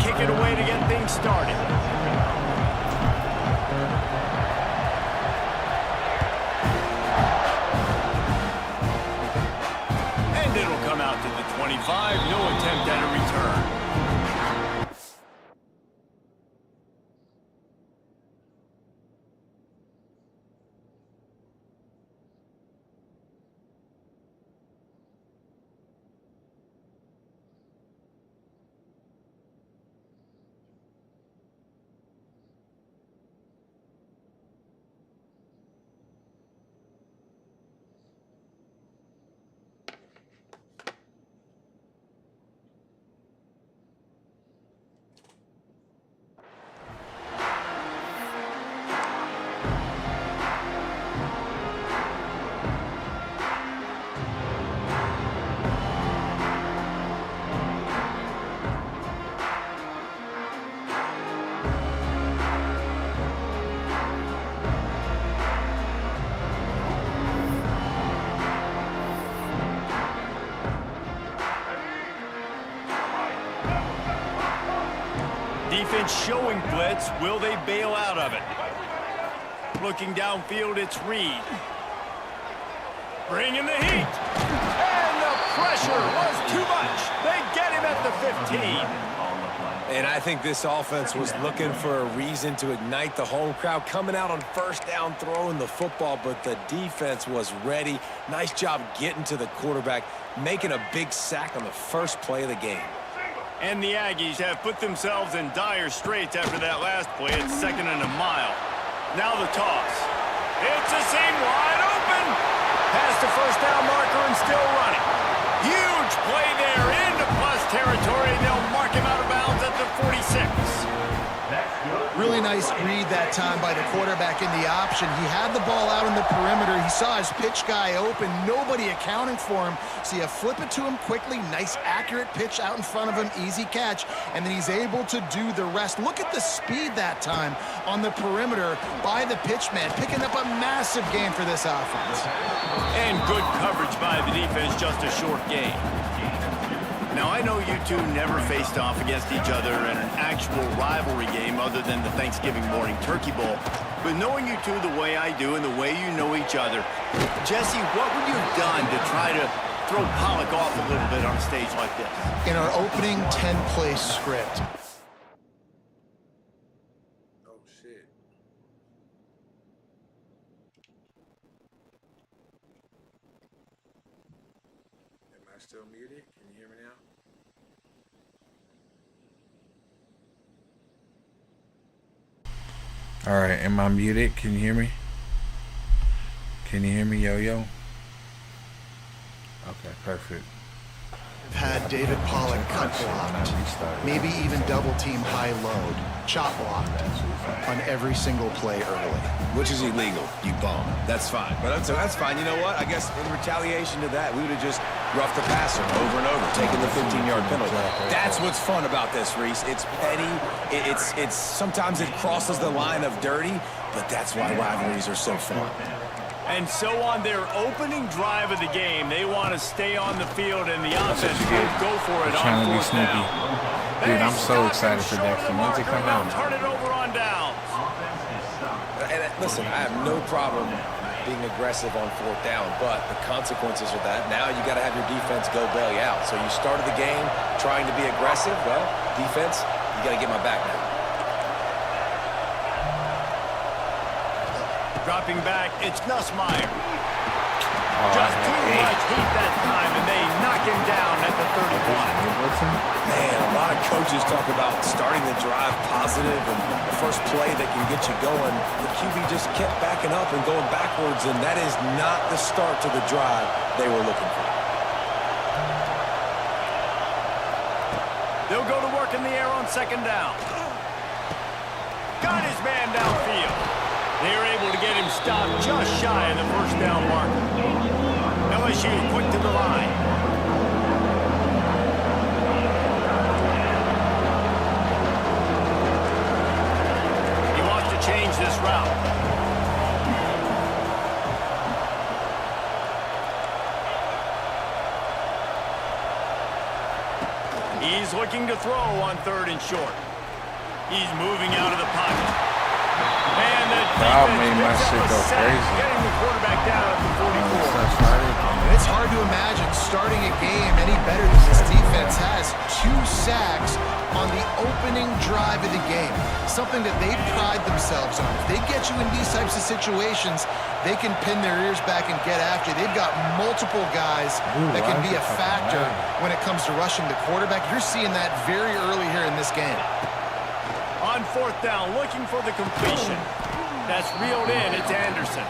kick it away to get things started. And it'll come out to the 25. No attempt at a return. Defense showing blitz. Will they bail out of it? Looking downfield, it's Reed. Bringing the heat. And the pressure was too much. They get him at the 15. And I think this offense was looking for a reason to ignite the home crowd, coming out on first down, throwing the football, but the defense was ready. Nice job getting to the quarterback, making a big sack on the first play of the game. And the Aggies have put themselves in dire straits after that last play. It's 2nd and a mile. Now the toss. It's a seam wide open. Past the first down marker and still running. Huge play there into plus territory. They'll mark him out of bounds at the 46. Really nice read that time by the quarterback in the option. He had the ball out in the perimeter. He saw his pitch guy open. Nobody accounting for him. So you flip it to him quickly. Nice, accurate pitch out in front of him. Easy catch. And then he's able to do the rest. Look at the speed that time on the perimeter by the pitch man. Picking up a massive gain for this offense. And good coverage by the defense. Just a short gain. Now, I know you two never faced off against each other in an actual rivalry game other than the Thanksgiving morning Turkey Bowl. But knowing you two the way I do and the way you know each other, Jesse, what would you have done to try to throw Pollock off a little bit on a stage like this? In our opening 10-play script, still muted? Can you hear me now? All right, am I muted? Can you hear me? Can you hear me, yo-yo? Okay, perfect. had David Pollock cut blocked, maybe even double team high load, chop blocked on every single play early. Which is illegal, you bum. That's fine. But that's fine. You know what? I guess in retaliation to that, we would have just roughed the passer over and over, taking the 15-yard penalty. That's what's fun about this, Reese. It's petty. It's sometimes it crosses the line of dirty, but that's why rivalries are so fun. And so on their opening drive of the game, they want to stay on the field, and the offense will go for it on fourth down. Dude, I'm so excited for Dexter. When's it come out? Turn it over on downs. And listen, I have no problem being aggressive on fourth down, but the consequences of that, now you got to have your defense go bail you out. So you started the game trying to be aggressive. Well, defense, you got to get my back now. Dropping back, it's Nussmeier. Just too much heat that time, and they knock him down at the 31. Man, a lot of coaches talk about starting the drive positive and the first play that can get you going. The QB just kept backing up and going backwards, and that is not the start to the drive they were looking for. They'll go to work in the air on second down. Got his man downfield. They are able to get him stopped just shy of the first down marker. LSU quick to the line. He wants to change this route. He's looking to throw on 3rd and short. He's moving out of the pocket. And the defense picks up a sack, getting the quarterback down at the 44. And it's hard to imagine starting a game any better than this defense has. 2 sacks on the opening drive of the game. Something that they pride themselves on. If they get you in these types of situations, they can pin their ears back and get after. They've got multiple guys that can be a factor when it comes to rushing the quarterback. You're seeing that very early here in this game. On 4th down, looking for the completion. That's reeled in. It's Anderson.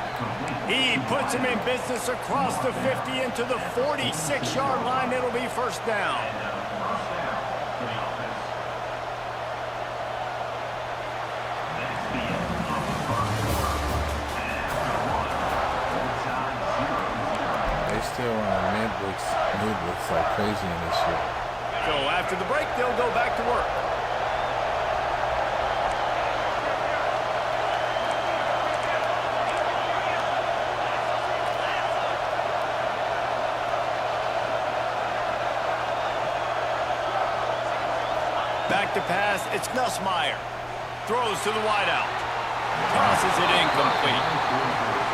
He puts him in business across the 50 into the 46-yard line. It'll be 1st down. They still run mid-blitz like crazy in this shit. So after the break, they'll go back to work. Back to pass, it's Nussmeier. Throws to the wideout. Tosses it incomplete.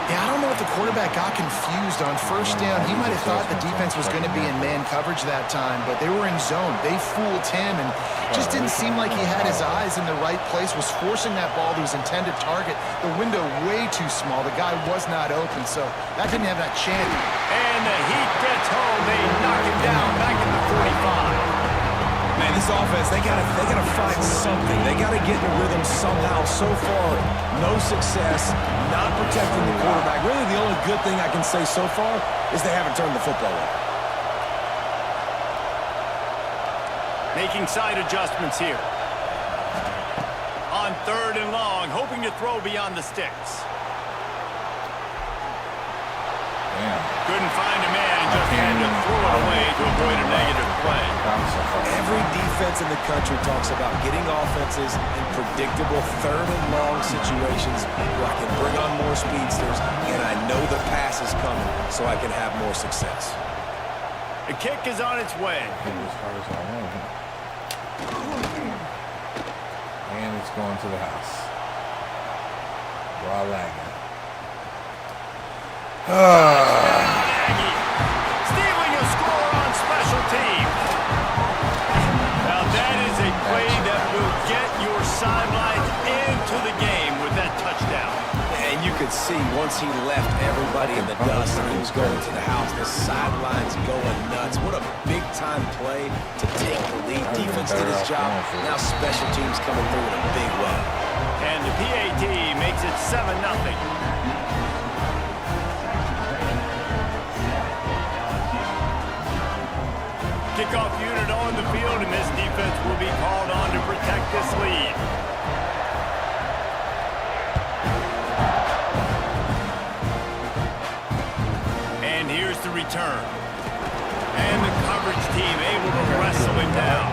Yeah, I don't know if the quarterback got confused on 1st down. He might have thought the defense was going to be in man coverage that time, but they were in zone. They fooled him and just didn't seem like he had his eyes in the right place, was forcing that ball to his intended target. The window way too small. The guy was not open, so that didn't have that chance. And the Heat gets home. They knock him down back at the 45. Man, this offense, they gotta find something. They gotta get in a rhythm somehow. So far, no success, not protecting the quarterback. Really, the only good thing I can say so far is they haven't turned the football over. Making side adjustments here. On 3rd and long, hoping to throw beyond the sticks. Damn. Couldn't find a man and just had to throw it away to avoid a negative play. Every defense in the country talks about getting offenses in predictable 3rd and long situations where I can bring on more speedsters and I know the pass is coming so I can have more success. The kick is on its way. As hard as I want. And it's going to the house. While lagging. Stealing a score on special teams. Now that is a play that will get your sidelines into the game with that touchdown. And you could see once he left everybody in the dust and he was going to the house, the sidelines going nuts. What a big-time play to take the lead. Defense did his job. Now special teams coming through in a big way. And the PAT makes it 7-0. Kickoff unit on the field, and this defense will be called on to protect this lead. And here's the return. And the coverage team able to wrestle him down.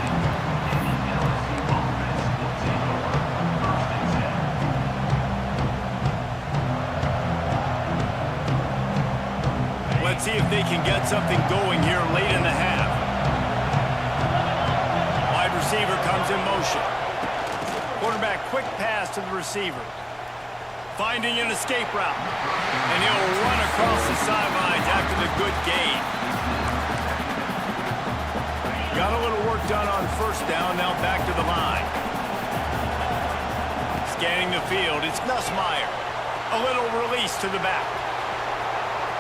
Let's see if they can get something going here late in the half. Receiver comes in motion. Quarterback quick pass to the receiver. Finding an escape route. And he'll run across the sidelines after the good gain. Got a little work done on 1st down, now back to the line. Scanning the field, it's Nussmeier. A little release to the back.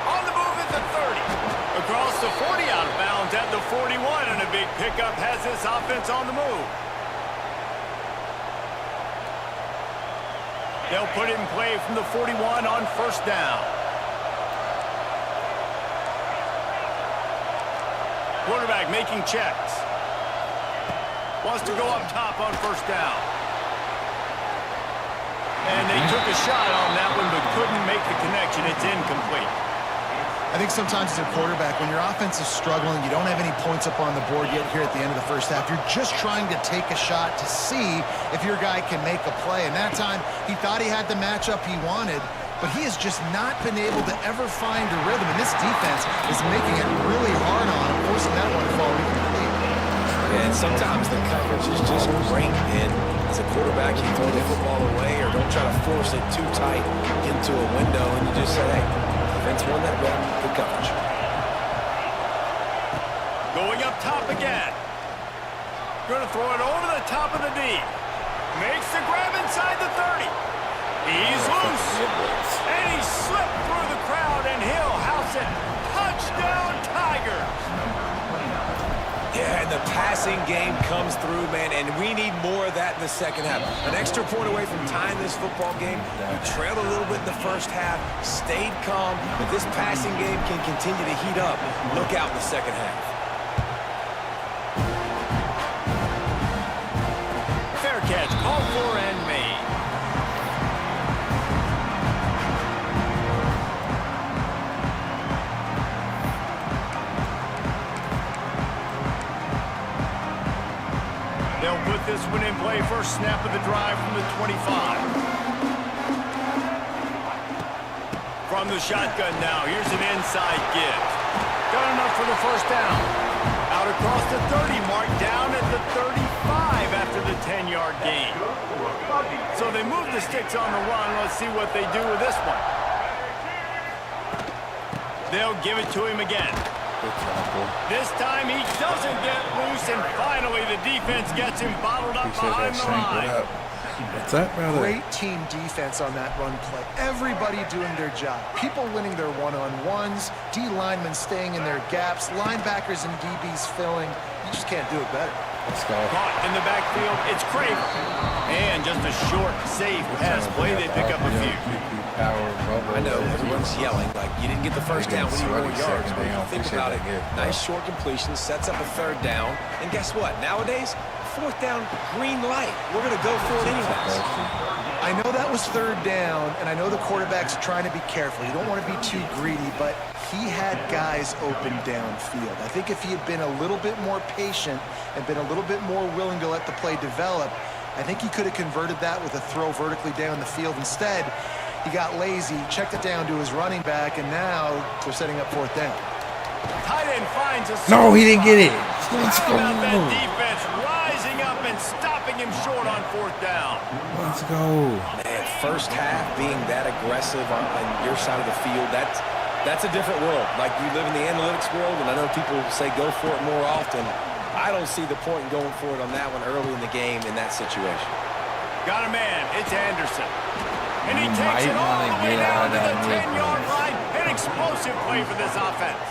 On the move at the 30. Across the 40, out of bounds at the 41, and a big pickup has this offense on the move. They'll put it in play from the 41 on 1st down. Quarterback making checks. Wants to go up top on 1st down. And they took a shot on that one, but couldn't make the connection. It's incomplete. I think sometimes as a quarterback, when your offense is struggling, you don't have any points up on the board yet here at the end of the 1st half. You're just trying to take a shot to see if your guy can make a play. And that time, he thought he had the matchup he wanted, but he has just not been able to ever find a rhythm. And this defense is making it really hard on him, forcing that one to fall incomplete. And sometimes the coverage is just great. And as a quarterback, you throw the football away or don't try to force it too tight into a window, and you just say, hey, defense won that run, good coverage. Going up top again. Going to throw it over the top of the D. Makes the grab inside the 30. He's loose. And he slipped through the crowd, and he'll house it. Touchdown, Tigers. Yeah, and the passing game comes through, man, and we need more of that in the second half. An extra point away from tying this football game. You trailed a little bit in the first half, stayed calm, but this passing game can continue to heat up. Look out in the second half. Fair catch, called for and made. They'll put this one in play. First snap of the drive from the 25. From the shotgun now. Here's an inside give. Got enough for the first down. Out across the 30 mark, down at the 35 after the 10-yard gain. So they move the sticks on the run. Let's see what they do with this one. They'll give it to him again. This time he doesn't get loose, and finally the defense gets him bottled up behind the line. What's up, brother? Great team defense on that run play. Everybody doing their job. People winning their one-on-ones, D linemen staying in their gaps, linebackers and DBs filling. You just can't do it better. Let's go. Caught in the backfield, it's Craven. And just a short, safe pass play. They pick up a few. I know, everyone's yelling like you didn't get the first down, we need more yards. But you think about it, nice short completion, sets up a third down. And guess what? Nowadays, fourth down, green light. We're going to go for it anyways. I know that was third down, and I know the quarterback's trying to be careful. You don't want to be too greedy, but he had guys open downfield. I think if he had been a little bit more patient and been a little bit more willing to let the play develop, I think he could have converted that with a throw vertically down the field. Instead, he got lazy, checked it down to his running back, and now they're setting up fourth down. Tight end finds a No, he didn't get it. Let's go. That defense rising up and stopping him short on fourth down. Let's go. Man, first half being that aggressive on your side of the field, that's a different world. Like, you live in the analytics world, and I know people say go for it more often. I don't see the point in going for it on that one early in the game in that situation. Got a man. It's Anderson. And he You takes it might all wanna the way get down out to of the that 10-yard mid-range. line. An explosive play for this offense.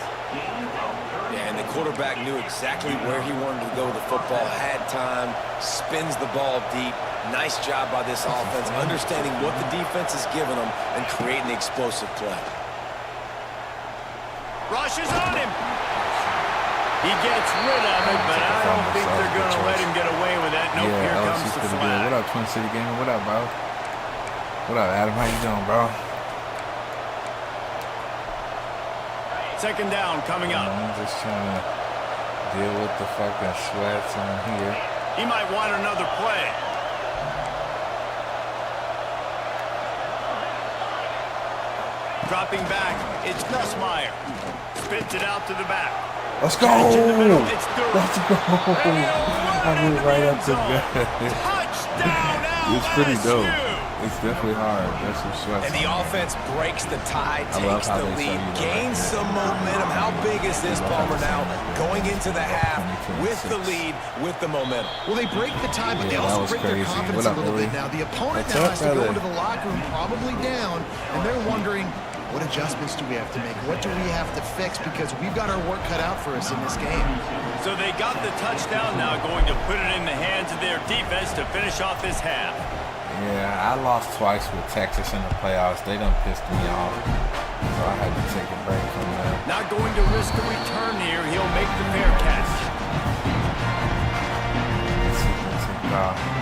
Yeah, and the quarterback knew exactly where he wanted to go with the football, had time, spins the ball deep. Nice job by this offense, understanding what the defense is giving them and creating the explosive play. Rushes on him. He gets rid of it, but I don't think they're going to let him get away with that. Nope, here Yeah, comes LSU's the pretty good. flag. What up, Twin City Gamer? What up, bro? What up, Adam? How you doing, bro? Second down coming up. I'm just trying to deal with the fucking sweats on here. He might want another play. Dropping back, it's Nussmeier. Spits it out to the back. Let's go! Catch in the middle, it's Durham. Let's go! And he'll run I it moved into right the up end to zone. that. Touchdown, It's pretty LSU. dope. It's definitely hard. There's some sweats. And the offense breaks the tie, I love takes how the they lead, show you gains that. some momentum. How big is this, Palmer, now? Going into the half with the lead, with the momentum. Well, they break the tie, but they Yeah, that also was break their crazy. confidence What a up, little Billy? bit now. The opponent What's now up, has to go brother? into the locker room probably down, and they're wondering, what adjustments do we have to make? What do we have to fix? Because we've got our work cut out for us in this game. So they got the touchdown now, going to put it in the hands of their defense to finish off this half. Yeah, I lost twice with Texas in the playoffs. They done pissed me off. So I had to take a break from that. Not going to risk a return here. He'll make the fair catch. Let's see.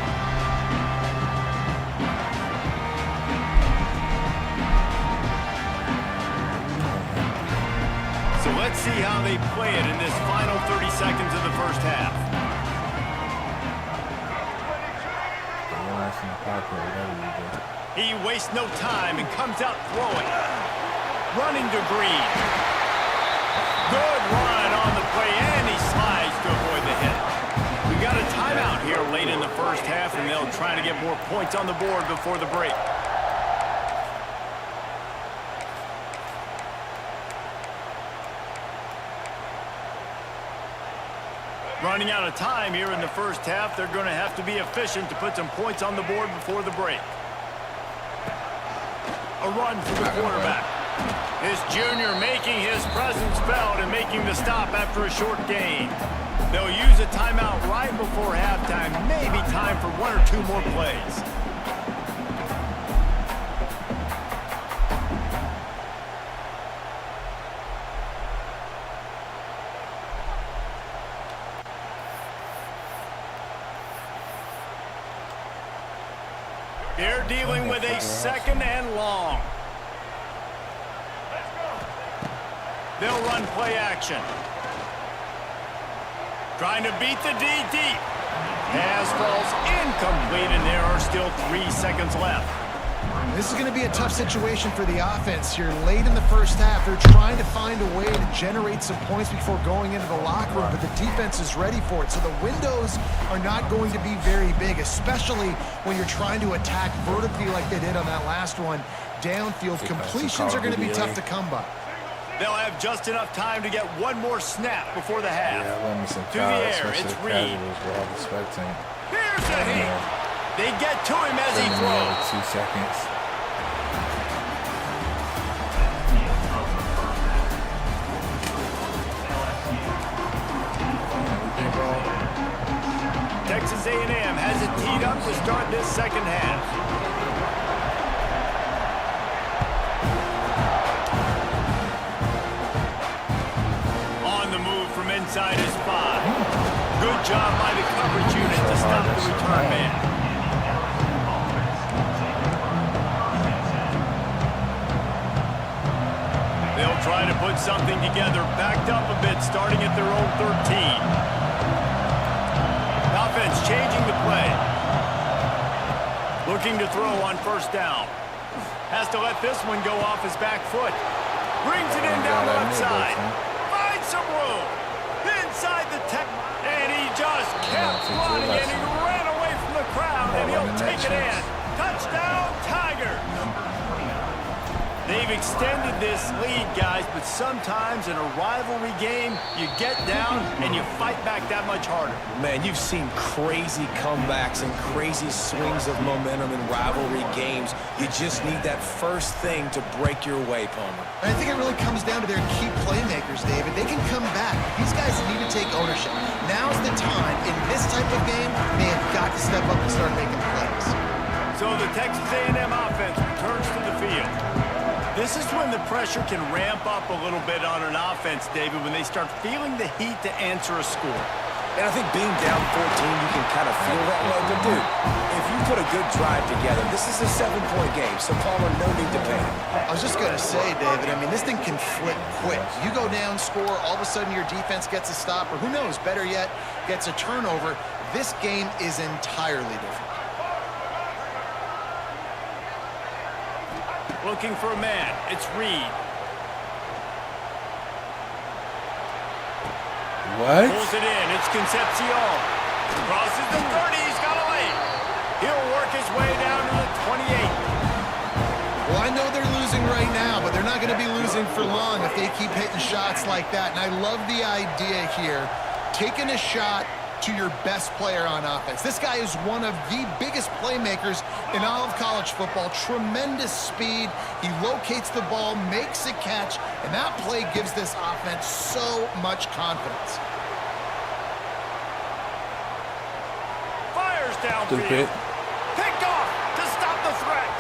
So let's see how they play it in this final 30 seconds of the first half. He wastes no time and comes out throwing. Running to Green. Good run on the play, and he slides to avoid the hit. in the first half, and they'll try to get more points on the board before the break. Running out of time here in the first half. They're going to have to be efficient to put some points on the board before the break. A run for the quarterback. This junior making his presence felt and making the stop after a short gain. They'll use a timeout right before halftime. Maybe time for one or two more plays. They're dealing with a second and long. They'll run play action. Trying to beat the D deep. Pass falls incomplete, and there are still 3 seconds left. This is going to be a tough situation for the offense here. Late in the first half, they're trying to find a way to generate some points before going into the locker room, but the defense is ready for it. So the windows are not going to be very big, especially when you're trying to attack vertically like they did on that last one. Downfield completions are going to be tough to come by. They'll have just enough time to get one more snap before the half. Yeah, to the air, it's Reed. Here's a hit. They get to him as he throws. 2 seconds. Texas A&M has it teed up to start this second half. Inside his 5. Good job by the coverage unit to stop the return man. They'll try to put something together, backed up a bit, starting at their own 13. Offense changing the play. Looking to throw on first down. Has to let this one go off his back foot. Brings it in down the left side. Finds some room. Inside the tech, and he just kept running, and he ran away from the crowd, and he'll take it in. Touchdown, Tiger! They've extended this lead, guys, but sometimes in a rivalry game, you get down and you fight back that much harder. Man, you've seen crazy comebacks and crazy swings of momentum in rivalry games. You just need that first thing to break your way, Palmer. I think it really comes down to their key playmakers, David. They can come back. These guys need to take ownership. Now's the time. In this type of game, they have got to step up and start making plays. So the Texas A&M offense returns to the field. This is when the pressure can ramp up a little bit on an offense, David, when they start feeling the heat to answer a score. And I think being down 14, you can kind of feel that way. But, dude, if you put a good drive together, this is a 7-point game, so Palmer, no need to panic. I was just going to say, David, I mean, this thing can flip quick. You go down, score, all of a sudden your defense gets a stop, or who knows, better yet, gets a turnover. This game is entirely different. Looking for a man. It's Reed. What? Pulls it in. It's Concepcion. Crosses the 30. He's got a lead. He'll work his way down to the 28. Well, I know they're losing right now, but they're not going to be losing for long if they keep hitting shots like that. And I love the idea here. Taking a shot to your best player on offense. This guy is one of the biggest playmakers in all of college football. Tremendous speed. He locates the ball, makes a catch, and that play gives this offense so much confidence. Fires downfield. Stupid. Picked off to stop the threat.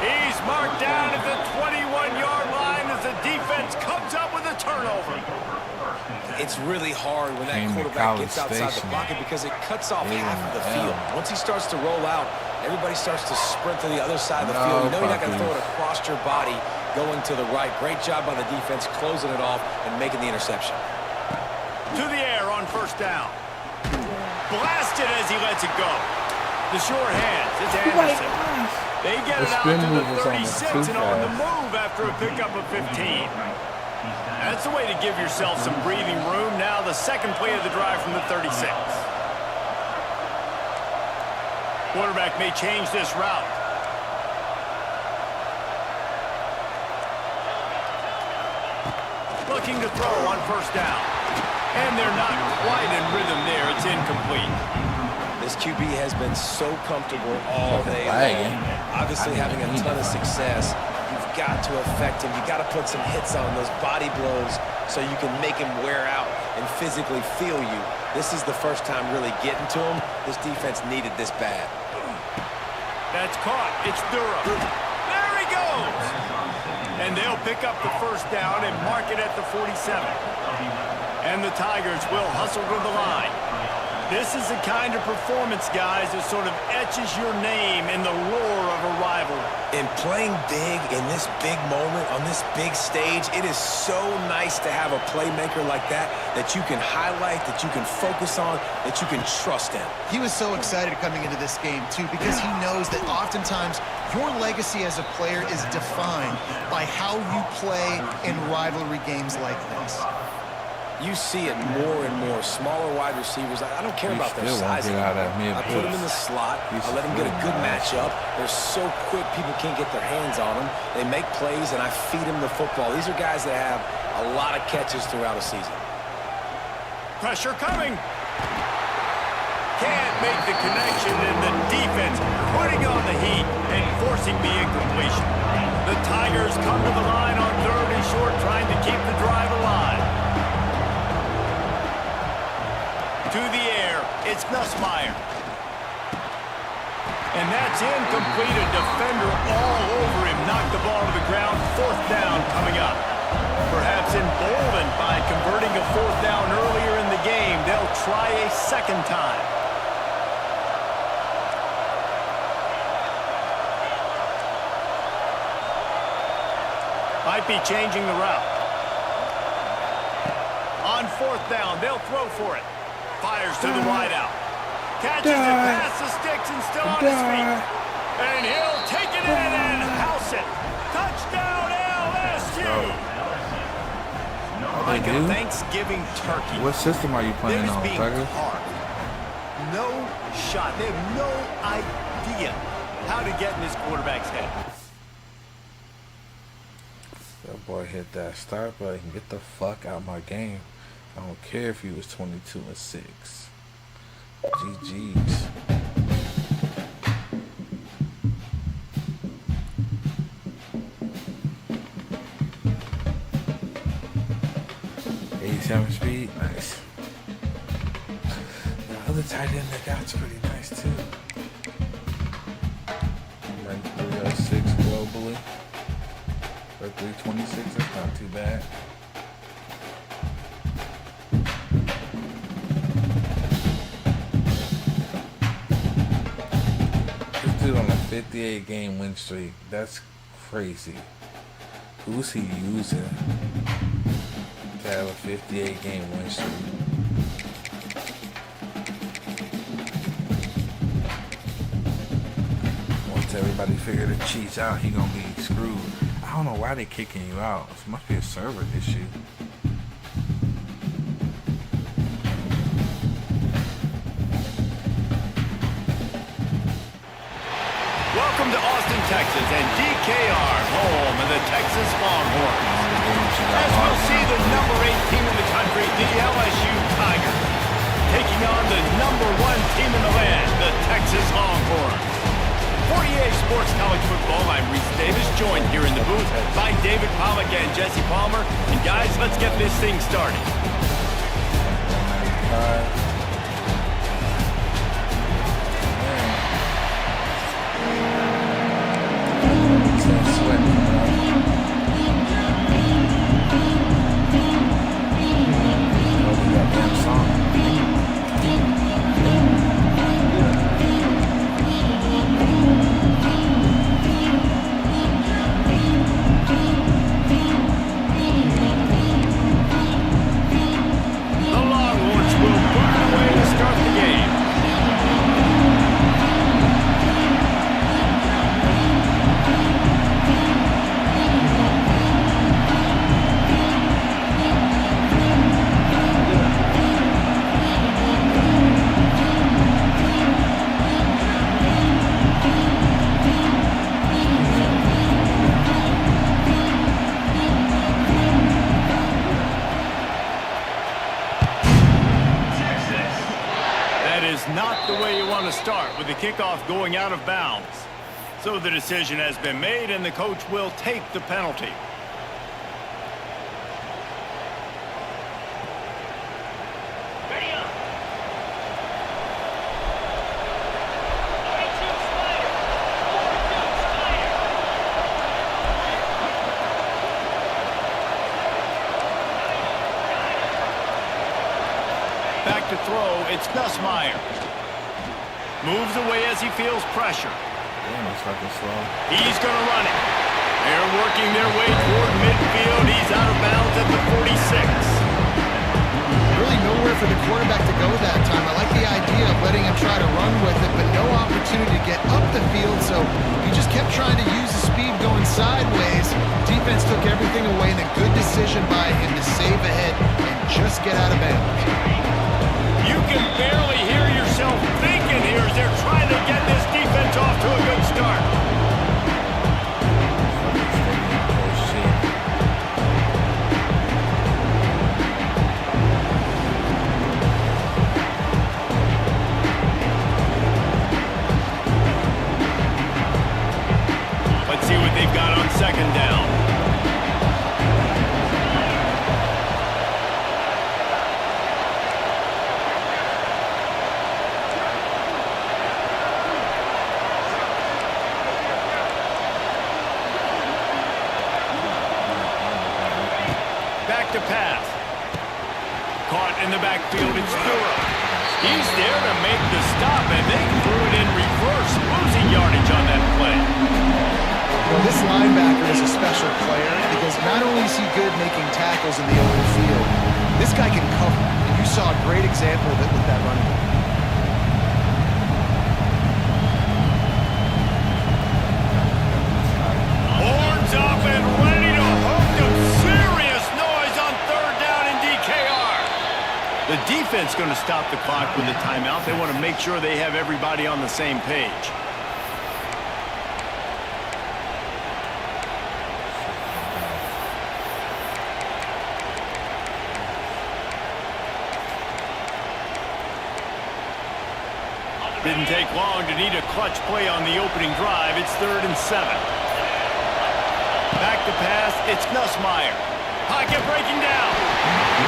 He's marked down at the 21-yard line as the defense comes up with a turnover. It's really hard when that quarterback gets outside the pocket because it cuts off half of the field. Once he starts to roll out, everybody starts to sprint to the other side of the field. You know you're not going to throw it across your body going to the right. Great job by the defense closing it off and making the interception. To the air on first down. Blasted as he lets it go. The short hands. It's Anderson. They get it out to the 36 and on the move after a pickup of 15. That's the way to give yourself some breathing room. Now the second play of the drive from the 36. Quarterback may change this route. Looking to throw on first down. And they're not quite in rhythm there. It's incomplete. This QB has been so comfortable all day long. Obviously having a ton of success. You've got to affect him. You've got to put some hits on those body blows so you can make him wear out and physically feel you. This is the first time really getting to him. This defense needed this bad. That's caught. It's Durham. There he goes. And they'll pick up the first down and mark it at the 47. And the Tigers will hustle to the line. This is the kind of performance, guys, that sort of etches your name in the lore of a rivalry. And playing big in this big moment, on this big stage, it is so nice to have a playmaker like that you can highlight, that you can focus on, that you can trust in. He was so excited coming into this game, too, because he knows that oftentimes your legacy as a player is defined by how you play in rivalry games like this. You see it more and more. Smaller wide receivers, I don't care about their size. I put them in the slot. I let them get a good matchup. They're so quick, people can't get their hands on them. They make plays, and I feed them the football. These are guys that have a lot of catches throughout a season. Pressure coming. Can't make the connection, and the defense putting on the heat and forcing the incompletion. The Tigers come to the line on 3rd and short, trying to keep the drive alive. To the air, it's Nussmeier. And that's incomplete. A defender all over him. Knocked the ball to the ground. 4th down coming up. Perhaps emboldened by converting a 4th down earlier in the game, they'll try a second time. Might be changing the route. On 4th down, they'll throw for it. Fires to the wideout. Catches it past the sticks and still on his feet. And he'll take it in and house it. Touchdown LSU. Like a Thanksgiving turkey. What system are you playing on, Tiger? No shot. They have no idea how to get in this quarterback's head. That boy hit that start button. Get the fuck out of my game. I don't care if he was 22-6. GG's. Speed, nice. The other tight end they got's pretty nice too. Ranked 306 globally. Or 326, that's not too bad. This dude on a 58 game win streak. That's crazy. Who's he using to have a 58 game win streak? Once everybody figure the cheats out, he gonna be screwed. I don't know why they kicking you out. It must be a server issue. Welcome to Austin, Texas, and DKR, home of the Texas Longhorns. As we'll see the number 8 team in the country, the LSU Tigers, taking on the number 1 team in the land, the Texas Longhorns. For EA Sports College Football, I'm Reese Davis, joined here in the booth by David Pollack and Jesse Palmer. And guys, let's get this thing started. The Longhorns will boot kickoff going out of bounds. So the decision has been made, and the coach will take the penalty. Back to throw, it's Ncaa. Moves away as he feels pressure. Damn, it's fucking slow. He's going to run it. They're working their way toward midfield. He's out of bounds at the 46. Really nowhere for the quarterback to go that time. I like the idea of letting him try to run with it, but no opportunity to get up the field, so he just kept trying to use the speed going sideways. Defense took everything away, and a good decision by him to save ahead and just get out of bounds. You can barely hear yourself thinking here as they're trying to get this defense off to a good start. Let's see what they've got on second down. To pass. Caught in the backfield, it's Stewart. He's there to make the stop, and they threw it in reverse, losing yardage on that play. Well, this linebacker is a special player because not only is he good making tackles in the open field, this guy can cover. And you saw a great example of it with that running back. Horns up and ready to hook them. Serious noise on third down in DKR. The defense going to stop the clock with a timeout. They want to make sure they have everybody on the same page. Didn't take long to need a clutch play on the opening drive. It's 3rd and 7. Back to pass, it's Ncaa. Pocket breaking down.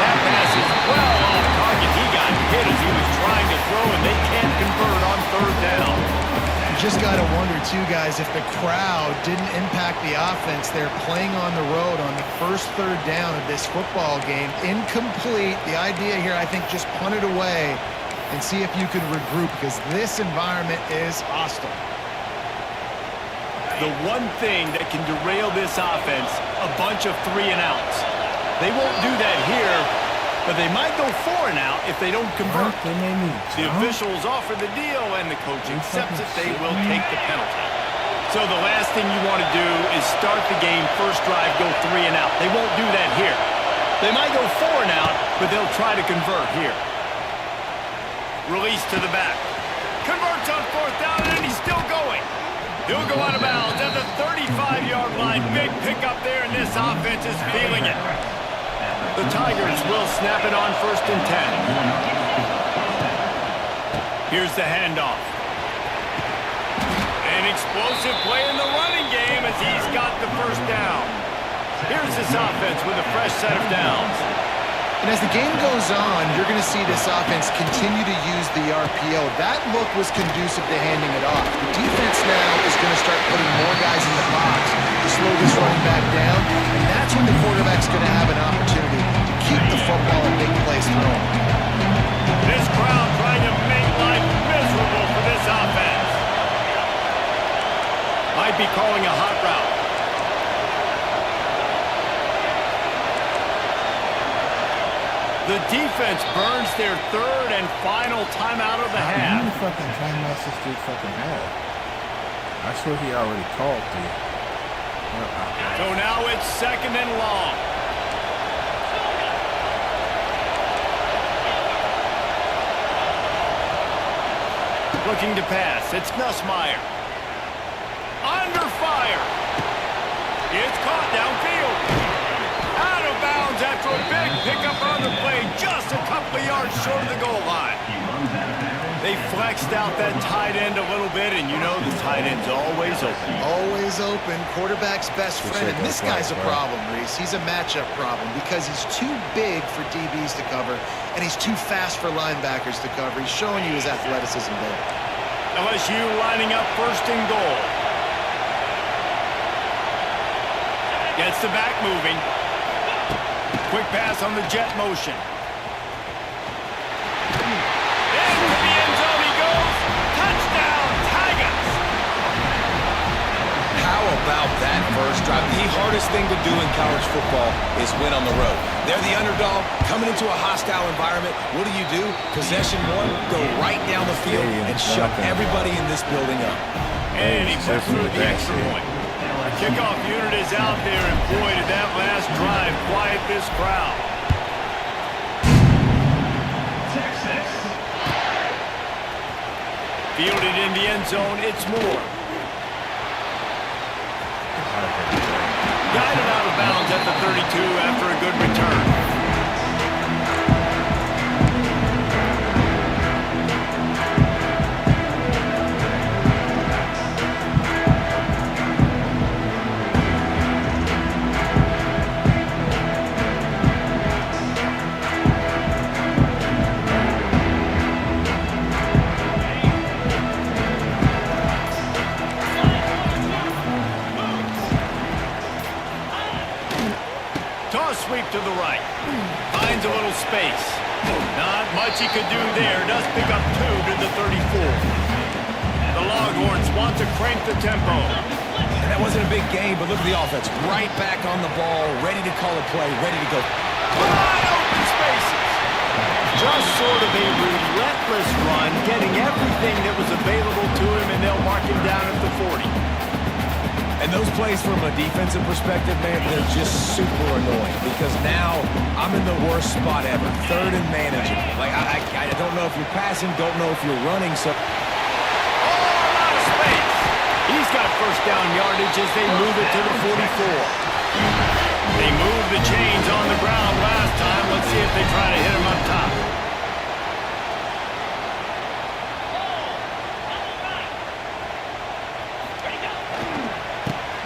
That pass is well off target. He got hit as he was trying to throw, and they can't convert on 3rd down. You just got to wonder, too, guys, if the crowd didn't impact the offense. They're playing on the road on the first 3rd down of this football game. Incomplete. The idea here, I think, just punt it away and see if you can regroup, because this environment is hostile. The one thing that can derail this offense, a bunch of 3-and-outs. They won't do that here, but they might go 4-and-out if they don't convert. The officials offer the deal, and the coach accepts it. They will take the penalty. So the last thing you want to do is start the game, first drive, go 3-and-out. They won't do that here. They might go 4-and-out, but they'll try to convert here. Release to the back. Converts on 4th down, and he's still going. He'll go out of bounds at the 35-yard line. Big pickup there, and this offense is feeling it. The Tigers will snap it on 1st and 10. Here's the handoff. An explosive play in the running game as he's got the 1st down. Here's this offense with a fresh set of downs. And as the game goes on, you're going to see this offense continue to use the RPO. That look was conducive to handing it off. The defense now is going to start putting more guys in the box to slow this running back down, and that's when the quarterback's going to have an opportunity to keep the football in big plays thrown. This crowd trying to make life miserable for this offense. Might be calling a hot route. The defense burns their 3rd and final timeout of the half. How many fucking timeouts does this fucking have? I swear he already called 3. So now it's 2nd and long. Looking to pass. It's Ncaa. Under fire. It's caught downfield. Out of bounds after a big pickup on the play, just a couple of yards short of the goal line. They flexed out that tight end a little bit, and you know the tight end's always open. Always open. Quarterback's best friend. And this guy's a problem, Reese. He's a matchup problem because he's too big for DBs to cover, and he's too fast for linebackers to cover. He's showing you his athleticism there. LSU lining up first and goal. Gets the back moving. Quick pass on the jet motion. Into the end zone he goes. Touchdown, Tigers! How about that first drive? The hardest thing to do in college football is win on the road. They're the underdog, coming into a hostile environment. What do? Possession one, go right down the field and shut everybody in this building up. And he puts through the extra point. The kickoff unit is out there, and boy, did that last drive quiet this crowd. Fielded in the end zone, it's Moore. Guided out of bounds at the 32 after a good return. Sweep to the right. Finds a little space. Not much he could do there. Does pick up 2 to the 34. The Longhorns want to crank the tempo. And that wasn't a big game, but look at the offense. Right back on the ball, ready to call a play, ready to go. Wide open spaces. Just sort of a relentless run, getting everything that was available to him, and they'll mark him down at the 40. And those plays from a defensive perspective, man, they're just super annoying because now I'm in the worst spot ever, third and manageable. Like, I don't know if you're passing, don't know if you're running, so... Oh, out of space. He's got first down yardage as they move it to the 44. They moved the chains on the ground last time. Let's see if they try to hit him up top.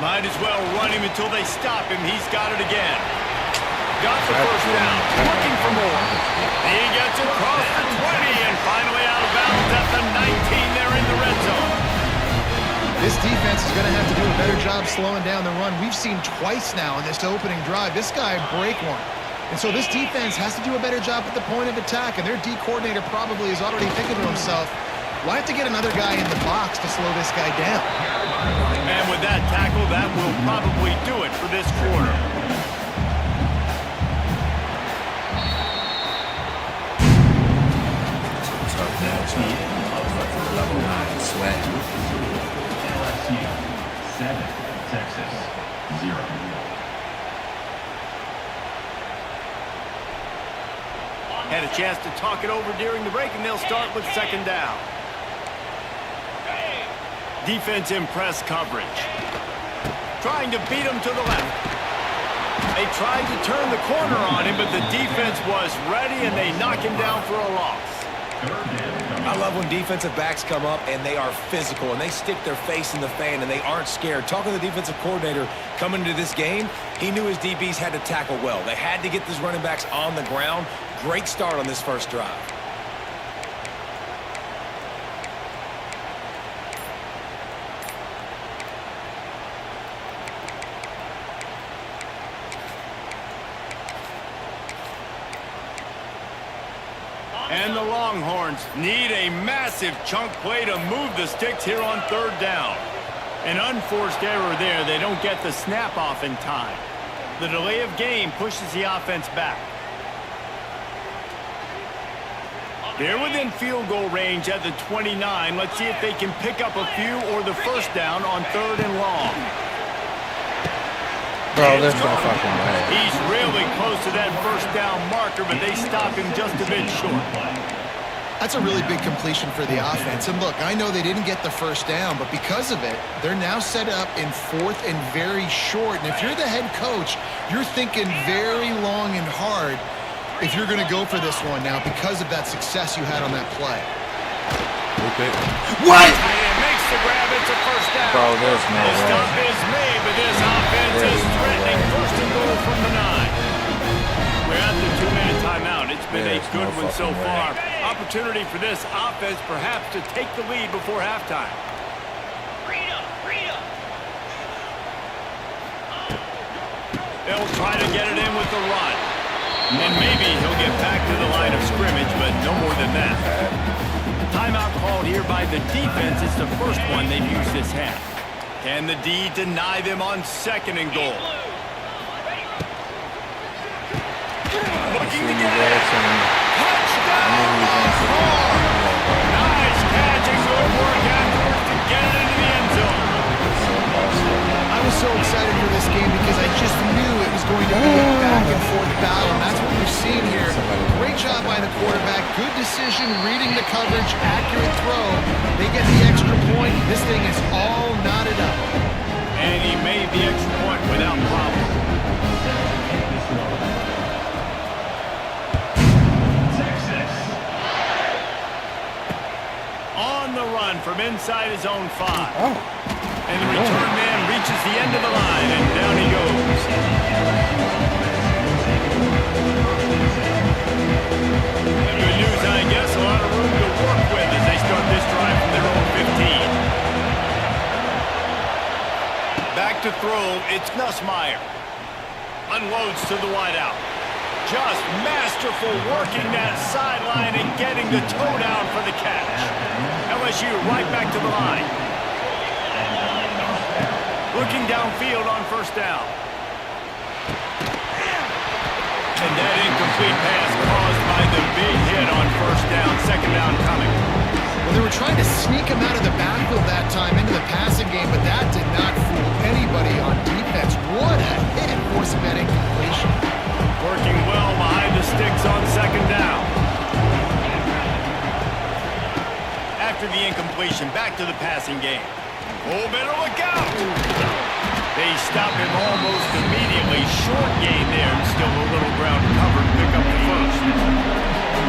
Might as well run him until they stop him. He's got it again. Got the first down. Looking for more. He gets across the 20 and finally out of bounds at the 19. They're in the red zone. This defense is going to have to do a better job slowing down the run. We've seen twice now in this opening drive. This guy break one. And so this defense has to do a better job at the point of attack. And their D coordinator probably is already thinking to himself, well, I have to get another guy in the box to slow this guy down. And with that tackle, that will probably do it for this quarter. Sweat. LSU 7, Texas 0. Had a chance to talk it over during the break, and they'll start with second down. Defense in press coverage. Trying to beat him to the left. They tried to turn the corner on him, but the defense was ready, and they knock him down for a loss. I love when defensive backs come up and they are physical and they stick their face in the fan and they aren't scared. Talking to the defensive coordinator coming into this game, he knew his DBs had to tackle well. They had to get these running backs on the ground. Great start on this first drive. And the Longhorns need a massive chunk play to move the sticks here on third down. An unforced error there. They don't get the snap off in time. The delay of game pushes the offense back. They're within field goal range at the 29. Let's see if they can pick up a few or the first down on third and long. Bro, there's no fucking way. He's really close to that first down marker, but they stop him just a bit short. That's a really big completion for the offense. And look, I know they didn't get the first down, but because of it, they're now set up in fourth and very short. And if you're the head coach, you're thinking very long and hard if you're going to go for this one now because of that success you had on that play. stupid. What? And makes the grab. It's a first down. Bro, there's no The way. stop is made, but this offense There's is no threatening. way. First and goal from the 9. We're at the 2-minute timeout. It's been There's a good no one so fucking far. way. Opportunity for this offense perhaps to take the lead before halftime. They'll try to get it in with the run. And maybe he'll get back to the line of scrimmage, but no more than that. Timeout called here by the defense. It's the first one they've used this half. Can the D deny them on 2nd and goal? Looking to get it. Touchdown! Nice catch and good work afterwards to get it into the end zone. I was so excited for this game because I just knew it was going to be a back-and-forth battle, and that's what we've seen here. Great job by the quarterback. Good decision, reading the coverage, accurate throw. They get the extra point. This thing is all knotted up. And he made the extra point without problem. On the run from inside his own 5. And the return man reaches the end of the line, and down he goes. Good news, I guess. A lot of room to work with as they start this drive from their own 15. Back to throw, it's Ncaa. Unloads to the wideout. Just masterful working that sideline and getting the toe down for the catch. LSU right back to the line. Looking downfield on first down. And that incomplete pass caused by the big hit on first down. 2nd down coming. Well, they were trying to sneak him out of the backfield that time into the passing game, but that did not fool anybody on defense. What a hit forcing that incompletion. Working well behind the sticks on 2nd down. After the incompletion, back to the passing game. Oh, better look out! They stop him almost immediately. Short gain there, and still a little ground covered. Pick up the first.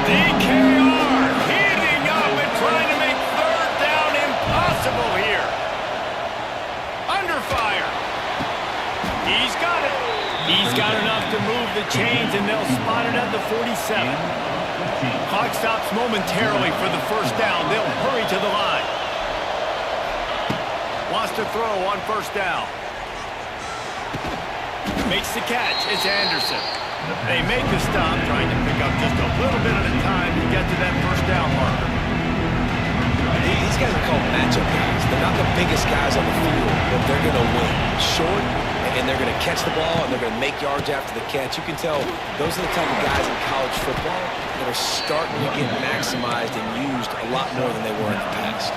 DKR heaving up and trying to make 3rd down impossible here. Under fire. He's got it. He's got enough to move the chains, and they'll spot it at the 47. Clock stops momentarily for the first down. They'll hurry to the line. Wants to throw on first down. Makes the catch. It's Anderson. They make the stop, trying to pick up just a little bit at a time to get to that first down marker. These guys are called matchup guys. They're not the biggest guys on the field, but they're going to win. Short, and they're going to catch the ball, and they're going to make yards after the catch. You can tell those are the type of guys in college football that are starting to get maximized and used a lot more than they were in the past.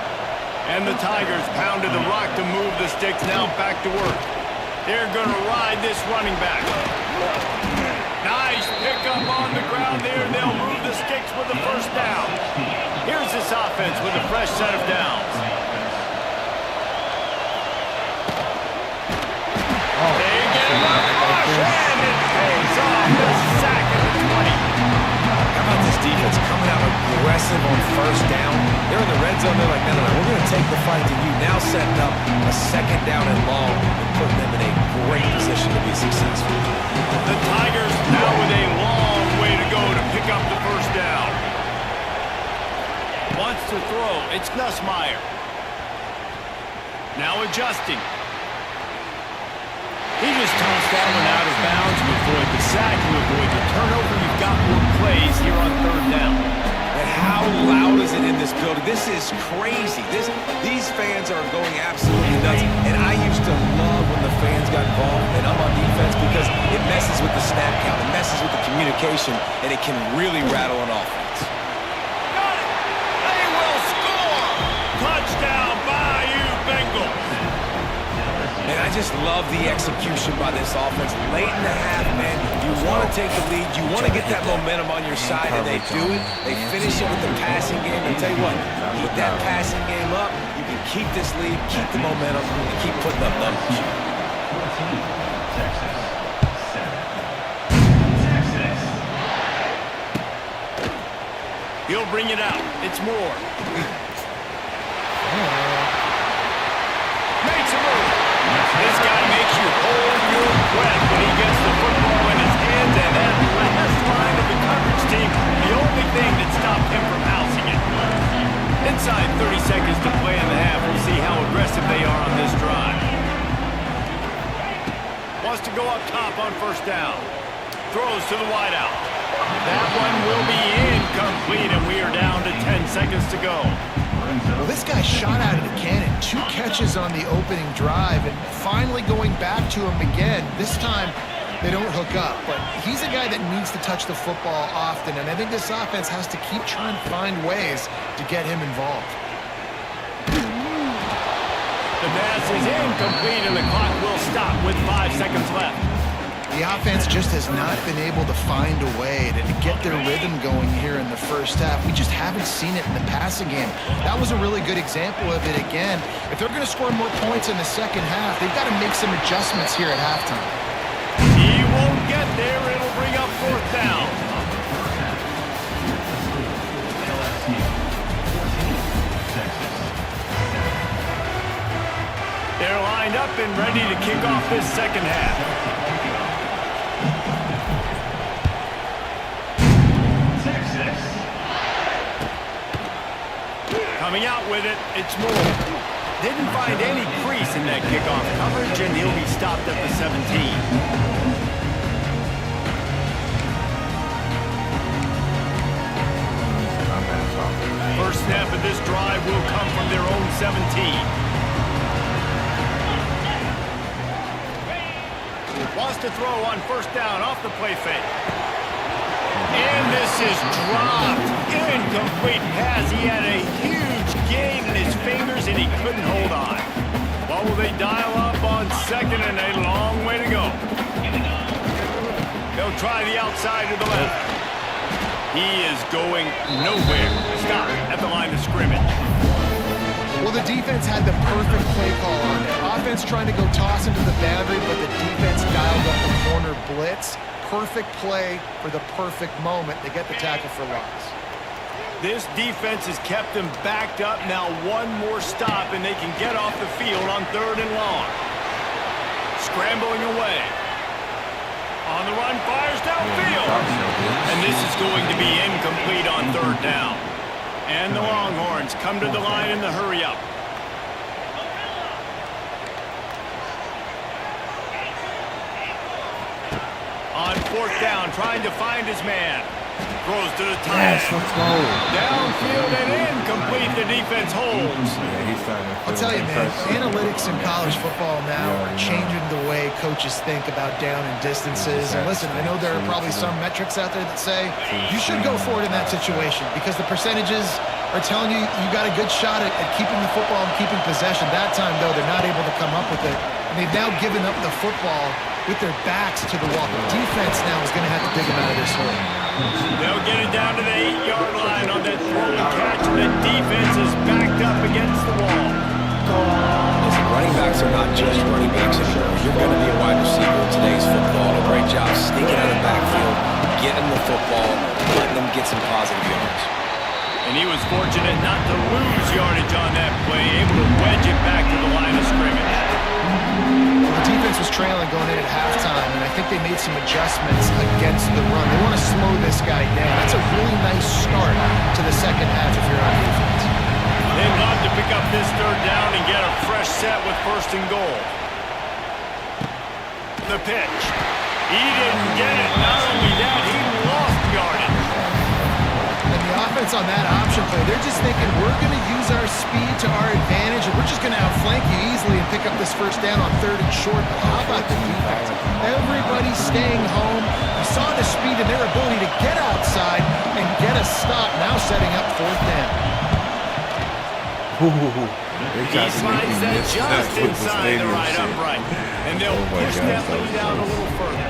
And the Tigers pounded the rock to move the sticks. Now back to work. They're going to ride this running back. Nice pickup on the ground there. They'll move the sticks with the first down. Here's this offense with a fresh set of downs. They get him up, and it pays off. The sack at the 20. How about this defense coming out aggressive on first down? They're in the red zone. They're like, no, we're going to take the fight to you. Now setting up a 2nd down and long and putting them in a great position to be successful. The Tigers now with a long way to go to pick up the first down. Wants to throw. It's Ncaa. Now adjusting. He just tossed that one out of bounds to avoid the sack, to avoid the turnover. You've got more plays here on 3rd down. And how loud is it in this building? This is crazy. These fans are going absolutely nuts. And I used to love when the fans got involved, and I'm on defense because it messes with the snap count. It messes with the communication, and it can really rattle an offense. Got it! They will score! Touchdown, Bayou Bengals! And I just love the execution by this offense. Late in the half, man, you want to take the lead. You want to get that momentum on your side, and they do it. They finish it with the passing game. And tell you what, keep that passing game up. You can keep this lead, keep the momentum, and keep putting up numbers. 14, Texas, 7. Texas. He'll bring it out. It's Moore. stopped him from housing it. Inside 30 seconds to play in the half. We'll see how aggressive they are on this drive. Wants to go up top on first down. Throws to the wideout. That one will be incomplete, and we are down to 10 seconds to go. Well, this guy shot out of the cannon. 2 catches on the opening drive, and finally going back to him again. This time, they don't hook up, but he's a guy that needs to touch the football often, and I think this offense has to keep trying to find ways to get him involved. The pass is incomplete, and the clock will stop with 5 seconds left. The offense just has not been able to find a way to get their rhythm going here in the first half. We just haven't seen it in the passing game. That was a really good example of it again. If they're going to score more points in the second half, they've got to make some adjustments here at halftime. He won't get there. It'll bring up fourth down. They're lined up and ready to kick off this second half. Coming out with it, it's Moore. Didn't find any crease in that kickoff coverage, and he'll be stopped at the 17. First snap of this drive will come from their own 17. Wants to throw on first down off the play fake. And this is dropped. Incomplete pass. He had a huge gain in his fingers, and he couldn't hold on. What will they dial up on second, and a long way to go? They'll try the outside to the left. He is going nowhere. Stop at the line of scrimmage. Well, the defense had the perfect play call on it. Offense trying to go toss into the boundary, but the defense dialed up the corner blitz. Perfect play for the perfect moment to get the tackle for loss. This defense has kept them backed up. Now one more stop, and they can get off the field on 3rd and long. Scrambling away. On the run, fires downfield. And this is going to be incomplete on 3rd down. And the Longhorns come to the line in the hurry-up. On 4th down, trying to find his man. Throws to the tight end. Let's go. Downfield and incomplete. The defense holds. Yeah, he's starting to I'll tell you, man, analytics in college football now are changing the way coaches think about down and distances. And listen, I know there are probably some metrics out there that say you should go for it in that situation because the percentages are telling you you got a good shot at keeping the football and keeping possession. That time, though, they're not able to come up with it. And they've now given up the football with their backs to the wall. The defense now is going to have to dig them out of this hole. They'll get it down to the 8-yard line on that throw and catch. The defense is backed up against the wall. Listen, running backs are not just running backs anymore. You're going to be a wide receiver in today's football. A great job sneaking out of the backfield, getting the football, letting them get some positive yards. And he was fortunate not to lose yardage on that play, able to wedge it back to the line of scrimmage. The defense was trailing going in at halftime, and I think they made some adjustments against the run. They want to slow this guy down. That's a really nice start to the second half if you're on defense. They'd love to pick up this 3rd down and get a fresh set with 1st and goal. The pitch. He didn't get it. Not only that, he lost yardage. And the offense on that option play, they're just thinking we're going to use our speed to our advantage, and we're just going to outflank you easily and pick up this 1st down on 3rd and short. But how about the defense? Everybody's staying home. You saw the speed and their ability to get outside and get a stop, now setting up 4th down. He slides that just inside the right upright. And they'll push that lead down a little further.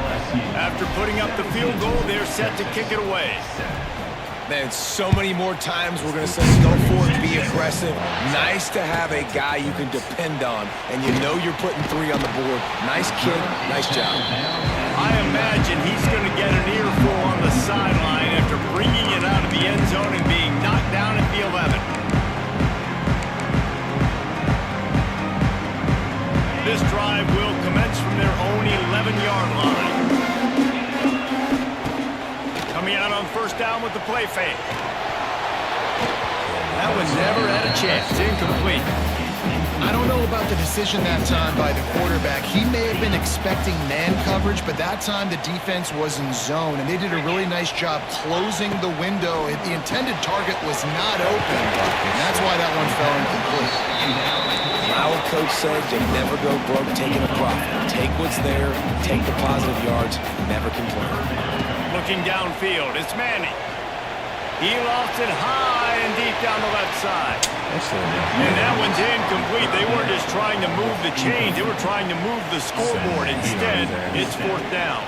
After putting up the field goal, they're set to kick it away. Man, so many more times we're going to say go for it, be aggressive. Nice to have a guy you can depend on, and you know you're putting 3 on the board. Nice kick, nice job. I imagine he's going to get an earful on the sideline after bringing it out of the end zone and being knocked down at the 11. This drive will commence from their own 11-yard line. Coming out on 1st down with the play fake. That one never had a chance. Incomplete. I don't know about the decision that time by the quarterback. He may have been expecting man coverage, but that time the defense was in zone, and they did a really nice job closing the window. The intended target was not open, and that's why that one fell incomplete. Our coach said you never go broke taking a profit. Take what's there, take the positive yards, never complain. Looking downfield, it's Manning. He lost it high and deep down the left side. And that one's incomplete. They weren't just trying to move the chains. They were trying to move the scoreboard. Instead, it's fourth down.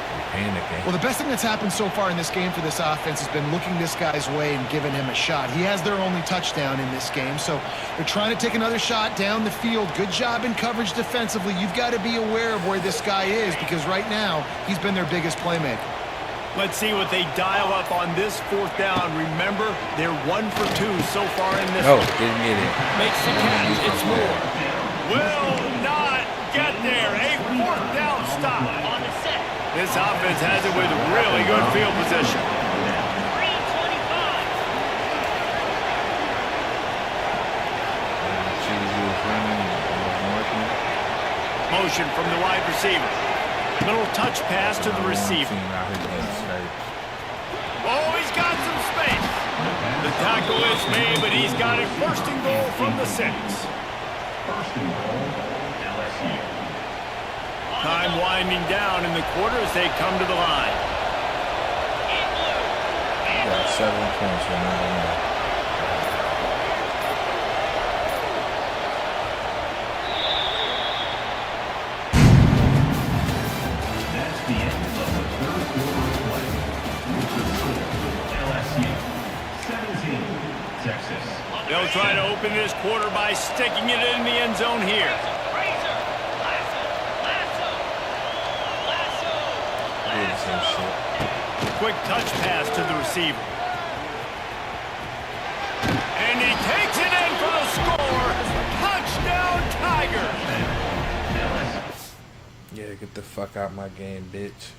Well, the best thing that's happened so far in this game for this offense has been looking this guy's way and giving him a shot. He has their only touchdown in this game, so they're trying to take another shot down the field. Good job in coverage defensively. You've got to be aware of where this guy is because right now he's been their biggest playmaker. Let's see what they dial up on this fourth down. Remember, they're 1 for 2 so far in this. Oh, didn't get it. Makes the catch. It's more. Will not get there. A fourth down stop. On the set. This offense has it with really good field position. 3:25. Motion from the wide receiver. Little touch pass to the receiver. Oh, he's got some space. The tackle is made, but he's got it first and goal from the 6. First and goal, LSU. Time winding down in the quarter as they come to the line. Got 7 points for now. That's the end of the third quarter of play. With the score, LSU 17, Texas. They'll try to open this quarter by sticking it in the end zone here. Quick touch pass to the receiver. And he takes it in for the score. Touchdown, Tigers. Yeah, get the fuck out my game, bitch.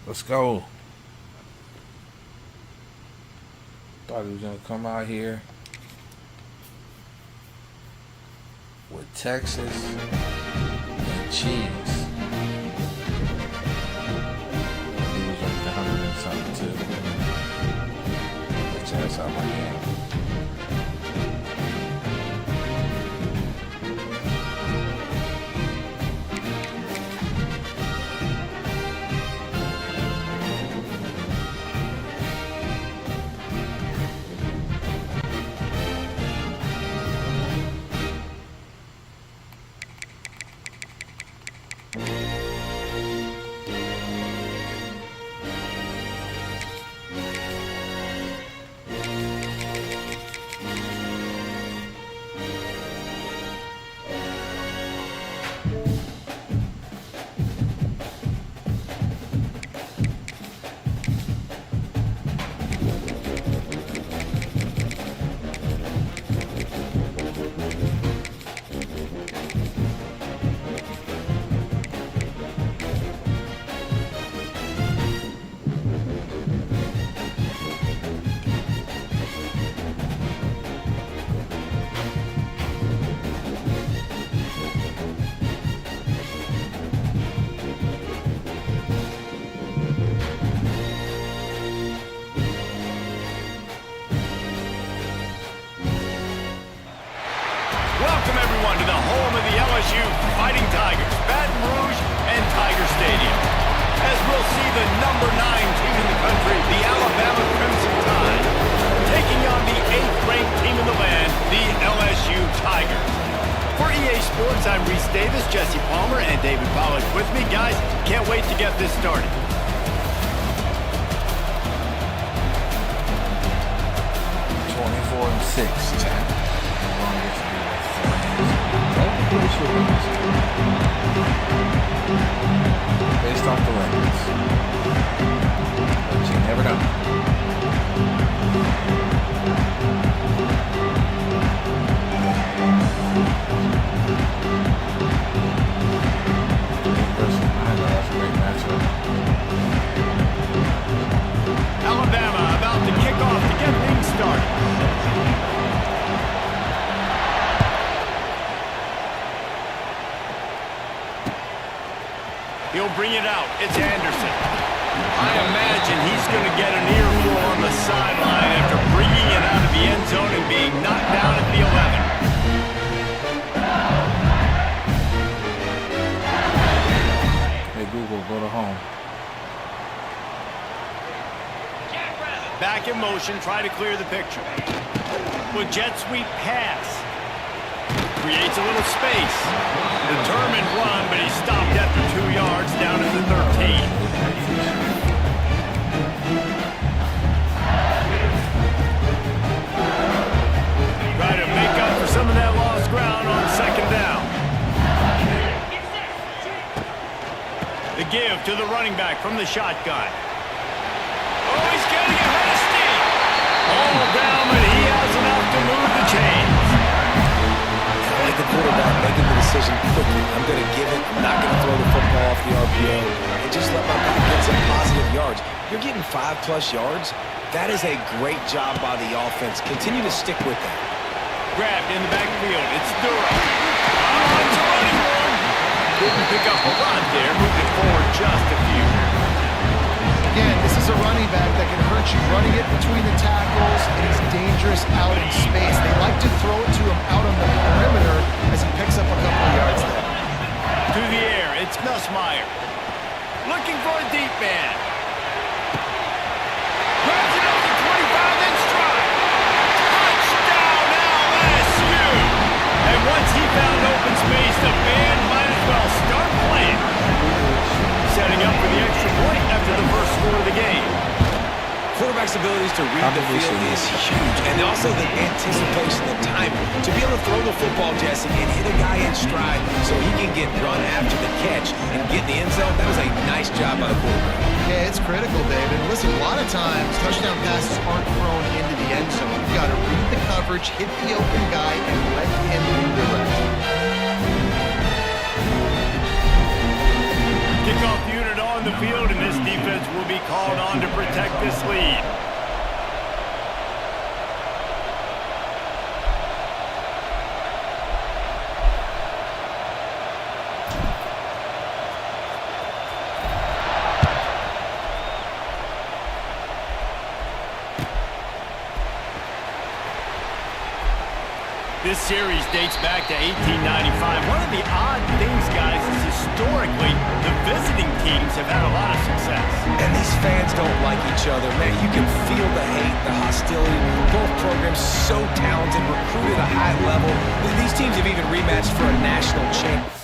Let's go. Thought he was gonna come out here with Texas and cheese. He was like 100 and something too. Bitch ass out my game. Welcome, everyone, to the home of the LSU Fighting Tigers, Baton Rouge and Tiger Stadium. As we'll see the number 9 team in the country, the Alabama Crimson Tide, taking on the 8th-ranked team in the land, the LSU Tigers. For EA Sports, I'm Reese Davis, Jesse Palmer, and David Pollack with me. Guys, can't wait to get this started. Based off the records. But you never know. That's a great matchup. Alabama about to kick off to get things He'll bring it out. It's Anderson. I imagine he's going to get an earful on the sideline after bringing it out of the end zone and being knocked down at the 11. Hey, Google, go to home. Back in motion, try to clear the picture. With jet sweep pass. Creates a little space. Determined run, but he stopped after 2 yards down at the 13. Try to make up for some of that lost ground on second down. The give to the running back from the shotgun. Oh, he's getting ahead of steam. All down, but he has enough to move the chains. I like the quarterback making the decision quickly. I'm going to give it. I'm not going to throw the football off the RPO and just let my back get some positive yards. You're getting 5+ yards. That is a great job by the offense. Continue to stick with that. Grabbed in the backfield. It's Durham. Oh, it's a running one. Couldn't pick up a lot there. Moved it forward just a few. Again, this is a running back that can hurt you running it between the tackles, and he's dangerous out in space. They like to throw it to him out on the perimeter as he picks up a couple of yards there. To the air, it's Nussmeier. Looking for a deep man. Grabs it over the 25, then stride. Touchdown, LSU! And once he found open space, the band might as well start playing. Setting up for the extra point after the first score of the game. Quarterback's abilities to read the field is huge, and also the anticipation, the timing. To be able to throw the football, Jesse, and hit a guy in stride so he can get run after the catch and get in the end zone, that was a nice job by the quarterback. Yeah, it's critical, David. Listen, a lot of times, touchdown passes aren't thrown into the end zone. You got to read the coverage, hit the open guy, and let him redirect. Kickoff unit on the field, and this defense will be called on to protect this lead. This series dates back to 1895. One of the odd things, guys, is historically the visiting teams have had a lot of success. And these fans don't like each other. Man, you can feel the hate, the hostility. Both programs so talented, recruited at a high level. These teams have even rematched for a national championship.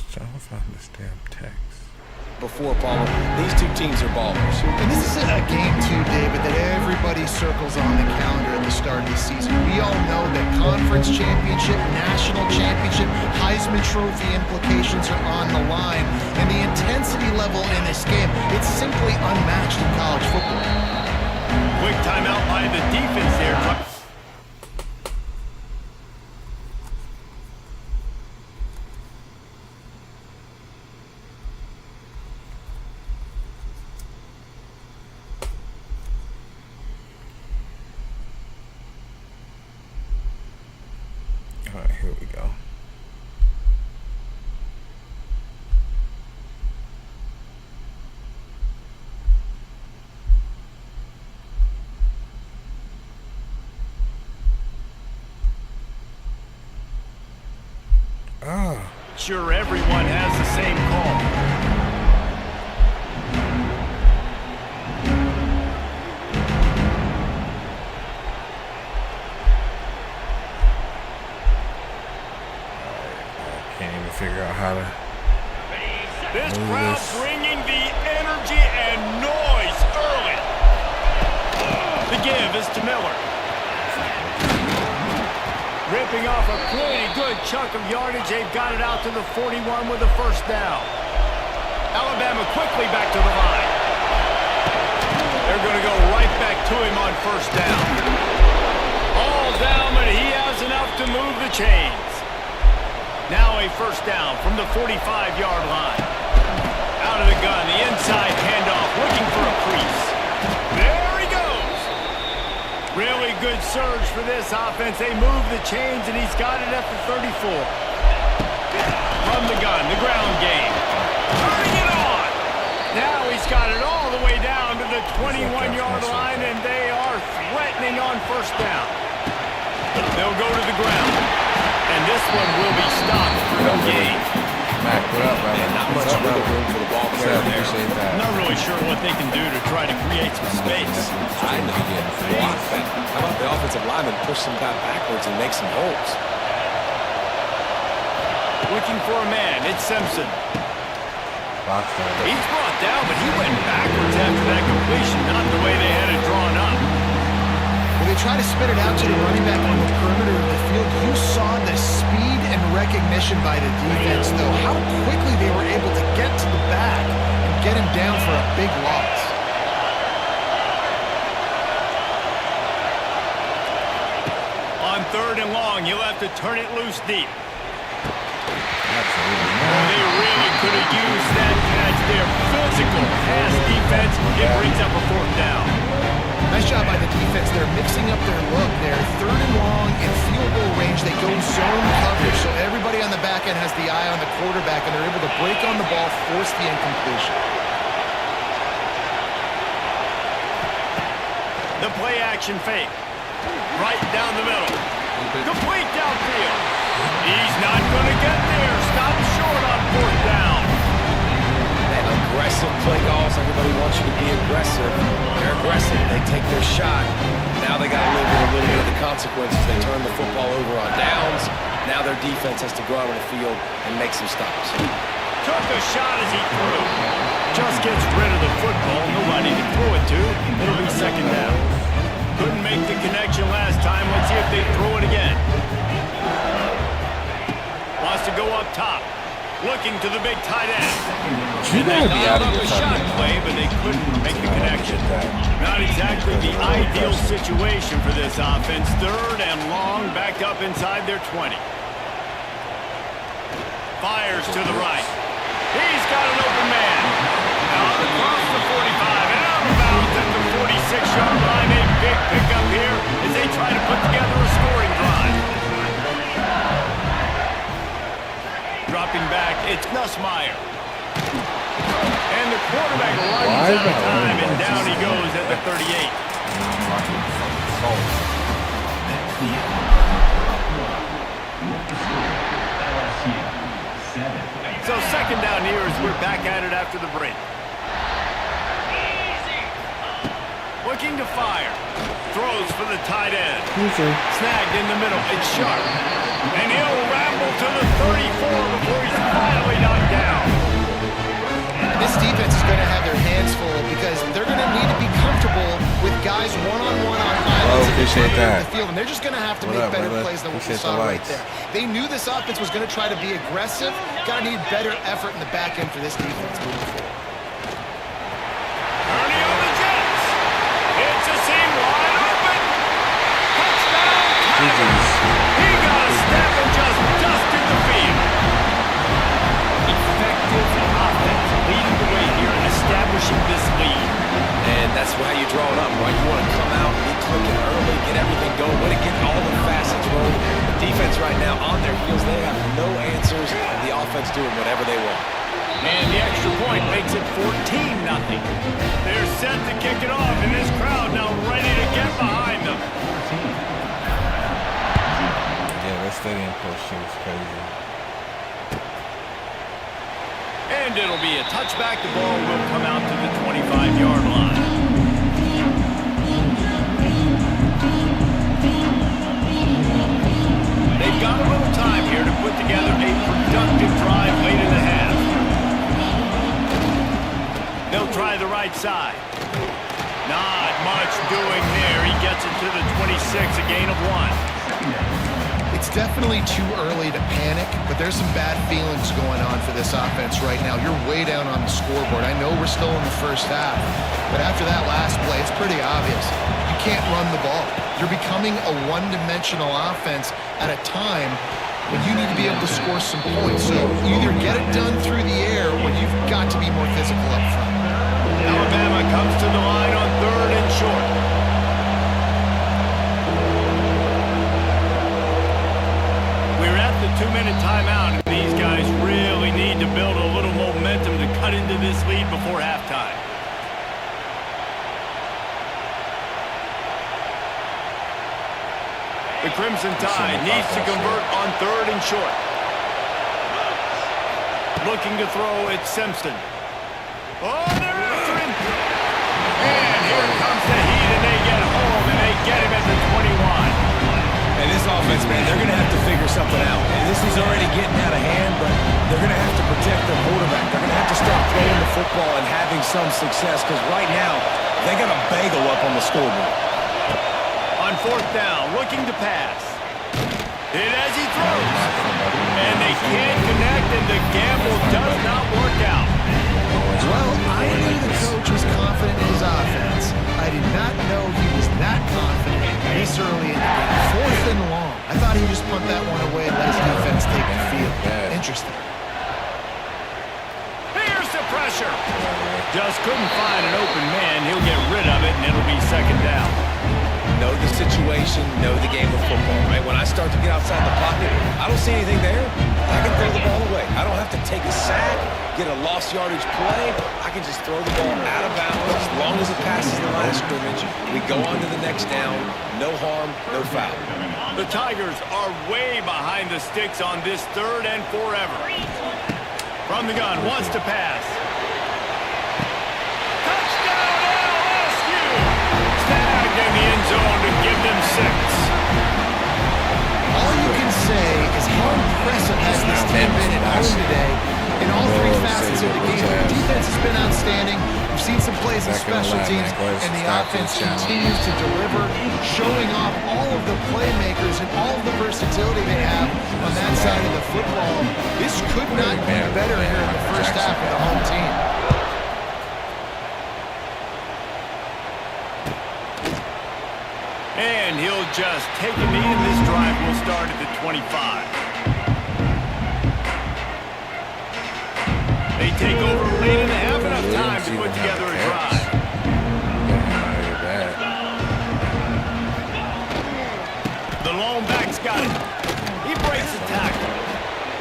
Trying to find this damn text. Before, Paul, these two teams are ballers. And this is a game, too, David, that everybody circles on the calendar at the start of the season. We all know that conference championship, national championship, Heisman Trophy implications are on the line. And the intensity level in this game, it's simply unmatched in college football. Quick timeout by the defense there. All right, here we go. Sure, everyone has the same call. Can't even figure out how to. This move crowd this. bringing the energy and noise early. The give is to Miller. Ripped ripping off a pretty good chunk of yardage. They've got it out to the 41 with a first down. Alabama quickly back to the line. They're going to go right back to him on first down. All down, but he has enough to move the chains. Now a first down from the 45-yard line. Out of the gun, the inside handoff, looking for a crease. There he goes. Really good surge for this offense. They move the chains, and he's got it at the 34. From the gun, the ground game. Turning it on. Now he's got it all the way down to the 21-yard line, and they are threatening on first down. They'll go to the ground, and this one will be stopped for no gain. Mac, what up, brother? And not much wiggle room for the ball carrier there. I'm not really sure what they can do to try to create some space. I know. Block that. How about the offensive lineman push some guy backwards and make some holes? Looking for a man. It's Simpson. He's brought down, but he went backwards after that completion, not the way they had it drawn up. When they try to spit it out to the running back on the perimeter of the field, you saw the speed and recognition by the defense, though. How quickly they were able to get to the back and get him down for a big loss. On third and long, you'll have to turn it loose deep. They really could have used that catch there. Physical pass defense. It brings up a fourth down. Nice job by the defense. They're mixing up their look there. Third and long in field goal range. They go zone coverage, so everybody on the back end has the eye on the quarterback, and they're able to break on the ball, force the incompletion. The play action fake. Right down the middle. Complete downfield. He's not going to get there. Stop short on fourth down. And aggressive play calls. Everybody wants you to be aggressive. They're aggressive. They take their shot. Now they got to live with a little bit of the consequences. They turn the football over on downs. Now their defense has to go out on the field and make some stops. Took a shot as he threw. Just gets rid of the football. Nobody to throw it to. It'll be second down. Couldn't make the connection last time. Let's see if they throw it again. Wants to go up top. Looking to the big tight end. You gotta be out of a your shot fucking play, but they couldn't make the connection. Not exactly the ideal situation for this offense. Third and long, backed up inside their 20. Fires to the right. He's got an open man. Now across the 45 and out of bounds at the 46-yard line. A big pickup here as they try to put together a scoring drive. Dropping back, it's Nussmeier. And the quarterback runs out of time, and down he goes at the 38. So second down here as we're back at it after the break. Looking to fire. Throws for the tight end. Snagged in the middle. It's Sharp. And he'll ramble to the 34 before he's finally knocked down. This defense is going to have their hands full because they're going to need to be comfortable with guys one-on-one on islands appreciate that. The field, and they're just going to have to make better plays than what we saw right there. They knew this offense was going to try to be aggressive. Got to need better effort in the back end for this defense moving forward. Ernie on the Jets. It's a seam wide open. Touchdown, Tigers. He got a step and just dusted the field. Effective offense leading the way here and establishing this lead. And that's how you draw it up, right? You want to come out, be clicking early, get everything going, want to get all the facets rolling. The defense right now on their heels, they have no answers, and the offense doing whatever they want. And the extra point makes it 14-0. They're set to kick it off, and this crowd now ready to get behind them. Yeah, that stadium push shit is crazy. And it'll be a touchback. The ball will come out to the 25-yard line. They've got a little time here to put together a productive drive late in the half. They'll try the right side. Not much doing there. He gets it to the 26, a gain of 1. It's definitely too early to panic, but there's some bad feelings going on for this offense right now. You're way down on the scoreboard. I know we're still in the first half, but after that last play, it's pretty obvious. You can't run the ball. You're becoming a one-dimensional offense at a time when you need to be able to score some points. So either get it done through the air or you've got to be more physical up front. Alabama comes to the line on 3rd and short. We're at the 2-minute timeout, and these guys really need to build a little momentum to cut into this lead before halftime. The Crimson Tide needs to convert on 3rd and short. Looking to throw, it's Simpson. Oh, they're after him! And here comes the heat, and they get home, and they get him at the 21. And this offense, man, they're going to have to figure something out. And this is already getting out of hand, but they're going to have to protect their quarterback. They're going to have to start throwing the football and having some success, because right now, they got a bagel up on the scoreboard. On 4th down, looking to pass. Hit as he throws. And they can't connect, and the gamble does not work out. Well, I knew the coach was confident in his offense. I did not know he was that confident this early in the game. 4th and long. I thought he would just punt that one away and let his defense take the field. Interesting. Here's the pressure. Just couldn't find an open man. He'll get rid of it, and it'll be 2nd down. Know the situation, know the game of football, right? When I start to get outside the pocket, I don't see anything there. I can throw the ball away. I don't have to take a sack, get a lost yardage play. I can just throw the ball out of bounds as long as it passes the line of scrimmage. We go on to the next down. No harm, no foul. The Tigers are way behind the sticks on this 3rd and forever. From the gun, wants to pass. Touchdown, LSU! Snagged in the end zone to give them 6. All you can say is how impressive has this team been at home today in all 3 facets of the game. The defense has been outstanding. We've seen some plays in special teams, and the offense continues to deliver, showing off all of the playmakers and all of the versatility they have on that side of the football. This could not be better here in the first half of the home team. And he'll just take a knee, and this drive will start at the 25. They take over late in the half, enough time to put together a drive. The lone back's got it. He breaks the tackle.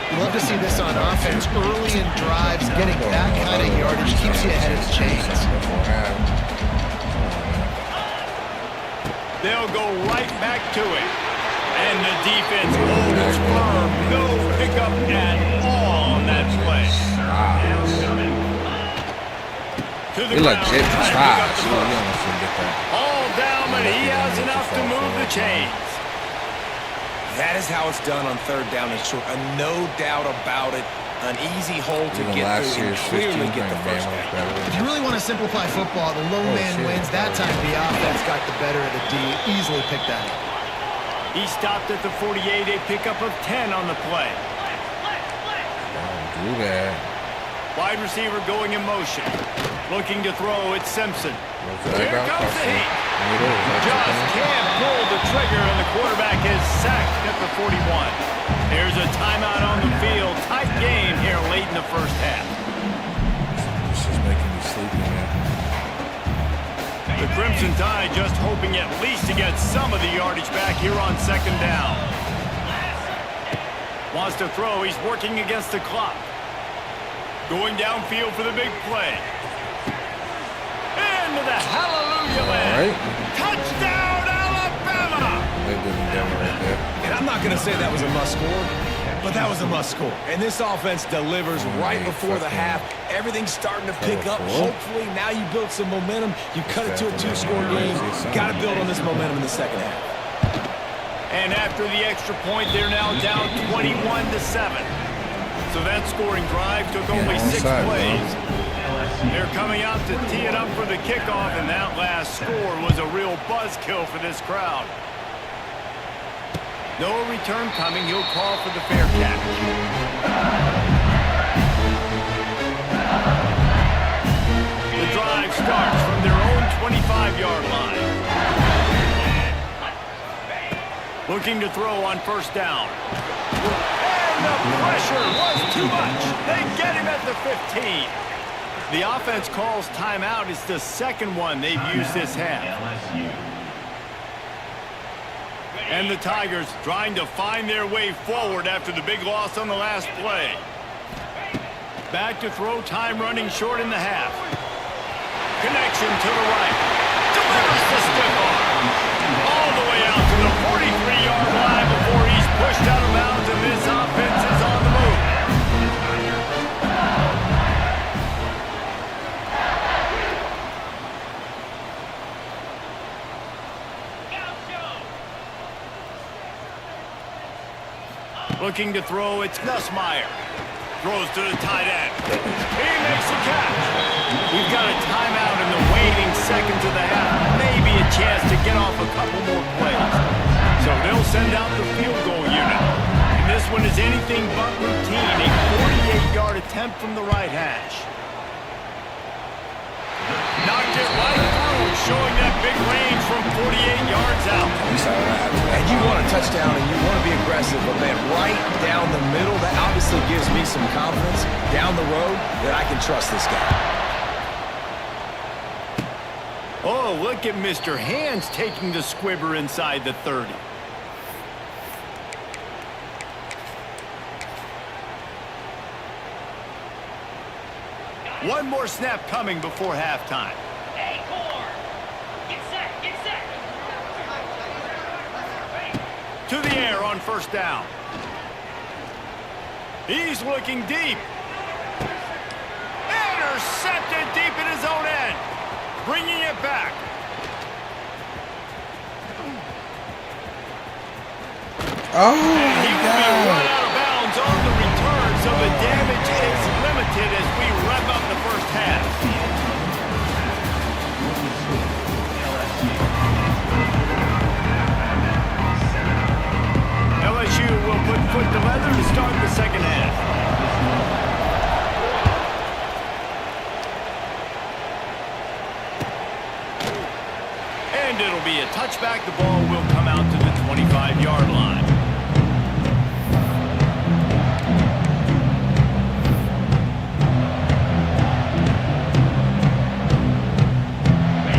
You love to see this on offense. Early in drives, getting that kind of yardage keeps you ahead of the chains. They'll go right back to it. And the defense holds firm. No pickup at all on that play. To the ground. All down, but he has enough to move the chains. That is how it's done on 3rd down and short. No doubt about it. An easy hole to get through and clearly get the first down. If you really want to simplify football, the low man wins. That time the offense got the better of the D. Easily picked that up. He stopped at the 48, a pickup of 10 on the play. Don't do that. Wide receiver going in motion. Looking to throw, it's Simpson. Here comes the heat. Just can't pull the trigger, and the quarterback is sacked at the 41. There's a timeout on the field. Tight game here late in the first half. This is making me sleepy, man. The Crimson Tide just hoping at least to get some of the yardage back here on 2nd down. Wants to throw. He's working against the clock. Going downfield for the big play. Into the hallelujah land. Touchdown, Alabama! And I'm not going to say that was a must-score, but that was a must-score. And this offense delivers right before the half. Everything's starting to pick up. Hopefully, now you build some momentum. You cut it to a 2-score game. Got to build on this momentum in the second half. And after the extra point, they're now down 21-7. So that scoring drive took only 6 plays. They're coming out to tee it up for the kickoff, and that last score was a real buzzkill for this crowd. No return coming. He'll call for the fair catch. The drive starts from their own 25-yard line. Looking to throw on first down. And the pressure was too much. They get him at the 15. The offense calls timeout. It's the second one they've used this half. And the Tigers trying to find their way forward after the big loss on the last play. Back to throw, time running short in the half. Connection to the right. Delivers the stiff arm. All the way out to the 43-yard line before he's pushed out of bounds, and this offense is on the move. Looking to throw, it's Nussmeier. Throws to the tight end. He makes the catch. We've got a timeout in the waning seconds of the half. Maybe a chance to get off a couple more plays. So they'll send out the field goal unit. And this one is anything but routine. A 48-yard attempt from the right hash. Knocked it right through, showing that big range from 48 yards out. And you want a touchdown and you want to be aggressive, but man, right down the middle, that obviously gives me some confidence down the road that I can trust this guy. Oh, look at Mr. Hands taking the squibber inside the 30. One more snap coming before halftime. Hey, Core! Get set! Get set! To the air on first down. He's looking deep. Intercepted deep in his own end. Bringing it back. Oh, And he my will be run God. out of bounds on the return, so the damage is limited as we wrap up the first half. LSU will put foot to leather to start the second half. And it'll be a touchback. The ball will come out to the 25-yard line.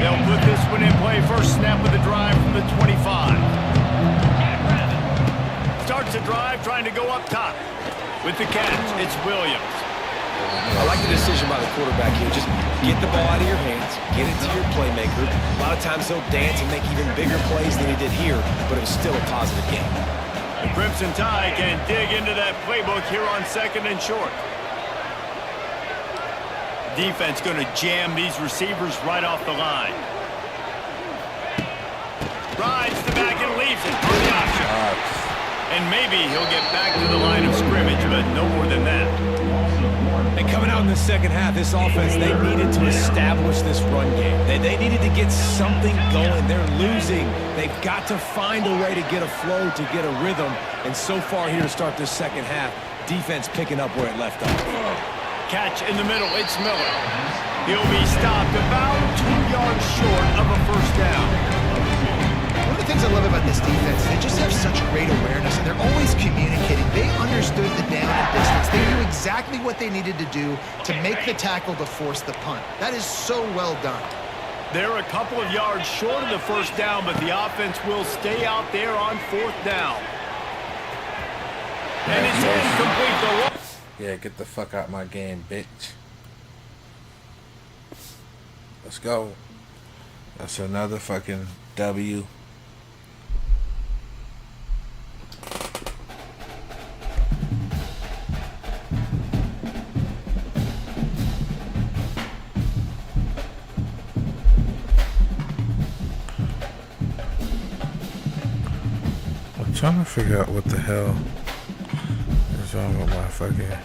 They'll put this one in play. First snap of the drive from the 25. Starts the drive, trying to go up top. With the catch, it's Williams. I like the decision by the quarterback here. Just get the ball out of your hands, get it to your playmaker. A lot of times he'll dance and make even bigger plays than he did here, but it was still a positive game. The Crimson Tide can dig into that playbook here on second and short. Defense going to jam these receivers right off the line. Rides the back and leaves it for the option. And maybe he'll get back to the line of scrimmage, but no more than that. And coming out in the second half, this offense, they needed to establish this run game. They needed to get something going. They're losing. They've got to find a way to get a flow, to get a rhythm. And so far here to start this second half, defense picking up where it left off. Catch in the middle, it's Miller. He'll be stopped about 2 yards short of a first down. One of the things I love about this defense, they just have such great awareness, and they're always communicating. They understood the down and distance. They knew exactly what they needed to do to make the tackle to force the punt. That is so well done. They're a couple of yards short of the first down, but the offense will stay out there on fourth down. And it's incomplete. Yeah, get the fuck out my game, bitch. Let's go. That's another fucking W. I'm trying to figure out what the hell is wrong with my fucking...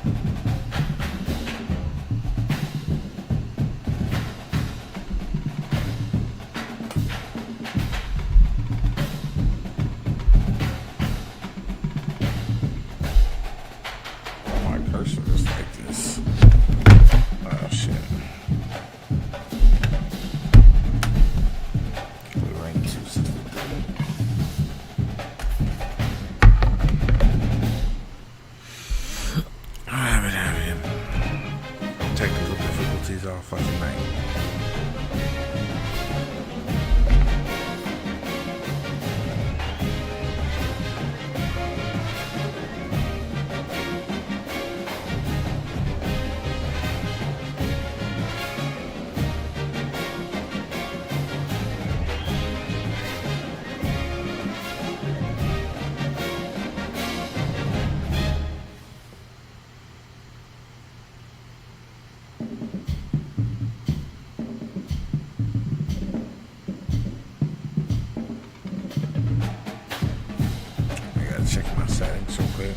check my settings real quick.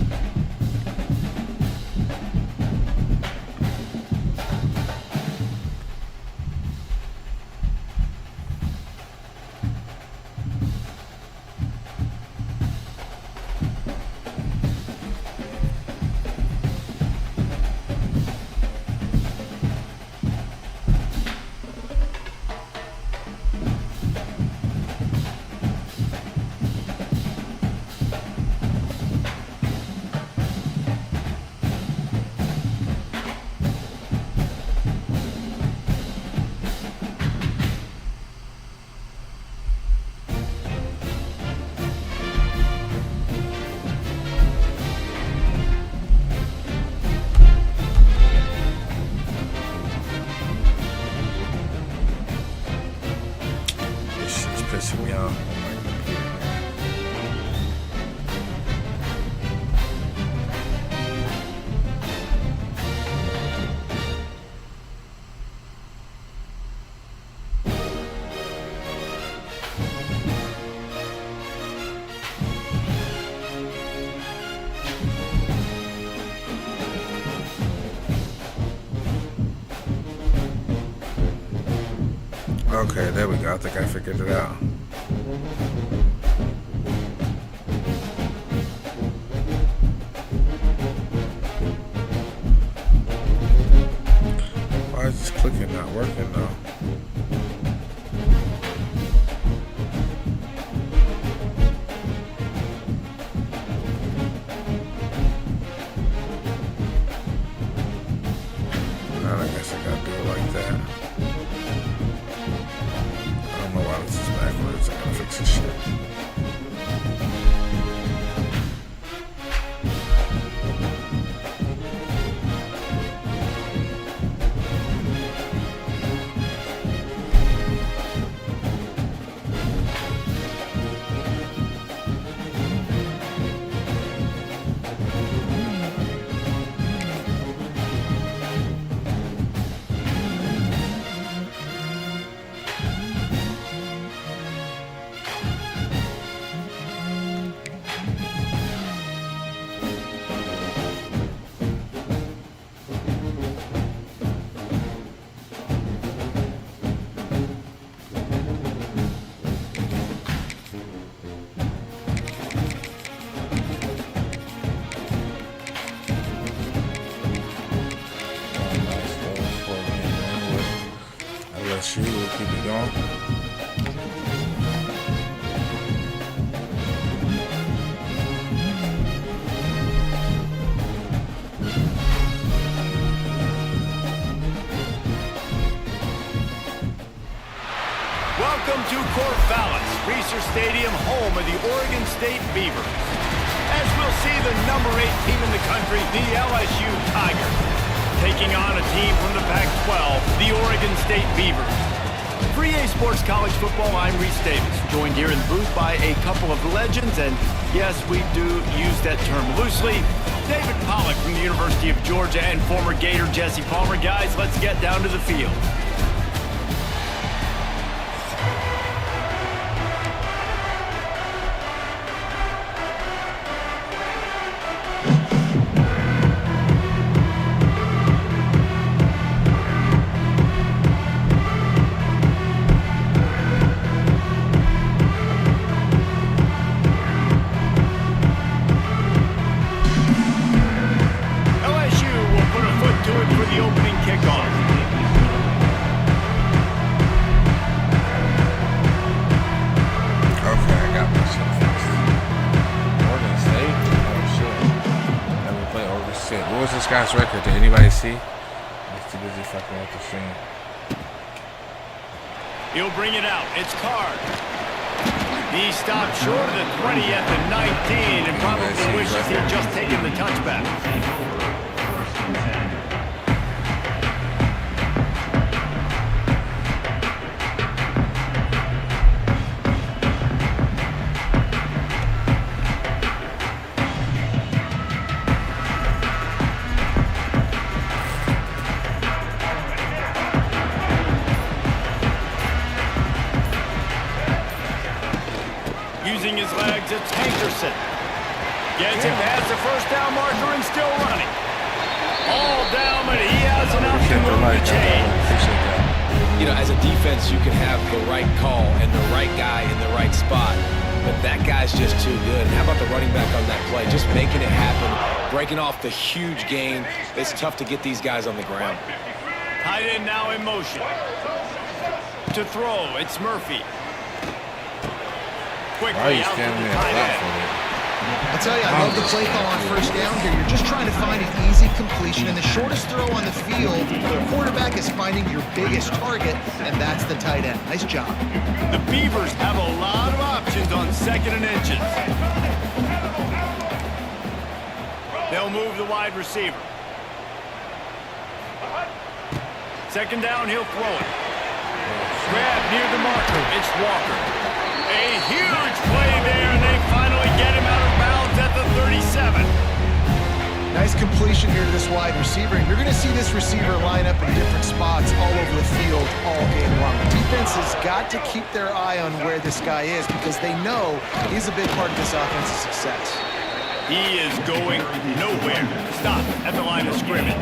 Pissing me off. Okay, there we go. I think I figured it out. Why is this clicking not working though? I guess I gotta do it like that. I don't know why this is backwards. I gotta fix this shit. LSU will keep it going. Welcome to Corvallis, Reser Stadium, home of the Oregon State Beavers. As we'll see the number 8 team in the country, the LSU Tigers, taking on a team from the Pac-12, the Oregon State Beavers. For EA Sports College Football, I'm Reese Davis, joined here in the booth by a couple of legends, and yes, we do use that term loosely. David Pollack from the University of Georgia and former Gator Jesse Palmer. Guys, let's get down to the field. This guy's record, did anybody see? He's too busy fucking with the stream. He'll bring it out. It's Card. He stopped short of the 20 at the 19 and probably wishes he'd just taken the touchback. Using his legs, it's Hankerson. Gets it past the first down marker and still running. All down, but he has enough to move the chain. Appreciate that. You know, as a defense, you can have the right call and the right guy in the right spot, but that guy's just too good. And how about the running back on that play? Just making it happen, breaking off the huge gain. It's tough to get these guys on the ground. Tight end now in motion. To throw, it's Murphy. Why are Quickly you out to standing the there tight flat end. footed? I'll tell you, I love the play call on first down here. You're just trying to find an easy completion, and the shortest throw on the field for the quarterback is finding your biggest target, and that's the tight end. Nice job. The Beavers have a lot of options on 2nd and inches. They'll move the wide receiver. 2nd down, he'll throw it. Grab near the marker. It's Walker. A huge play there, and they finally get him out of bounds at the 37. Nice completion here to this wide receiver, and you're going to see this receiver line up in different spots all over the field all game long. The defense has got to keep their eye on where this guy is because they know he's a big part of this offense's success. He is going nowhere. Stop at the line of scrimmage.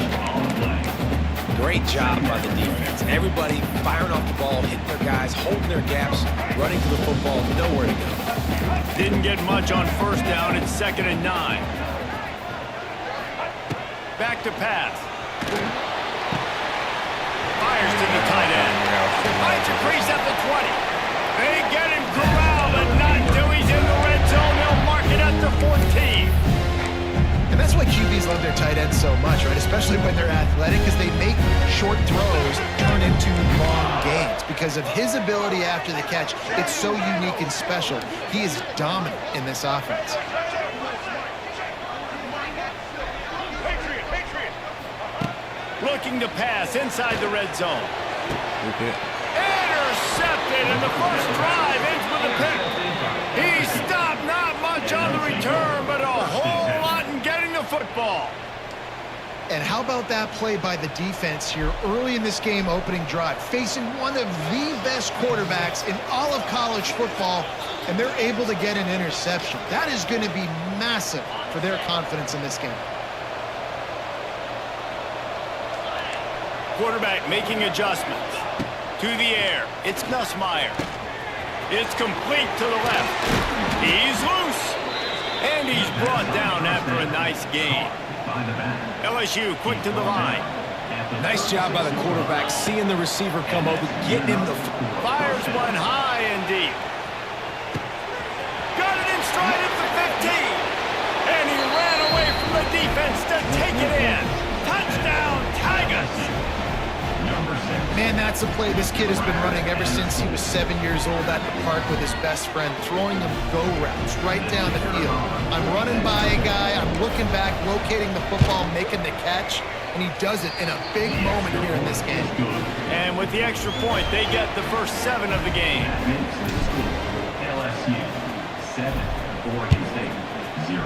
Great job by the defense. Everybody firing off the ball, hitting their guys, holding their gaps, running to the football, nowhere to go. Didn't get much on first down. It's 2nd and 9. Back to pass. Fires to the tight end. Finds a crease at the 20. They get him corralled, and not till he's in the red zone. They'll mark it at the 14. And that's why QBs love their tight ends so much, right? Especially when they're athletic, because they make short throws turn into long gains. Because of his ability after the catch, it's so unique and special. He is dominant in this offense. Looking to pass inside the red zone. Intercepted, and the first drive ends with a pick. He stopped, not much on the return, but a whole lot in getting the football. And how about that play by the defense here early in this game opening drive, facing one of the best quarterbacks in all of college football, and they're able to get an interception. That is going to be massive for their confidence in this game. Quarterback making adjustments. To the air, it's Nussmeier. It's complete to the left. He's loose. And he's brought down after a nice gain. LSU quick to the line. Nice job by the quarterback, seeing the receiver come over, getting him the... Fires one high and deep. Got it in stride at the 15. And he ran away from the defense to take it in. Touchdown, Tigers. Man, that's a play this kid has been running ever since he was 7 years old at the park with his best friend, throwing them go routes right down the field. I'm running by a guy, I'm looking back, locating the football, making the catch, and he does it in a big moment here in this game. And with the extra point, they get the first 7 of the game. LSU 7, Oregon State 0.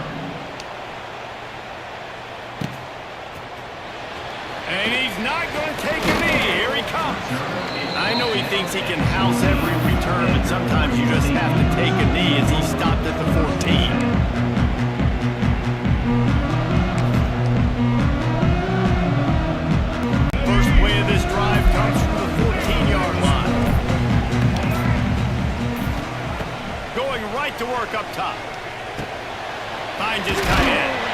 And he's not going to take a knee. Here he comes. I know he thinks he can house every return, but sometimes you just have to take a knee as he stopped at the 14. First play of this drive comes from the 14-yard line. Going right to work up top. Finds his tight end.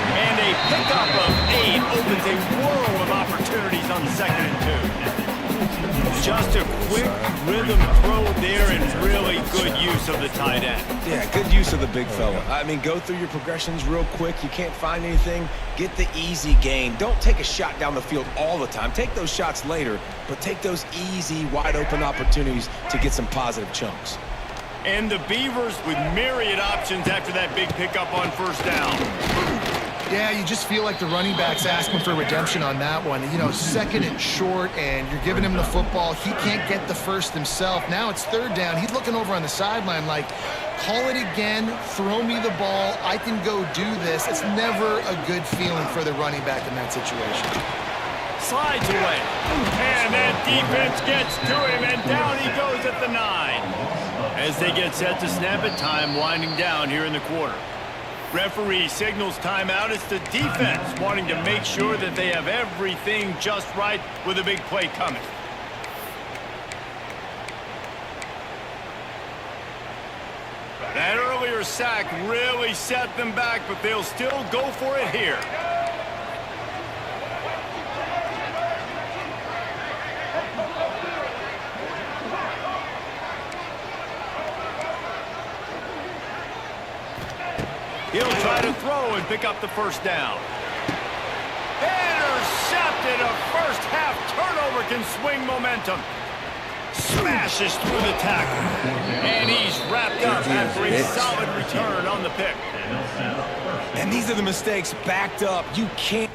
And a pickup of 8 opens a world of opportunities on 2nd and 2. Just a quick rhythm throw there and really good use of the tight end. Yeah, good use of the big fella. I mean, go through your progressions real quick. You can't find anything. Get the easy gain. Don't take a shot down the field all the time. Take those shots later, but take those easy, wide-open opportunities to get some positive chunks. And the Beavers with myriad options after that big pickup on first down. Yeah, you just feel like the running back's asking for redemption on that one. You know, 2nd and short, and you're giving him the football. He can't get the first himself. Now it's 3rd down. He's looking over on the sideline like, call it again, throw me the ball, I can go do this. It's never a good feeling for the running back in that situation. Slides away. And that defense gets to him, and down he goes at the 9. As they get set to snap it, time winding down here in the quarter. Referee signals timeout. It's the defense wanting to make sure that they have everything just right with a big play coming. That earlier sack really set them back, but they'll still go for it here. He'll try to throw and pick up the first down. Intercepted. A first half turnover can swing momentum. Smashes through the tackle. And he's wrapped up after a solid return on the pick. And these are the mistakes backed up. You can't.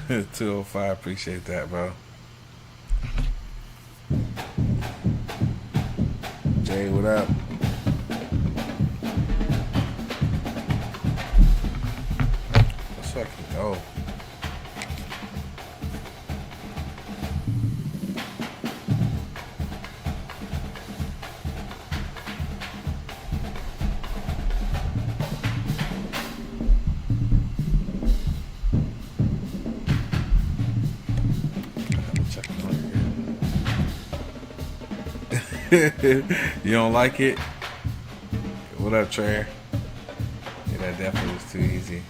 205, appreciate that, bro. Jay, what up? Let's fucking go. You don't like it? What up, Trey? Yeah, that definitely was too easy.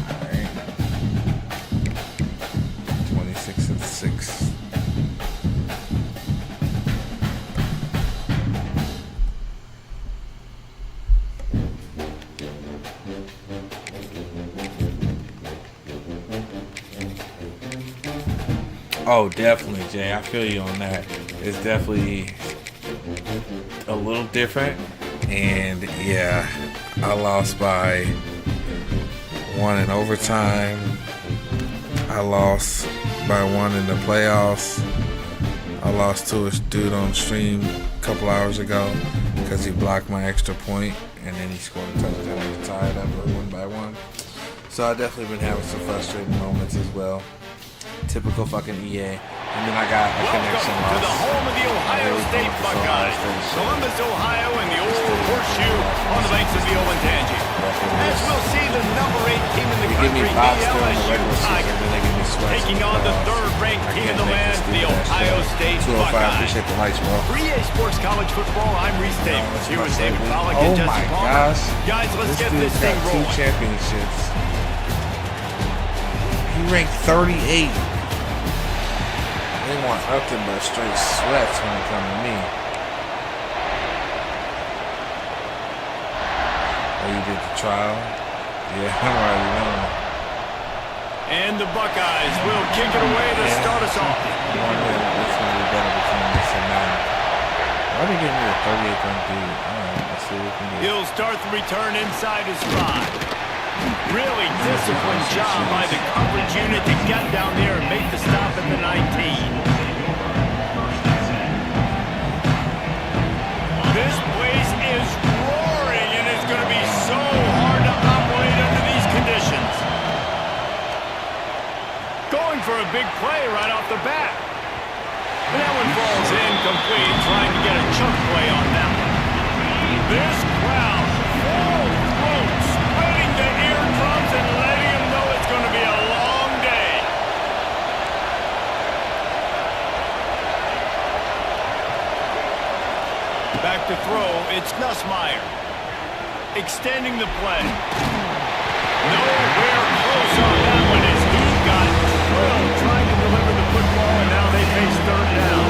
Alright. 26-6. Oh, definitely, Jay. I feel you on that. It's definitely a little different. And, yeah, I lost by 1 in overtime. I lost by 1 in the playoffs. I lost to a dude on stream a couple hours ago because he blocked my extra point, and then he scored a touchdown to tie it up 1-1. So I've definitely been having some frustrating moments as well. Typical fucking EA. And then I got a connection loss. Welcome to the home of the Ohio State Buckeyes. Columbus, Ohio, and the old horseshoe on the banks of the old Ncaa. As we'll see the number 8 team in the country, the LSU Tigers, taking on the third-ranked team in the land, the Ohio State 205, Buckeyes. appreciate the lights, bro. For EA Sports College Football, I'm Reese Davis. Here with David Pollack Oh and Jesse my Palmer. gosh. Guys, let's get dude's this thing got 2 rolling. championships. He ranked 38. They want nothing but straight sweats when it comes to me. Oh, you did the trial? Yeah, I'm already knowing. And the Buckeyes will kick it away to start us off. I wonder what's going to be better between this and that. Why are they giving me a 38th ranked dude? Alright, let's see what we can do. He'll start the return inside his 5. Really disciplined job by the coverage unit to get down there and make the stop at the 19. This place is roaring, and it's going to be so hard to operate under these conditions. Going for a big play right off the bat. And that one falls incomplete, trying to get a chunk play on that one. This crowd, full throat, spreading the eardrums and letting them know it's going to be a long day. Back to throw, it's Nussmeier. Extending the play. Nowhere close on that one as he got drilled trying to deliver the football, and now they face third down.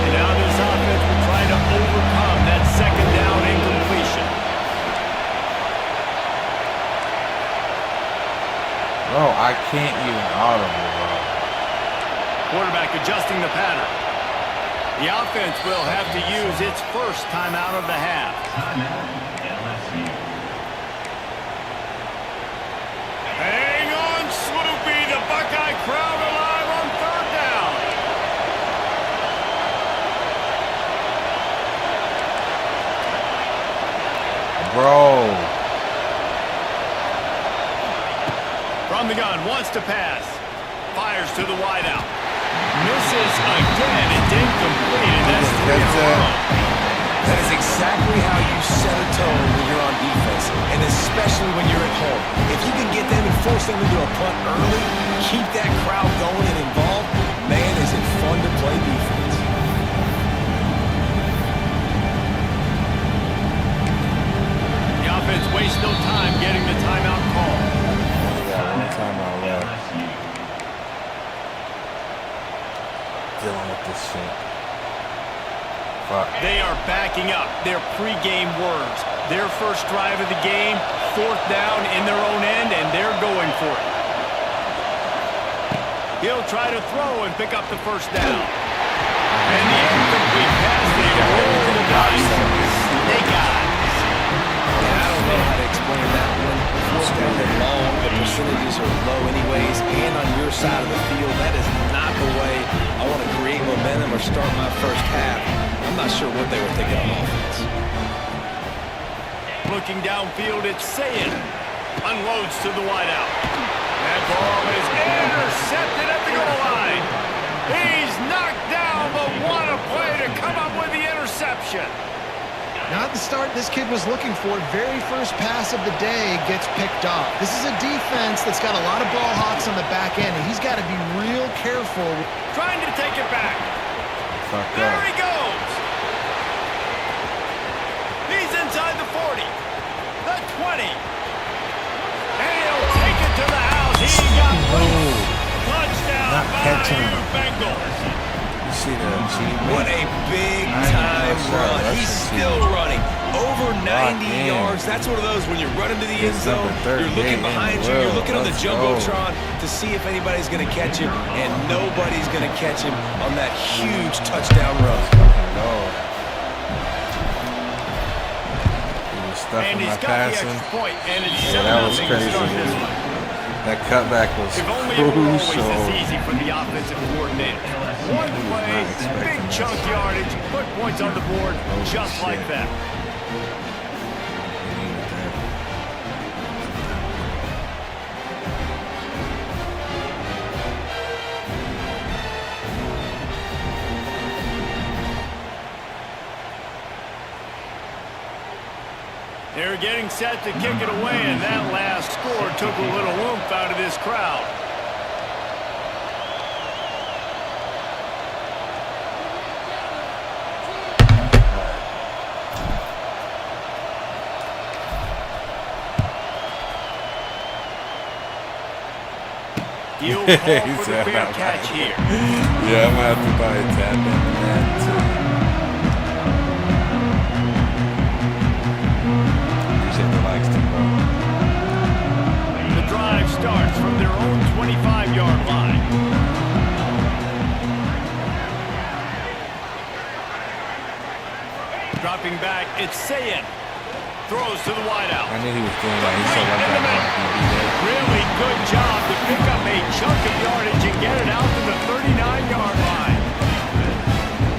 And now this offense will try to overcome that second down incompletion. Bro, I can't even audible, bro. Quarterback adjusting the pattern. The offense will have to use its first timeout of the half. Hang on, Sloopy. The Buckeye crowd alive on third down. Bro. From the gun, wants to pass. Fires to the wideout. Misses again. It's incomplete, and that's 3 in a row. That is exactly how you set a tone when you're on defense, and especially when you're at home. If you can get them and force them into a punt early, keep that crowd going and involved, man, is it fun to play defense. The offense wastes no time getting the timeout call. Yeah, one timeout left. Dealing with this shit. Fuck. They are backing up their pregame words. Their first drive of the game, 4th down in their own end, and they're going for it. He'll try to throw and pick up the first down. And the incomplete pass, they roll the dice. Snake eyes. I don't know how to explain that one. 4th down and long, the percentages are low anyways, and on your side of the field, that is not the way I want to create momentum or start my first half. I'm not sure what they were thinking on offense. Looking downfield, it's Ncaa. Unloads to the wideout. That ball is intercepted at the goal line. He's knocked down, but what a play to come up with the interception. Not the start this kid was looking for. Very first pass of the day gets picked off. This is a defense that's got a lot of ball hawks on the back end, and he's got to be real careful. Trying to take it back. Fuck There up. he goes. He's inside the 40, the 20. And he'll take it to the house. He got loose. Touchdown Not by catching you him. Bengals. You see the achievement? What a big-time run. He's still running. Over 90 yards. That's one of those when you're running to the end zone, you're looking behind you, you're looking on the Jumbotron to see if anybody's going to catch him, and nobody's going to catch him on that huge touchdown run. He was stuffing And my he's got the passing. extra point, and it's Yeah, that was 7-0 to start crazy. this one. That cutback was If only it were always crucial. this easy for the offensive coordinator. One play, big chunk yardage, put points on the board just like that. They're getting set to kick it away, and that last score took a little oomph out of this crowd. He'll call for the fair catch here. Yeah, I'm gonna have to buy a tap into that too. Appreciate the likes too, bro. The drive starts from their own 25-yard line. Dropping back, it's Ncaa. Throws to the wideout. I knew he was doing that. He said like In the that. middle. Really good job to pick up a chunk of yardage and get it out to the 39-yard line.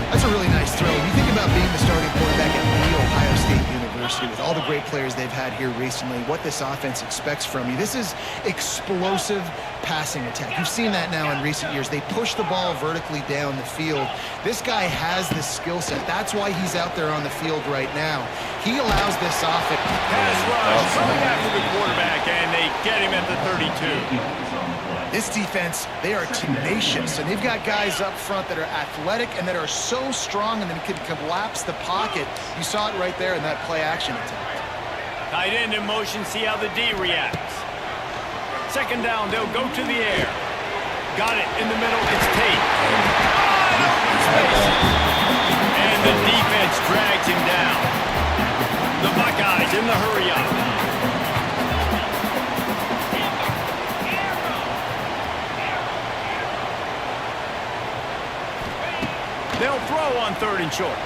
That's a really nice throw. When you think about being the starting quarterback at the Ohio State University with all the great players they've had here recently, what this offense expects from you. This is explosive passing attack. You've seen that now in recent years. They push the ball vertically down the field. This guy has the skill set. That's why he's out there on the field right now. He allows this offense. Pass rush coming after the quarterback, and they get him at the 32. This defense, they are tenacious, and they've got guys up front that are athletic and that are so strong and then can collapse the pocket. You saw it right there in that play-action attempt. Tight end in motion, see how the D reacts. Second down, they'll go to the air. Got it in the middle, it's Tate. And the defense drags him down. The Buckeyes in the hurry-up. They'll throw on 3rd and short.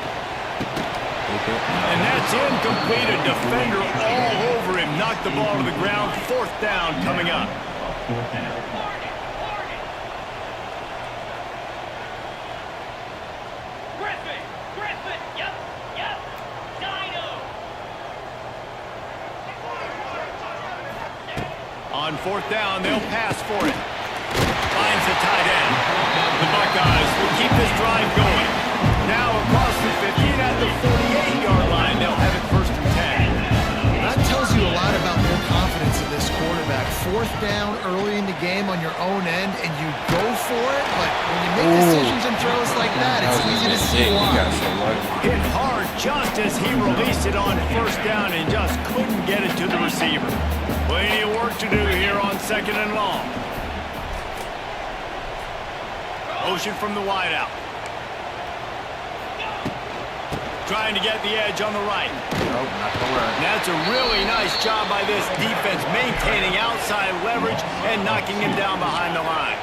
And that's incomplete. A defender all over him. Knocked the ball to the ground. 4th down coming up. Griffin, yep, Dino. On 4th down, they'll pass for it. Finds the tight end. The Buckeyes will keep this drive going. Now across the 15 at the 48-yard line. They'll have it first and 10. That tells you a lot about their confidence in this quarterback. Fourth down early in the game on your own end, and you go for it, but when you make decisions and throws like that, it's easy to see why. Hit hard just as he released it on first down and just couldn't get it to the receiver. Plenty of work to do here on second and long. Motion from the wideout. Trying to get the edge on the right. Nope, not gonna work. And that's a really nice job by this defense, maintaining outside leverage and knocking him down behind the line.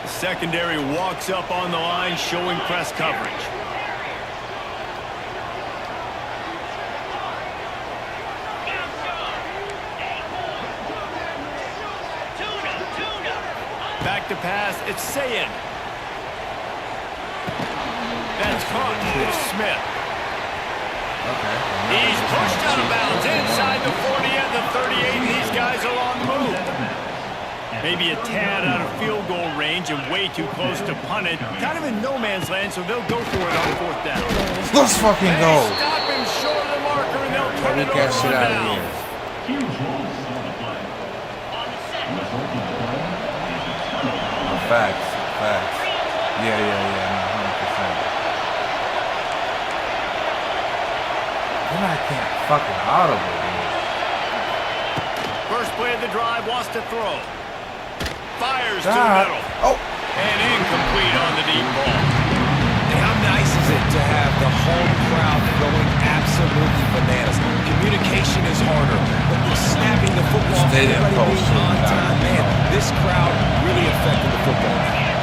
The secondary walks up on the line, showing press coverage. Back to pass, it's Ncaa. That's caught. It's Smith. Okay. He's pushed out of bounds inside the 40 at the 38. These guys are on the move. Maybe a tad out of field goal range and way too close to punt it. Kind of in no man's land, so they'll go for it on fourth down. Let's fucking They go. stop him short of the marker, and they'll turn it Get that over shit on out of down. here. Huge loss on the play. Resulting play is a turnover. Facts. Yeah, no, 100%. Then I can't fucking audible, dude. First play of the drive, wants to throw. Fires to the God. middle. Oh. And incomplete on the deep ball. And how nice is it to have the home crowd going absolutely bananas? Communication is harder, but the snapping the football, Stadium everybody post being on shooting time, down. man, this crowd really affected the football game.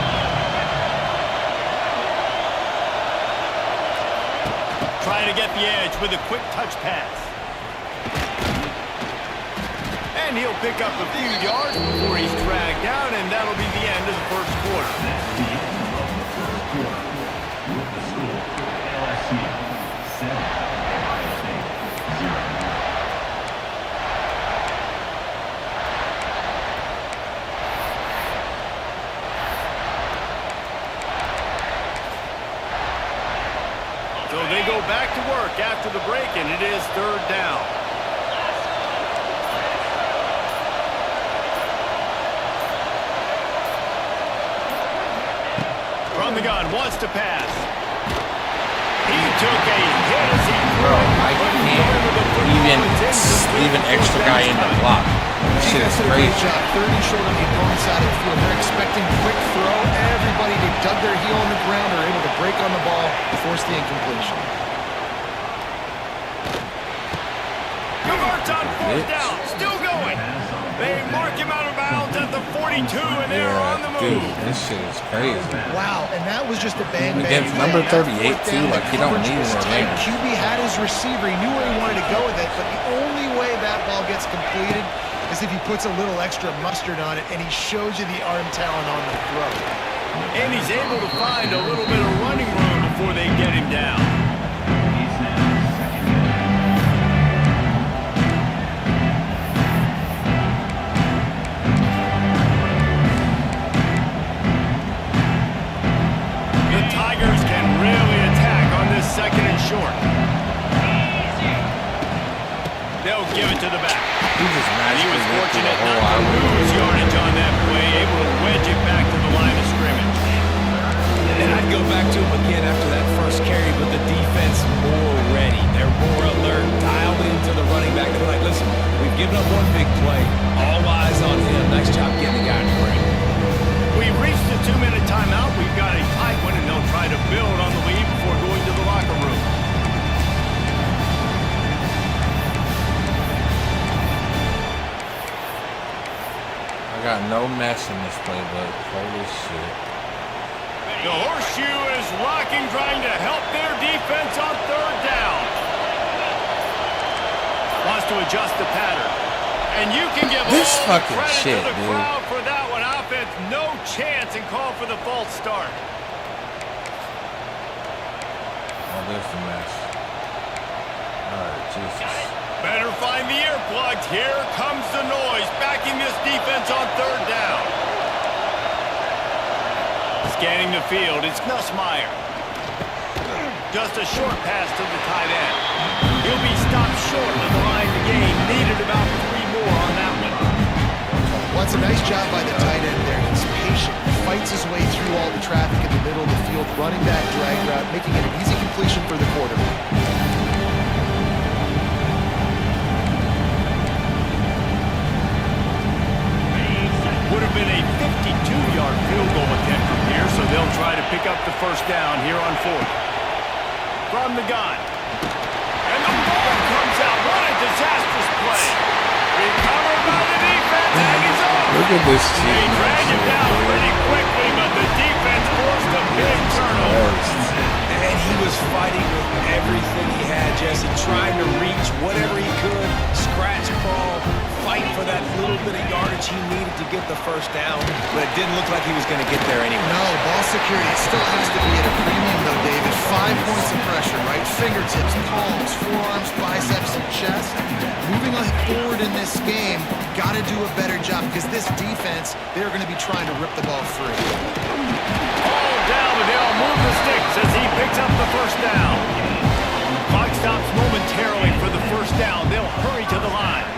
Trying to get the edge with a quick touch pass. And he'll pick up a few yards before he's dragged down, and that'll be the end of the first quarter. That's the end of the first quarter. With the score, LSU 7, Ohio State 0. So they go back to work after the break, and it is third down. From the gun, wants to pass. He took a hit as he threw Bro, it, I but he can't delivered the football. even It's incomplete. leave an extra guy in the block. This shit is Defense did a great crazy. job. 30 short on the opponent's side of the field. They're expecting quick throw. Everybody, they dug their heel on the ground, are able to break on the ball, force the incompletion. Converts on fourth down, still going. They mark him out of bounds at the 42, and they're on the Yeah, move. dude, this shit is crazy. Wow, and that was just a bang-bang Against play. number That 38 fourth too, down, like, the he don't coverage need was more tight. range. QB had his receiver. He knew where he wanted to go with it, but the only way that ball gets completed is if he puts a little extra mustard on it, and he shows you the arm talent on the throw. And he's able to find a little bit of running room before they get him down. It's now second down. The Tigers can really attack on this second and short. They'll give it to the back. He just And he was magically went through fortunate the whole not to island. lose yardage on that play, able to wedge it back to the line of scrimmage. And I'd go back to him again after that first carry, but the defense more ready. They're more alert, dialed into the running back. They're like, listen, we've given up one big play. All eyes on him. Nice job getting the guy in the ring. We've reached the 2-minute timeout. We've got a tight one, and they'll try to build on the lead before going to the locker room. I got no mess in this playbook. Holy shit. The horseshoe is rocking, trying to help their defense on third down. Wants to adjust the pattern. And you can give This all the fucking credit shit, to the dude. crowd for that one. Offense, no chance, and call for the false start. Oh, there's the mess. Alright, Jesus. Better find the earplugs. Here comes the noise, backing this defense on third down. Scanning the field, it's Ncaa. Just a short pass to the tight end. He'll be stopped short of the line of the game. Needed about 3 more on that one. Well, it's a nice job by the tight end there. He's patient, fights his way through all the traffic in the middle of the field, running that drag route, making it an easy completion for the quarterback. Would have been a 52-yard field goal attempt from here, so they'll try to pick up the first down here on 4th. From the gun. And the ball comes out. What a disastrous play. Recovered by the defense, and he's off. Look at this They team. drag him down pretty quickly, but the defense forced a big turnover. And he was fighting with everything he had, Jesse, trying to reach whatever he could, scratch, crawl, fight for that little bit of yardage he needed to get the first down, but it didn't look like he was going to get there anyway. No, ball security still has to be at a premium, though, David. 5 points of pressure, right? Fingertips, palms, forearms, biceps, and chest. Moving forward in this game, got to do a better job because this defense, they're going to be trying to rip the ball free. Ball down, but they'll move the sticks as he picks up the first down. Clock stops momentarily for the first down. They'll hurry to the line.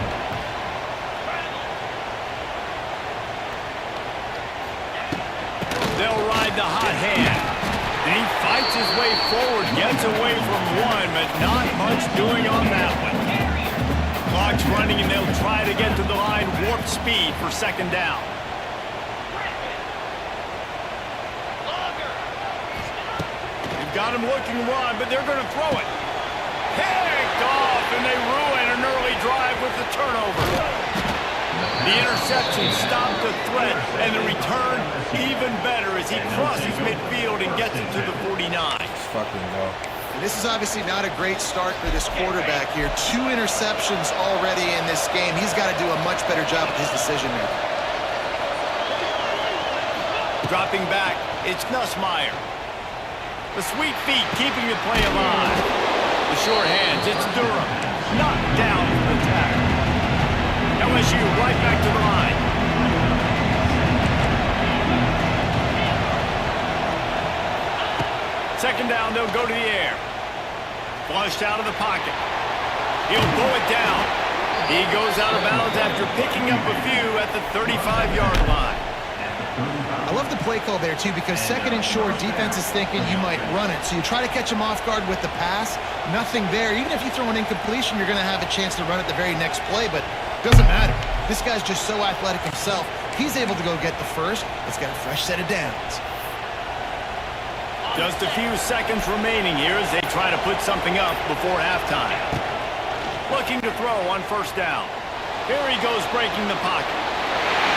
They'll ride the hot hand. And he fights his way forward, gets away from one, but not much doing on that one. Clock's running, and they'll try to get to the line warp speed for second down. They've got him looking run, but they're going to throw it. Picked off, and they ruin an early drive with the turnover. The interception stopped the threat, and the return even better as he crosses midfield and gets it to the 49. Fucking go. And this is obviously not a great start for this quarterback here. 2 interceptions already in this game. He's got to do a much better job with his decision making. Dropping back, it's Ncaa. The sweet feet keeping the play alive. The short hands, it's Durham. Knocked down for the tackle. LSU right back to the line. Second down, they'll go to the air. Flushed out of the pocket. He'll pull it down. He goes out of bounds after picking up a few at the 35-yard line. I love the play call there, too, because second and short, defense is thinking you might run it. So you try to catch him off guard with the pass. Nothing there. Even if you throw an incompletion, you're going to have a chance to run it the very next play, but doesn't matter. This guy's just so athletic himself. He's able to go get the first. It's got a fresh set of downs. Just a few seconds remaining here as they try to put something up before halftime. Looking to throw on first down. Here he goes breaking the pocket.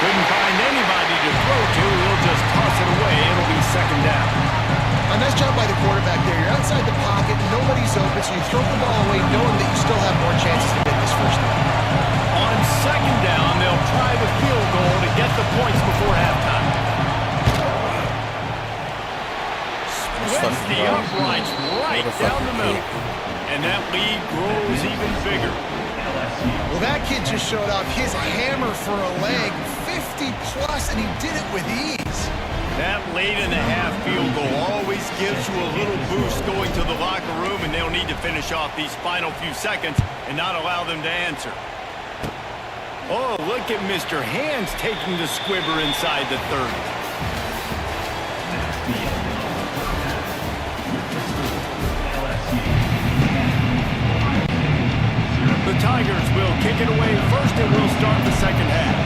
Couldn't find anybody to throw to. He'll just toss it away. It'll be second down. A nice job by the quarterback there. You're outside the pocket. Nobody's open, so you throw the ball away knowing that you still have more chances to get this first down. On second down, they'll try the field goal to get the points before halftime. Splits the uprights right down the middle. And that lead grows even bigger. Well, that kid just showed off his hammer for a leg, 50-plus, and he did it with ease. That late-in-the-half field goal always gives you a little boost going to the locker room, and they'll need to finish off these final few seconds and not allow them to answer. Oh, look at Mr. Hands taking the squibber inside the 30. The Tigers will kick it away first, and we'll start the second half.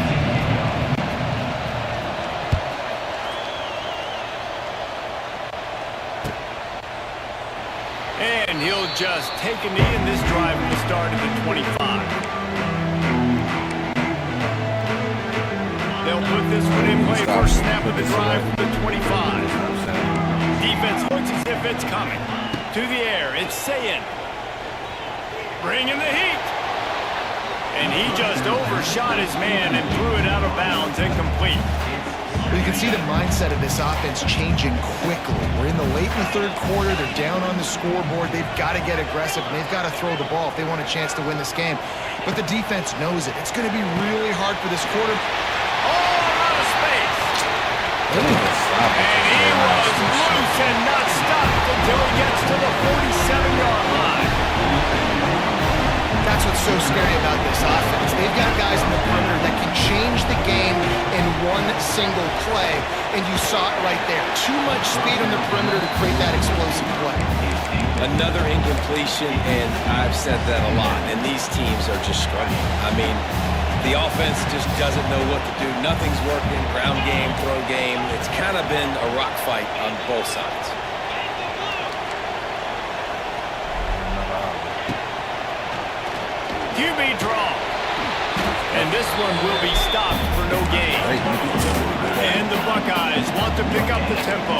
And he'll just take a knee, and this drive will start at the 25. They'll put this one in play first snap of the drive from the 25. Defense looks as if it's coming. To the air, it's Ncaa. Bringing the heat. And he just overshot his man and threw it out of bounds, incomplete. Well, you can see the mindset of this offense changing quickly. We're in the late in the third quarter. They're down on the scoreboard. They've got to get aggressive, and they've got to throw the ball if they want a chance to win this game. But the defense knows it. It's going to be really hard for this quarter. Oh, out of space. Look at this stop. And he was loose and not stopped until he gets to the 47-yard line. That's what's so scary about this offense. They've got guys in the perimeter that can change the game in one single play, and you saw it right there. Too much speed on the perimeter to create that explosive play. Another incompletion, and I've said that a lot, and these teams are just struggling. I mean, the offense just doesn't know what to do. Nothing's working, ground game, throw game. It's kind of been a rock fight on both sides. QB draw. And this one will be stopped for no gain. And the Buckeyes want to pick up the tempo.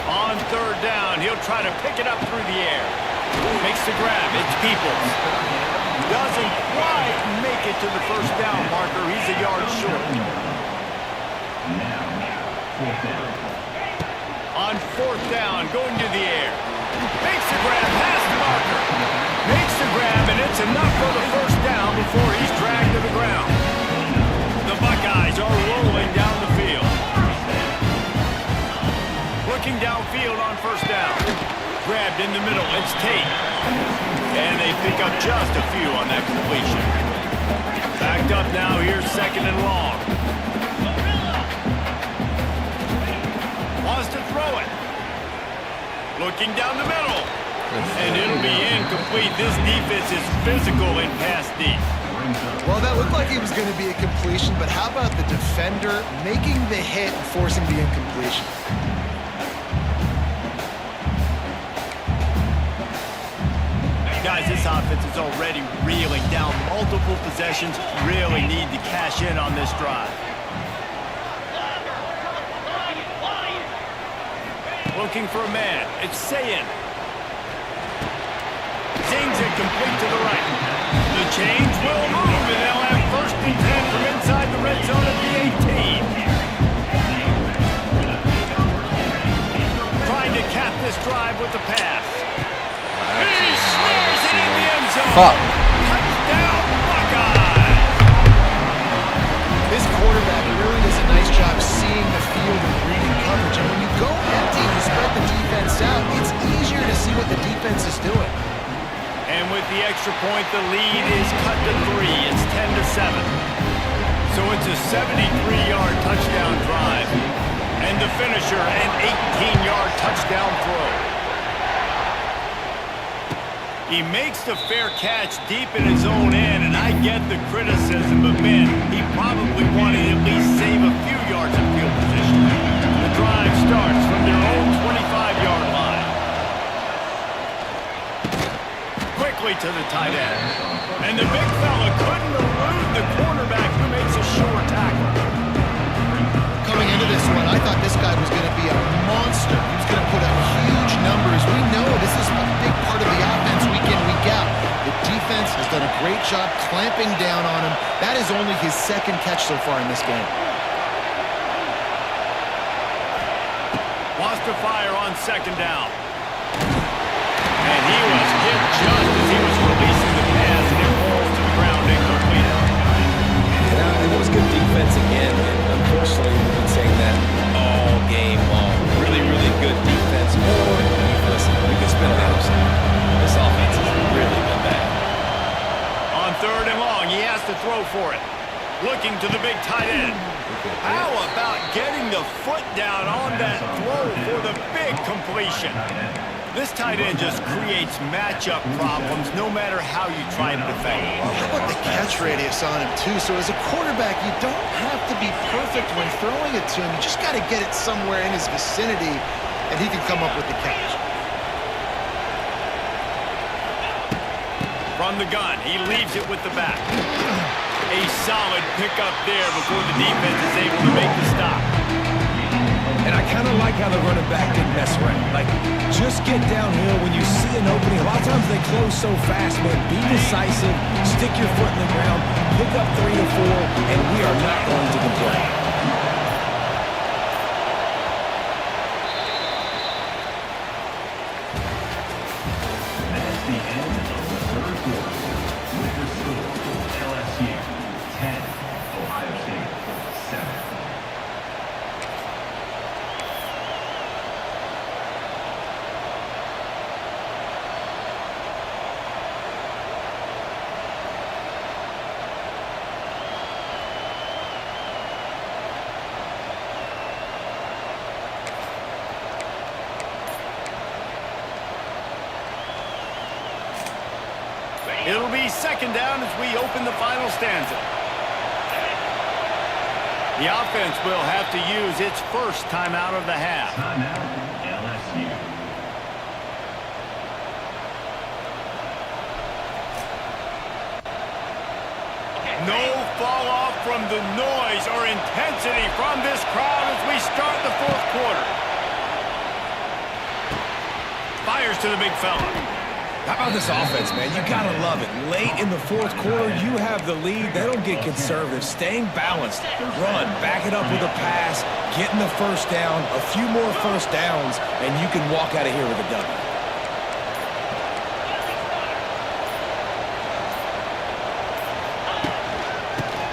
On third down, he'll try to pick it up through the air. Makes the grab. It's Peoples. Doesn't quite make it to the first down marker. He's a yard short. On fourth down, going to the air. Makes the grab, past the marker. Makes the grab, and it's enough for the first down before he's dragged to the ground. The Buckeyes are rolling down the field. Looking downfield on first down. Grabbed in the middle, it's Tate. And they pick up just a few on that completion. Backed up now, here's second and long. Wants to throw it. Looking down the middle. And it'll be incomplete. This defense is physical in pass deep. Well, that looked like it was going to be a completion, but how about the defender making the hit and forcing the incompletion? Guys, this offense is already reeling down multiple possessions. Really need to cash in on this drive. Looking for a man. It's Sayin. Zings it complete to the right. The change will move, and they'll have first and 10 from inside the red zone at the 18. Trying to cap this drive with the pass. He snares it in the end zone. Touchdown, Buckeyes. This quarterback really does a nice job seeing the field and reading coverage. And when you go empty and you spread the defense out, it's easier to see what the defense is doing. And with the extra point, the lead is cut to 3. It's 10-7. So it's a 73-yard touchdown drive. And the finisher, an 18-yard touchdown throw. He makes the fair catch deep in his own end, and I get the criticism, but man, he probably wanted to at least save a few yards of field position. The drive starts from their own 25-yard line. Quickly to the tight end. And the big fella couldn't elude the cornerback who makes a sure tackle. Coming into this one, I thought this guy was going to be a monster. He was going to put up huge numbers. We know this is a big part of the offense week in, week out. The defense has done a great job clamping down on him. That is only his second catch so far in this game. Wants to fire on second down. And he was hit just as he was releasing the pass, and it falls to the ground incomplete. Yeah, it was good defense again, and unfortunately we've been saying that all game long. Really, really good defense. Listen, we could spin on the other side. This offense has really been bad. On third and long, he has to throw for it. Looking to the big tight end. How about getting the foot down on that throw for the big completion? This tight end just creates matchup problems no matter how you try to defend him. How about the catch radius on him, too? So as a quarterback, you don't have to be perfect when throwing it to him. You just got to get it somewhere in his vicinity, and he can come up with the catch. From the gun, he leaves it with the back. A solid pickup there before the defense is able to make the stop. And I kind of like how the running back didn't mess around. Like, just get downhill when you see an opening. A lot of times they close so fast, man. Be decisive, stick your foot in the ground, pick up 3 to 4, and we are not going to complain. That's the end of the third quarter. With the score, LSU 10, Ohio State 7. It'll be second down as we open the final stanza. The offense will have to use its first timeout of the half. Timeout, LSU. No fall off from the noise or intensity from this crowd as we start the fourth quarter. Fires to the big fella. How about this offense, man? You gotta love it. Late in the fourth quarter, you have the lead. They don't get conservative. Staying balanced. Run. Back it up with a pass. Getting the first down. A few more first downs, and you can walk out of here with a dub.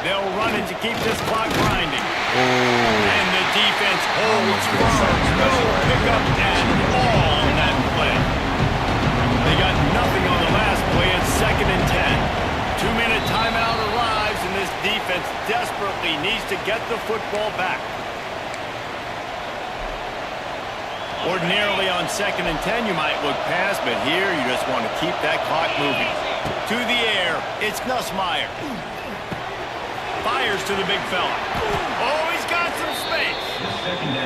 They'll run it to keep this clock grinding. And the defense holds firm. No pickup at all on that play. They got nothing on the last play. It's 2nd and 10. 2-minute timeout arrives, and this defense desperately needs to get the football back. Ordinarily on 2nd and 10, you might look past, but here you just want to keep that clock moving. To the air, it's Nussmeier. Fires to the big fella. Oh, he's got some space.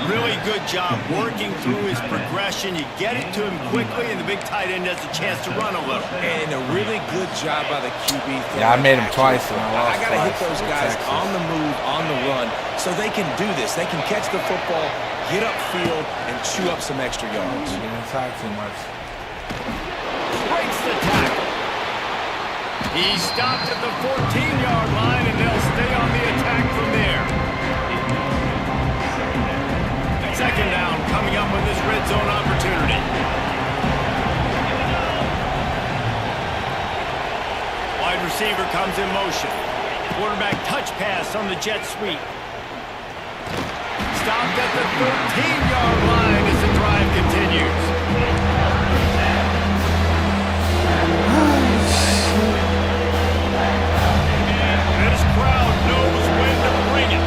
Really good job working through his progression. You get it to him quickly, and the big tight end has a chance to run a little. And a really good job by the QB. Yeah, I made him twice, and I lost gotta hit twice those with guys Texas. on the move, on the run, so they can do this. They can catch the football, get upfield, and chew up some extra yards. Get inside too much. Breaks the tackle. He stopped at the 14-yard line, and they'll stay on the attack from there. Second down coming up with this red zone opportunity. Wide receiver comes in motion. Quarterback touch pass on the jet sweep. Stopped at the 13-yard line as the drive continues. This crowd knows when to bring it.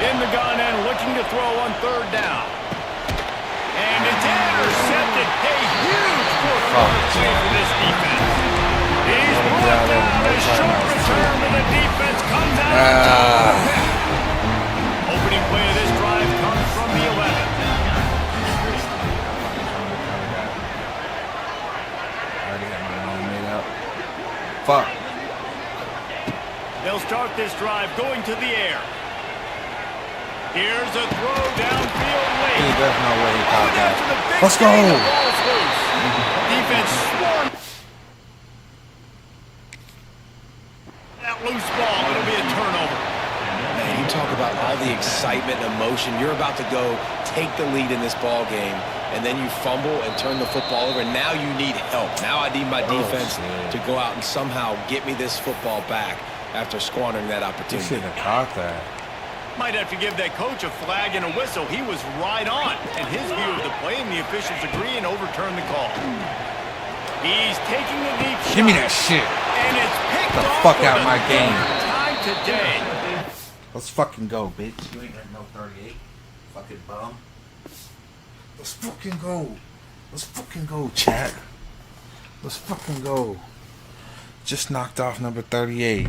In the gun and looking to throw on 3rd down. And it's intercepted. A huge fourth quarter play for this defense. He's brought down a short return, but the defense comes out on top. Opening play of this drive comes from the 11. Fuck. They'll start this drive going to the air. Here's a throw downfield late. There's no way he caught that. Let's go. Defense swarmed. That loose ball, it'll be a turnover. Man, you talk about all the excitement and emotion. You're about to go take the lead in this ball game, and then you fumble and turn the football over. Now you need help. Now I need my defense to go out and somehow get me this football back after squandering that You opportunity. should have caught that. Might have to give that coach a flag and a whistle. He was right on. And his view of the play, and the officials agree and overturn the call. He's taking the deep shot. Give me that shit. And it's picked Get the off fuck for out the my game. 3rd time today. Let's fucking go, bitch. You ain't got no 38. Fucking bum. Let's fucking go. Let's fucking go, chat. Let's fucking go. Just knocked off number 38.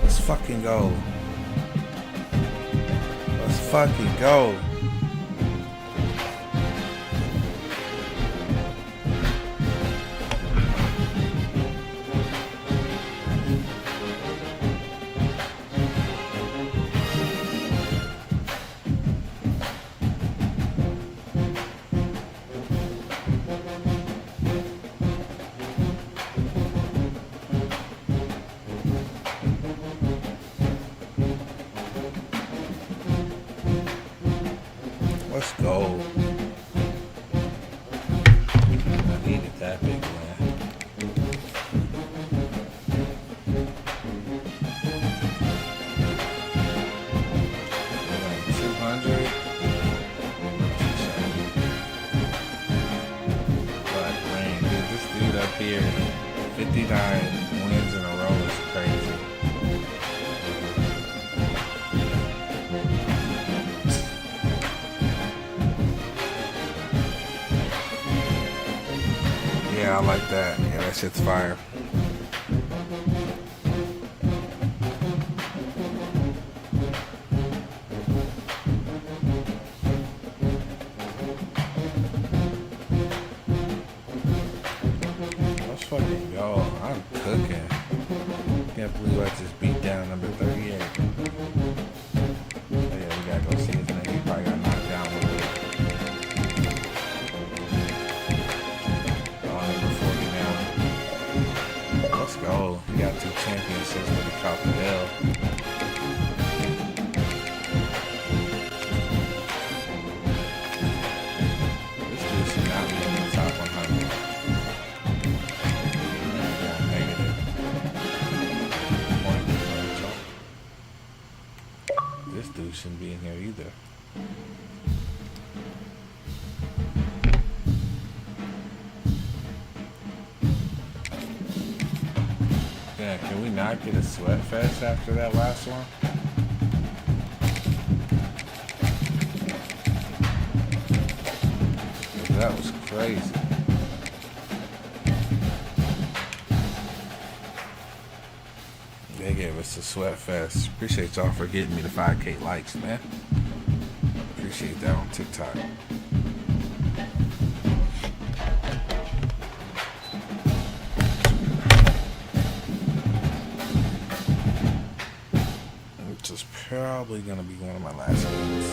Let's fucking go. Let's fucking go. Let's go. I needed that big man. We're like 200. But man, dude, this dude up here, 59 wins in a row is crazy. like that. Yeah, that shit's fire. Let's fucking go. I'm cooking. Can't believe I just beat down number 38. Oh, yeah, we gotta go see his name. He probably got knocked down with it. Oh, number 40 now. Let's go. We got 2 championships with the Copa Del. This dude should not be in the top 100. Yeah, negative. Point differential. This dude shouldn't be in here either. Yeah, can we not get a sweat fest after that last one? That was crazy. They gave us a sweat fest. Appreciate y'all for getting me the 5K likes, man. Appreciate that on TikTok. Which is probably gonna be one of my last games.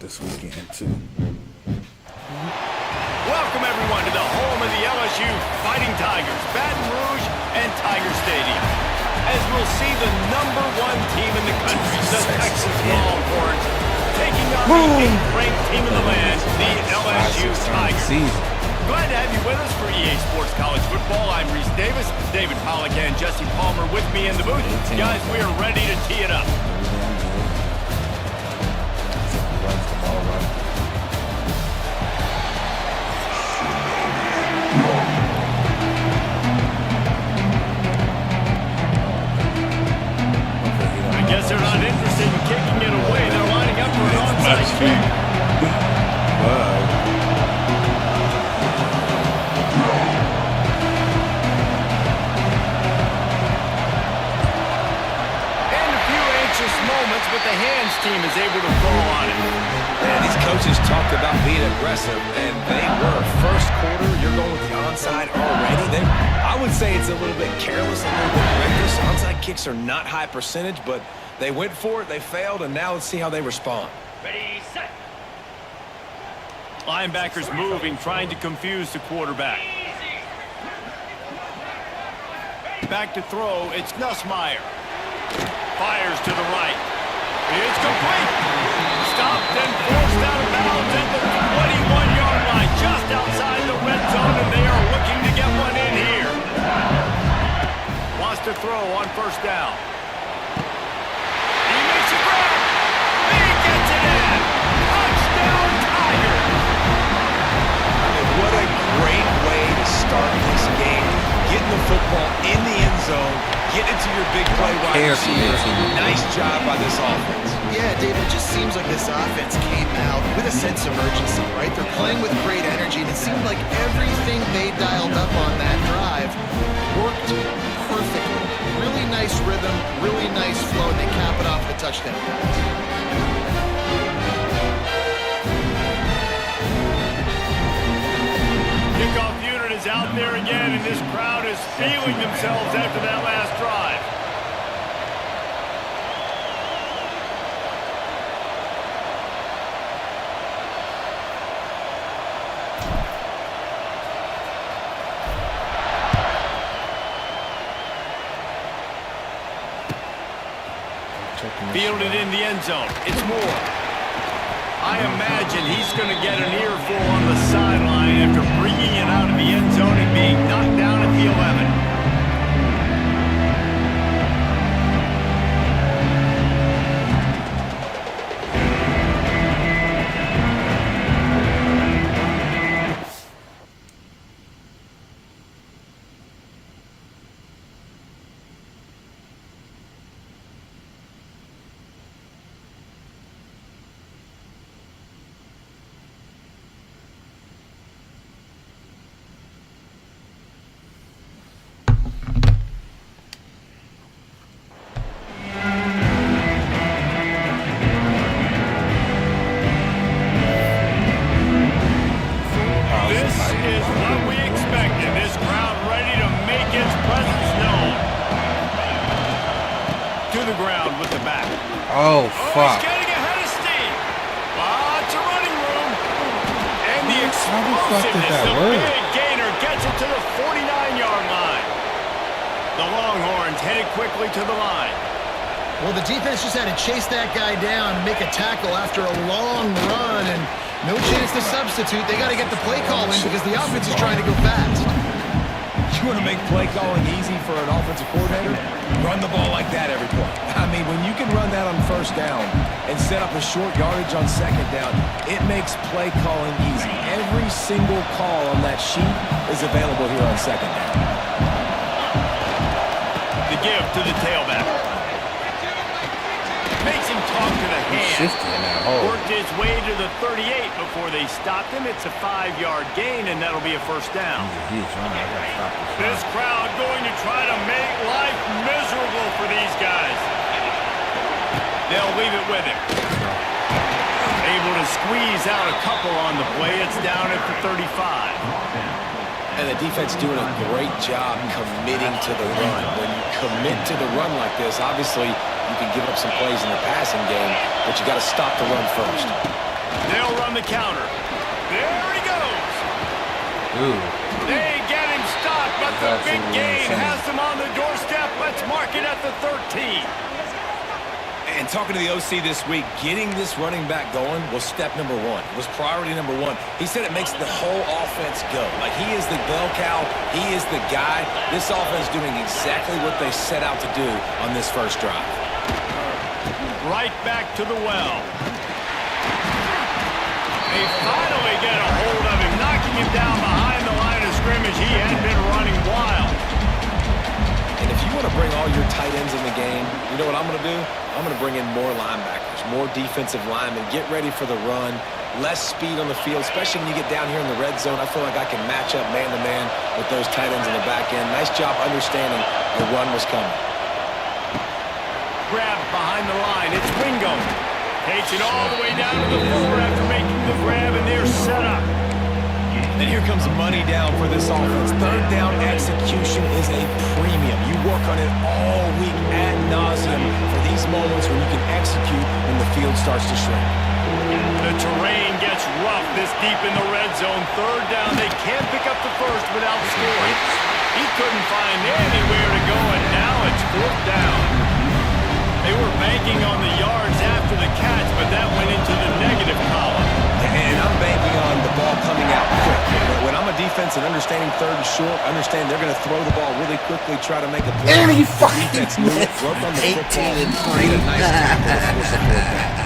This weekend too. Welcome everyone to the home of the LSU Fighting Tigers, Baton Rouge and Tiger Stadium. As we'll see the #1 team in the country, the Texas Longhorns, taking on the 8th-ranked team in the land, the LSU Tigers. Glad to have you with us for EA Sports College Football. I'm Reese Davis, David Pollack and Jesse Palmer with me in the booth. Guys, we are ready to tee it up. I guess they're not interested in kicking it away. They're lining up for an onside kick. Moments, but the hands team is able to fall on it. Man, these coaches talked about being aggressive, and they were. First quarter, you're going with the onside already. I would say it's a little bit careless, a little bit reckless. Onside kicks are not high percentage, but they went for it, they failed, and now let's see how they respond. Ready, set. Linebackers moving, trying to confuse the quarterback. Back to throw, it's Nussmeier. Fires to the right. It's complete. Stopped and forced out of bounds at the 21-yard line, just outside the red zone, and they are looking to get one in here. Wants to throw on first down. He makes a grab. He gets it in. Touchdown, Tigers. What a great way to start this game. Getting the football in the end zone, getting it to your big play wide receiver. Nice job by this offense. Yeah, David, it just seems like this offense came out with a sense of urgency, right? They're playing with great energy, and it seemed like everything they dialed up on that drive worked perfectly. Really nice rhythm, really nice flow, and they cap it off with a touchdown. Kickoff unit is out there again, and this crowd is feeling themselves after that last drive. Fielded in the end zone. It's Moore. I imagine he's going to get an earful on the sideline after bringing it out of the end zone and being knocked down at the 11. to the ground with the back. Oh, fuck. He's getting ahead of steam. Lots of running room. And the How the fuck did explosiveness, that the work? big gainer gets it to the 49-yard line. The Longhorns headed quickly to the line. Well, the defense just had to chase that guy down and make a tackle after a long run, and no chance to substitute. They got to get the play call in because the offense is trying to go fast. You want to make play calling easy for an offensive coordinator? Run the ball like that every play. I mean, when you can run that on first down and set up a short yardage on second down, it makes play calling easy. Every single call on that sheet is available here on second down. The give to the tailback. Makes him talk to the hand. Shifty in that hole. Worked his way to the 38 before they stopped him. It's a 5-yard gain, and that'll be a first down. He's running. I gotta stop this This crowd going to try to make life miserable for these guys. They'll leave it with him. Able to squeeze out a couple on the play. It's down at the 35. And the defense doing a great job committing to the run. When you commit to the run like this, obviously you can give up some plays in the passing game, but you got to stop the run first. They'll run the counter. There he goes. Ooh. They get him stopped, but the That's big gain insane. has them on the doorstep. Let's mark it at the 13. And talking to the OC this week, getting this running back going was step number one. It was priority number one. He said it makes the whole offense go. Like, he is the bell cow. He is the guy. This offense doing exactly what they set out to do on this first drive. Right back to the well. They finally get a hold of him, knocking him down behind the line of scrimmage. He had been running wild. And if you want to bring all your tight ends in the game, you know what I'm going to do? I'm going to bring in more linebackers, more defensive linemen, get ready for the run, less speed on the field, especially when you get down here in the red zone. I feel like I can match up man-to-man with those tight ends in the back end. Nice job understanding the run was coming. Grab behind the line. It's Wingo. Takes it all the way down to the 4 after making the grab, and they're set up. And here comes money down for this offense. Third down execution is a premium. You work on it all week ad nauseum for these moments when you can execute when the field starts to shrink. The terrain gets rough this deep in the red zone. Third down. They can't pick up the first without scoring. He couldn't find anywhere to go, and now it's 4th down. They were banking on the yards after the catch, but that went into the negative column. And I'm banking on the ball coming out quick. When I'm a defense and understanding third and short, understand they're going to throw the ball really quickly, try to make a play. And he The fucking defense knew it, broke on the 18 football, and made a nice tackle to force a fourth down.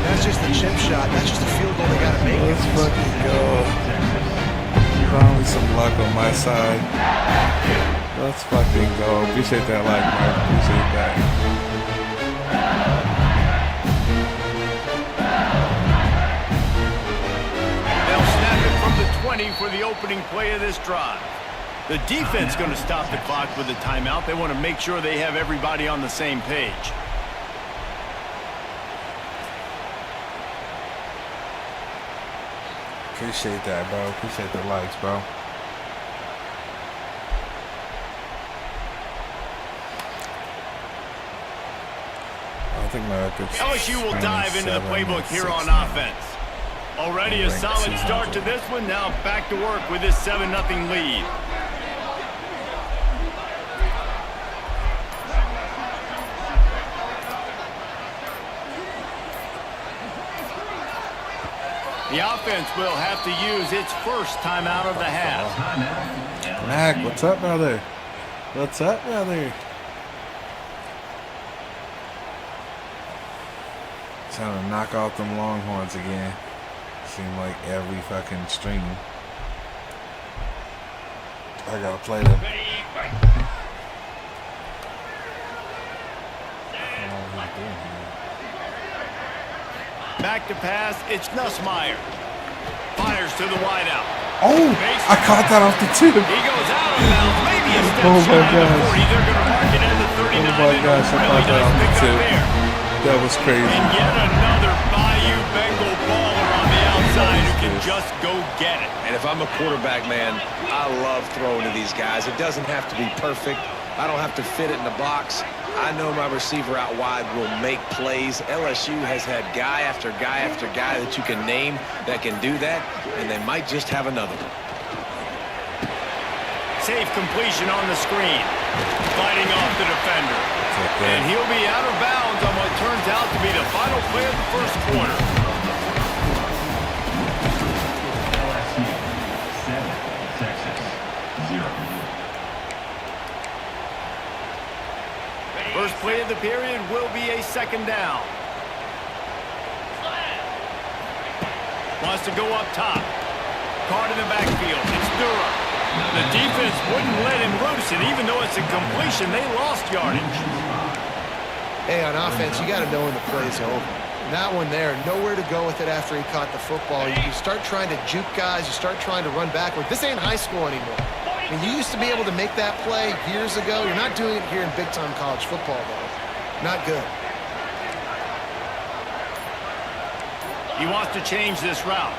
That's just the chip shot. That's just a field goal they got to make. Let's fucking go. Finally some luck on my side. Let's fucking go. Appreciate that like, Mark. Appreciate that. They'll snap it from the 20 for the opening play of this drive. The defense going to stop the clock with a timeout. They want to make sure they have everybody on the same page. Appreciate that, bro. Appreciate the likes, bro. I think my record's LSU will dive into the 27 playbook and here 6 on now. offense. Already a Ranked solid start to 200. this one. Now back to work with this 7-0 lead. The offense will have to use its first timeout of the half. Mac, what's up, brother? What's up, brother? Trying to knock off them Longhorns again. Seem like every fucking stream. I gotta play them. Back to pass, it's Nussmeier. Fires to the wideout. Oh, I caught that off the tip. He goes out of bounds, maybe a step Oh, my shy of the gosh. 40. They're going to mark it at the 39. Oh my gosh, I Really caught that nice off the pickup tip. there. That was crazy. And yet another Bayou Bengal baller on the outside who can just go get it. And if I'm a quarterback, man, I love throwing to these guys. It doesn't have to be perfect. I don't have to fit it in the box. I know my receiver out wide will make plays. LSU has had guy after guy after guy that you can name that can do that, and they might just have another one. Safe completion on the screen. Fighting off the defender. And he'll be out of bounds on what turns out to be the final play of the first quarter. LSU 7, Texas 0. First play of the period will be a second down. Wants to go up top. Caught in the backfield. It's Durham. The defense wouldn't let him loose, and even though it's a completion, they lost yardage. Hey, on offense, you got to know when the play's over. That one there, nowhere to go with it after he caught the football. You start trying to juke guys. You start trying to run backward. This ain't high school anymore. I mean, you used to be able to make that play years ago. You're not doing it here in big-time college football, though. Not good. He wants to change this route.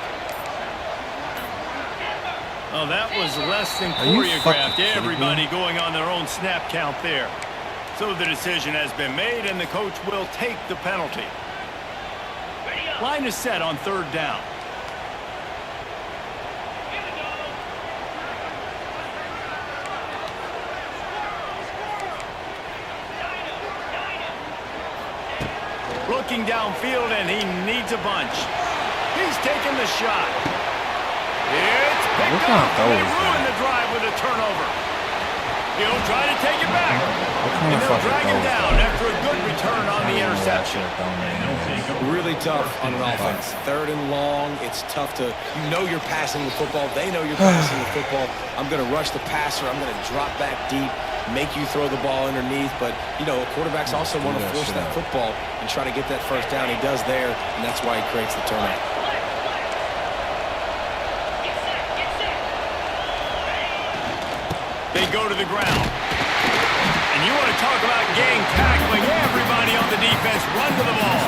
Oh, that was less than choreographed. Everybody going on their own snap count there. So the decision has been made, and the coach will take the penalty. Line is set on third down. Looking downfield, and he needs a bunch. He's taking the shot. It's picked up. They ruined the drive with a turnover. He'll try to take it back. And they'll drag him down after a good return on the interception. Really tough on an offense. Third and long, it's tough to, you know you're passing the football. They know you're passing the football. I'm going to rush the passer. I'm going to drop back deep, make you throw the ball underneath. But, you know, quarterbacks also want to force that football and try to get that first down. He does there, and that's why he creates the turnover. They go to the ground. And you want to talk about gang tackling. Everybody on the defense run to the ball.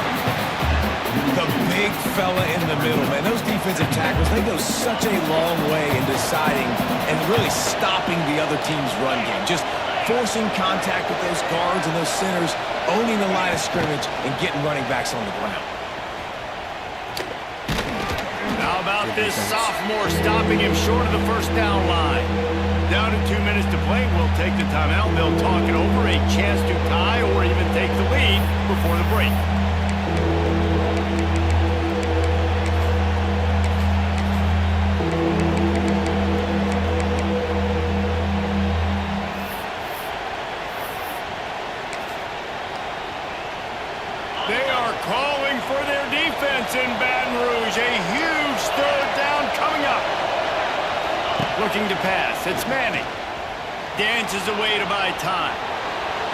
The big fella in the middle, man. Those defensive tackles, they go such a long way in deciding and really stopping the other team's run game. Just forcing contact with those guards and those centers, owning the line of scrimmage, and getting running backs on the ground. How about this sophomore stopping him short of the first down line? Down to 2 minutes to play. We'll take the timeout. They'll talk it over. A chance to tie or even take the lead before the break. They are calling for their defense in Baton Rouge. A huge third down coming up. Looking to pass. It's Manning. Dances away to buy time.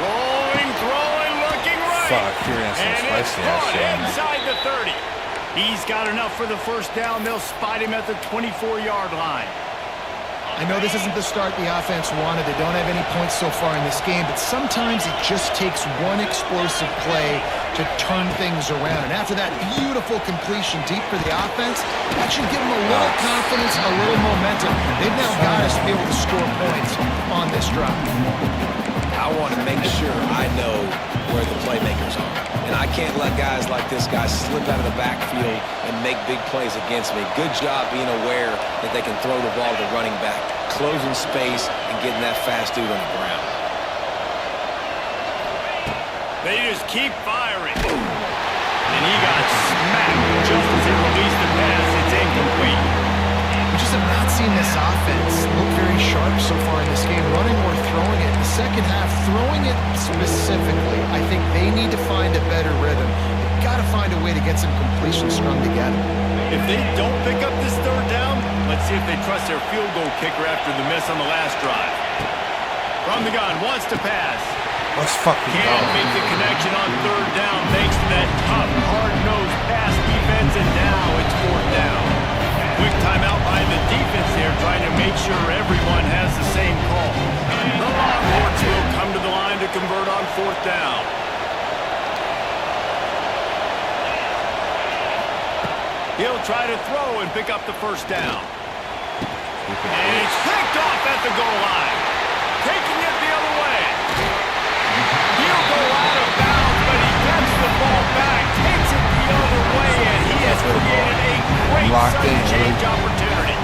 Rolling, throwing, looking right. And it's caught inside the 30. He's got enough for the first down. They'll spot him at the 24-yard line. I know this isn't the start the offense wanted. They don't have any points so far in this game, but sometimes it just takes one explosive play to turn things around. And after that beautiful completion deep for the offense, that should give them a little confidence, a little momentum. They've now got us to be able to score points on this drive. I want to make sure I know where the playmakers are. And I can't let guys like this guy slip out of the backfield and make big plays against me. Good job being aware that they can throw the ball to the running back, closing space, and getting that fast dude on the ground. They just keep firing. And he got smacked just as he released the pass. It's incomplete. We just have not seen this offense look very sharp so far in this game, running or throwing it. In the second half, throwing it specifically, I think they need to find a better rhythm. They've got to find a way to get some completions strung together. If they don't pick up this third down, let's see if they trust their field goal kicker after the miss on the last drive. From the gun, wants to pass. Let's fucking go. Can't make the connection on third down thanks to that tough, hard-nosed pass defense, and now it's fourth down. Quick timeout by the defense here, trying to make sure everyone has the same call. The Longhorns will come to the line to convert on fourth down. He'll try to throw and pick up the first down. And it's picked off at the goal line. Taking it the other way. locked in. Change opportunity.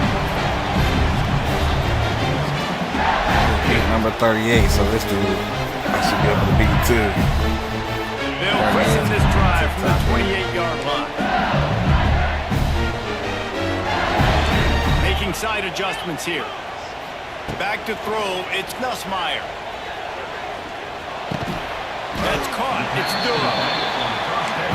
Pick number 38, so this dude I should be able to beat too. They'll christen this drive from the 28-yard line. Making side adjustments here. Back to throw, it's Nussmeier. That's caught, it's Durham.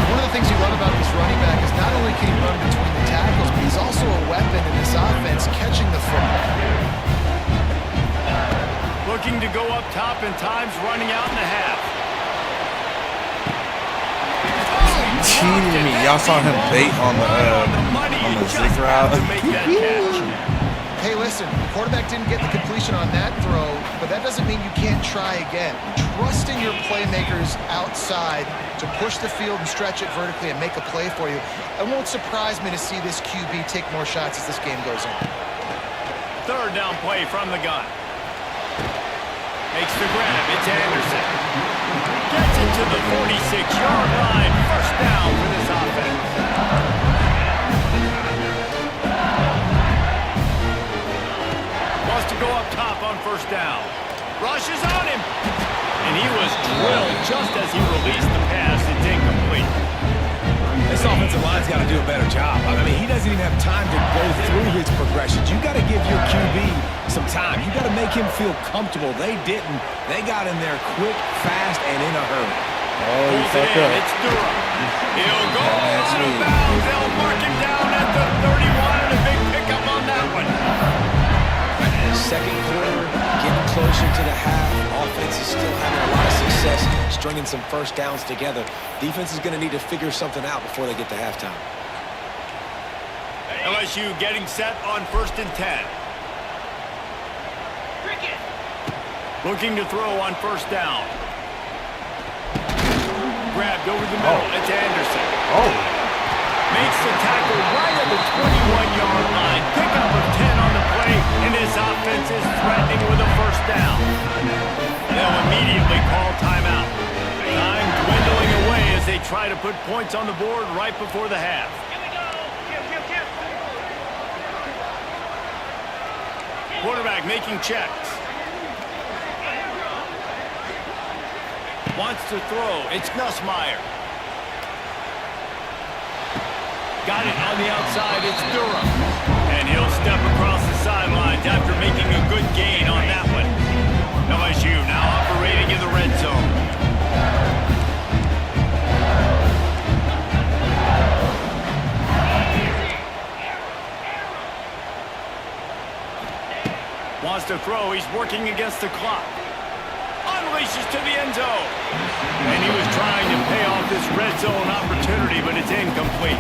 One of the things you love about this running back is not only can he run between the tackles, but he's also a weapon in this offense catching the football. Looking to go up top and times running out in the half. Cheating me. Y'all saw him bait on the zig route. Hey, listen, the quarterback didn't get the completion on that throw, but that doesn't mean you can't try again. Trusting your playmakers outside to push the field and stretch it vertically and make a play for you. It won't surprise me to see this QB take more shots as this game goes on. Third down play from the gun. Makes the grab, it's Anderson. Gets it to the 46-yard line. First down for this offense. Wants to go up top on first down. Rushes on him. And he was drilled just as he released the pass. It's incomplete. This offensive line's got to do a better job. I mean, he doesn't even have time to go through his progressions. You got to give your QB some time. You got to make him feel comfortable. They didn't. They got in there quick, fast, and in a hurry. Oh, you fucked up. It's Durham. He'll go out of bounds. They'll mark him down at the 31 and a big pickup on that one. Second quarter, getting closer to the half. Offense is still having a lot of success stringing some first downs together. Defense is going to need to figure something out before they get to halftime. LSU getting set on 1st and 10. Cricket. Looking to throw on first down. Grabbed over the middle. It's Anderson. Makes the tackle right at the 21-yard line. Pickup of 10 on the play, and his offense is threatening with a first down. They'll immediately call timeout. Time dwindling away as they try to put points on the board right before the half. Here we go. Here. Quarterback making checks. Wants to throw. It's Nussmeier. Got it on the outside. It's Durham. And he'll step across the sidelines after making a good gain on that one. LSU now operating in the red zone. Wants to throw. He's working against the clock. Unleashes to the end zone. And he was trying to pay off this red zone opportunity, but it's incomplete.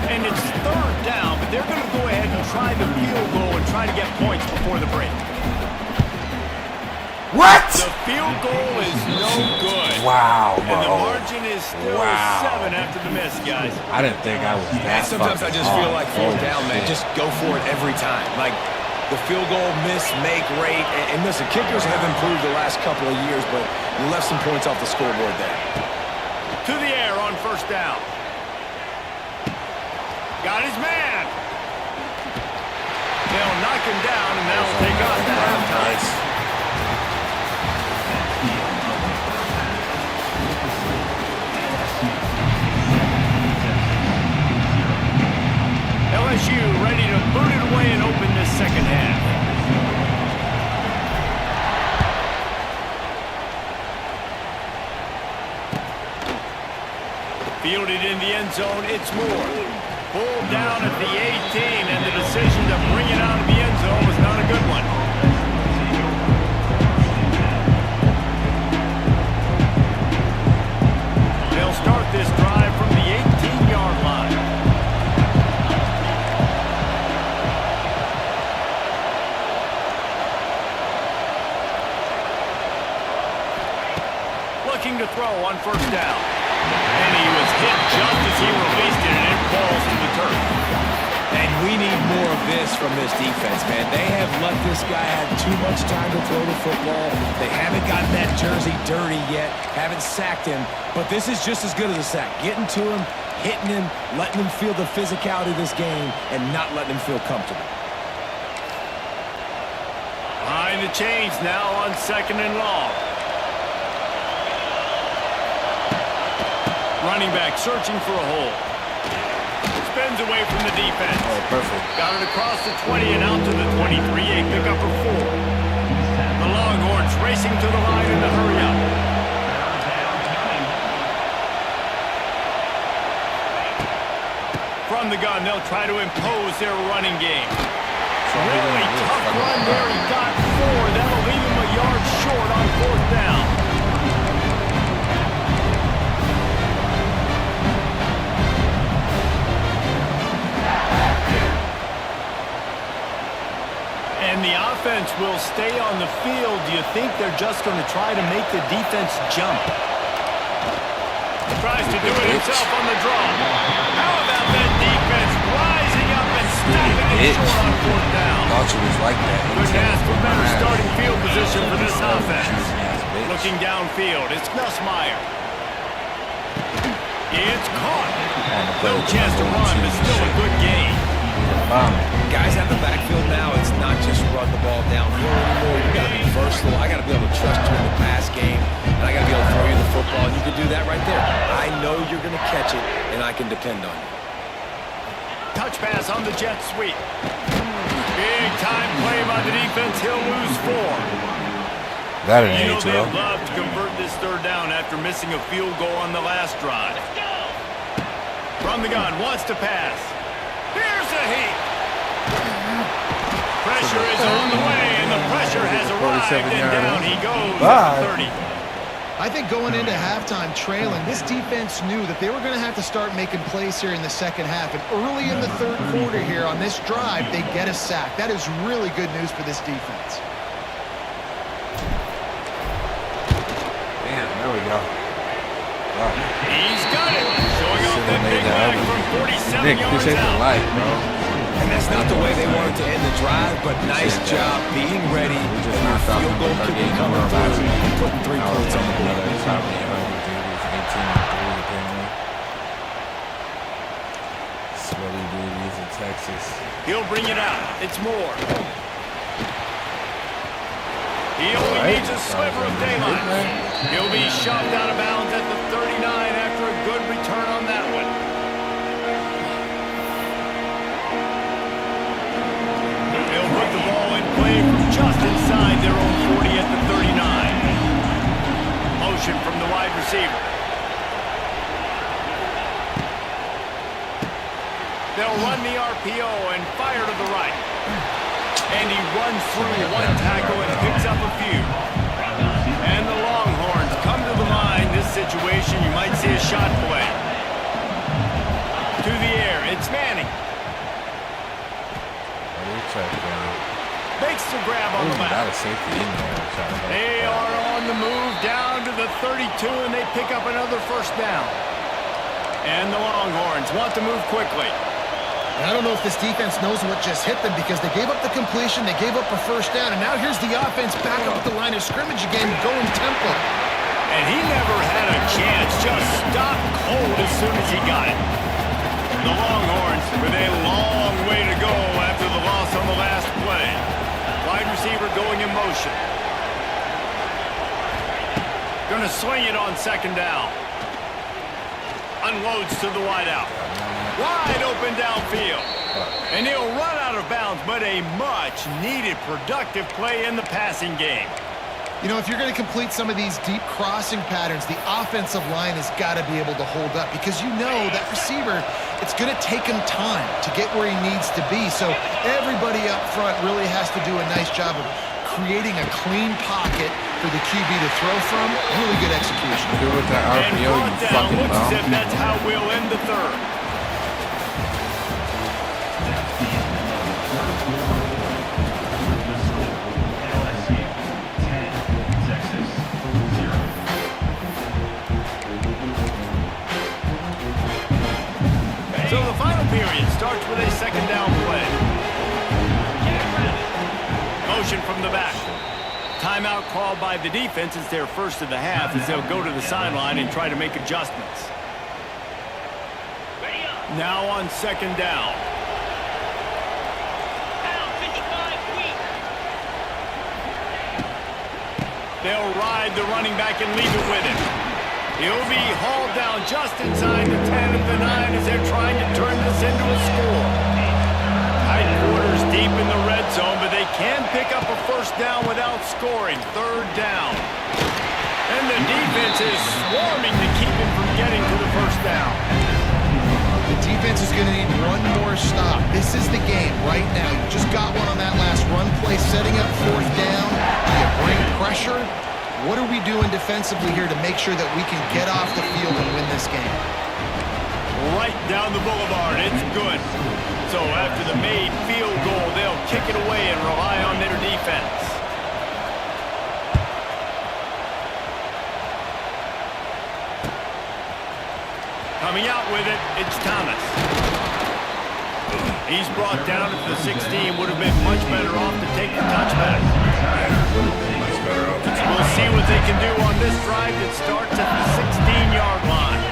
And it's third down, but they're going to go ahead and try the field goal and try to get points before the break. What? The field goal is no good. Wow, bro. And the margin is still 7 after the miss, guys. I didn't think I was that Sometimes I just feel like fourth down, man. Just go for it every time. Like the field goal, miss, make, rate. And listen, kickers have improved the last couple of years, but you left some points off the scoreboard there. To the air on first down. Got his man. They'll knock him down, and that'll take off. Nice. LSU ready to boot it away and open this second half. Fielded in the end zone, it's Moore. Pulled down at the 18, and the decision to bring it out of the end zone was not a good one. They'll start this drive from the 18-yard line. Looking to throw on first down. And he was hit just as he released it, and it falls to the turf. And we need more of this from this defense, man. They have let this guy have too much time to throw the football. They haven't gotten that jersey dirty yet, haven't sacked him, but this is just as good as a sack. Getting to him, hitting him, letting him feel the physicality of this game, and not letting him feel comfortable. Behind the chains now on 2nd and long. Running back searching for a hole. Spins away from the defense. Oh, perfect. Got it across the 20 and out to the 23. A pickup of 4. The Longhorns racing to the line in the hurry up. From the gun, they'll try to impose their running game. Really tough run there. He got 4. That'll leave him a yard short on 4th down. And the offense will stay on the field. Do you think they're just going to try to make the defense jump? Tries to do it himself on the draw. How about that defense rising up and stopping it short on 4th down? Thought you was like that. Couldn't ask for better starting field position for this offense. Looking downfield, it's Nussmeier. It's caught. No chance to run, but still a good game. Guys have the backfield now. It's not just run the ball downfield anymore. You got to be versatile. I got to be able to trust you in the pass game, and I got to be able to throw you the football. And you can do that right there. I know you're going to catch it, and I can depend on you. Touch pass on the jet sweep. Big time play by the defense. He'll lose 4. That You know ain't they'd well. love to convert this 3rd down after missing a field goal on the last drive. From the gun, wants to pass. Here's a heat. Pressure is on the way, and the pressure has arrived, and down he goes at the 30. I think going into halftime trailing, this defense knew that they were going to have to start making plays here in the second half. And early in the 3rd quarter here on this drive, they get a sack. That is really good news for this defense. Damn, there we go. Wow. He's got it. Showing off that big back from 47 Nick, yards appreciate the out. life, bro. And that's not the way they wanted to end the drive, but nice job being ready. We just And your knocked out field goal the could be 38 coming number through. last week. And putting 3 points on the board. Another top 8 18-3 apparently. Sweaty duties in Texas. He'll bring it out. It's Moore. He only needs a sliver of daylight. He'll be shoved out of bounds at the 39 after a good return on that one. They'll put the ball in play from just inside their own 40 at the 39. Motion from the wide receiver. They'll run the RPO and fire to the right. And he runs through 1 tackle and picks up a few. And the Longhorns come to the line. This situation, you might see a shot play. To the air, it's Manning. Makes the grab on the back. They are on the move down to the 32, and they pick up another 1st down. And the Longhorns want to move quickly. And I don't know if this defense knows what just hit them because they gave up the completion, they gave up a 1st down, and now here's the offense back up at the line of scrimmage again, going tempo. And he never had a chance, just stopped cold as soon as he got it. The Longhorns with a long way to go after the loss on the last play. Wide receiver going in motion. Gonna swing it on 2nd down. Unloads to the wideout. Wide open downfield. And he'll run out of bounds, but a much-needed productive play in the passing game. You know, if you're going to complete some of these deep crossing patterns, the offensive line has got to be able to hold up because you know that receiver, it's going to take him time to get where he needs to be. So everybody up front really has to do a nice job of creating a clean pocket for the QB to throw from. Really good execution. Do with that RPO, you fucking looks as if bum. that's how we'll end the 3rd. So the final period starts with a 2nd down from the back. Timeout called by the defense. It's their first of the half as they'll go to the sideline and try to make adjustments. Now on second down. They'll ride the running back and leave it with him. He'll be hauled down just inside the 10 of the 9 as they're trying to turn this into a score. Tight quarters deep in the red zone, but they can pick up a first down without scoring. Third down. And the defense is swarming to keep him from getting to the first down. The defense is going to need one more stop. This is the game right now. You just got one on that last run play, setting up fourth down. Do you bring pressure? What are we doing defensively here to make sure that we can get off the field and win this game? Right down the boulevard. It's good. So after the made field goal, they'll kick it away and rely on their defense. Coming out with it, it's Thomas. He's brought down to the 16. Would have been much better off to take the touchback. We'll see what they can do on this drive that starts at the 16-yard line.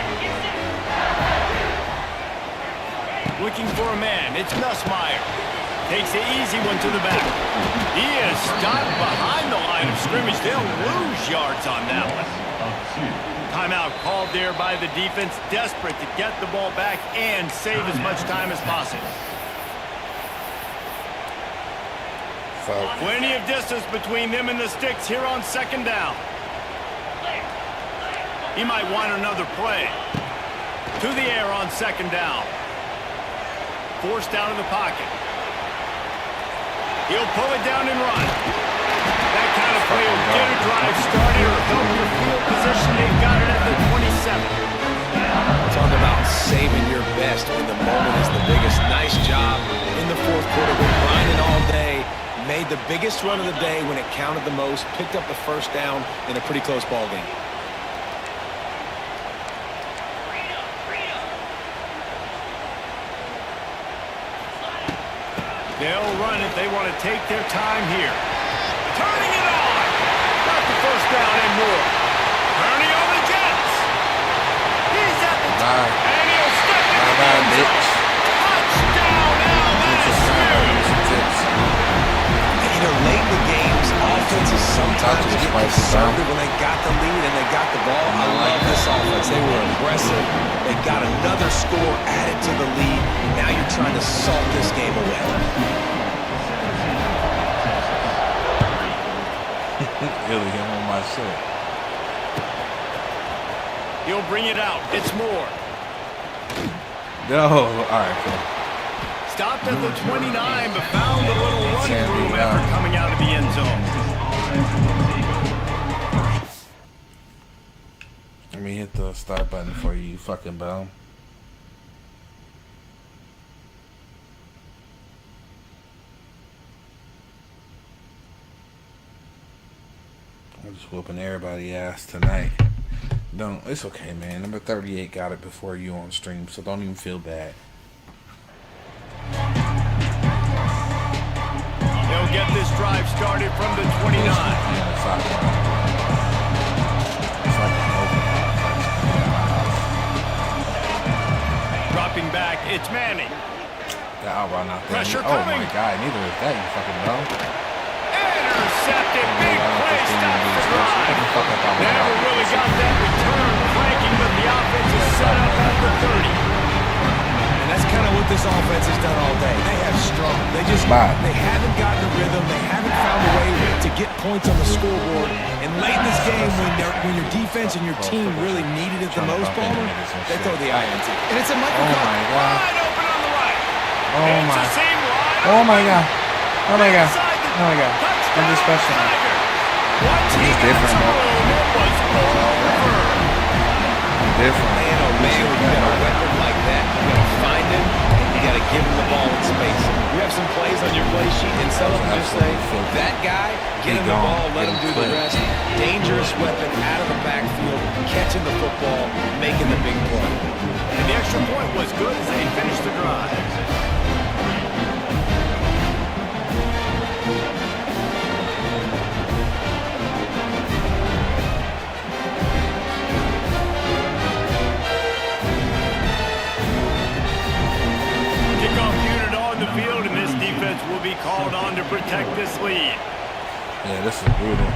Looking for a man. It's Nussmeier. Takes the easy one to the back. He is stopped behind the line of scrimmage. They'll lose yards on that one. Timeout called there by the defense, desperate to get the ball back and save as much time as possible. Plenty of distance between them and the sticks here on second down. He might want another play. To the air on second down. Forced out of the pocket. He'll pull it down and run. That kind of play will get a drive started or help your field position. They've got it at the 27. Talk about saving your best when the moment is the biggest. Nice job in the fourth quarter. We're grinding all day. Made the biggest run of the day when it counted the most. Picked up the first down in a pretty close ball game. They'll run it. They want to take their time here. Turning it on. Got the first down and more. Turning on the Jets. He's at the top. And he'll step in the end zone. Touchdown, LSU. You know, late in the games, offenses sometimes get conservative when they got the lead and they got the ball. I love this offense. They were aggressive. They got another score added to the lead. Now you're trying to salt this game away. Really him on my shit. He'll bring it out. It's more. No, all right, cool. Stopped at the 29, but found a little running room after coming out of the end zone. Let me hit the start button for you, fucking bum. I'm just whooping everybody's ass tonight. Don't, it's okay, man. Number 38 got it before you on stream, so don't even feel bad. They'll get this drive started from the 29. Dropping back, it's Manning. Pressure coming. Oh my God, neither is that, you fucking dumb. Intercepted, big play, stop the drive. Never really got that return cranking, but the offense is set up at the 30. And that's kind of what this offense has done all day. They have struggled. They haven't gotten a rhythm. They haven't found a way to get points on the scoreboard. And late in this game, when your defense and your team really needed it the most, Palmer, they throw the INT. And it's a Michael my God. Wide open on the right. Oh my God. Oh my God. Oh my God. I'm just special. He's different, though. I'm different. Man, oh man, when you got a weapon like that, you got to find him, and you got to give him the ball in space. You have some plays on your play sheet, and some of them just say, that guy, get him the ball, let him do the rest. Dangerous weapon out of the backfield, catching the football, making the big play. And the extra point was good as they finished the drive. protect this lead. Yeah, this is brutal.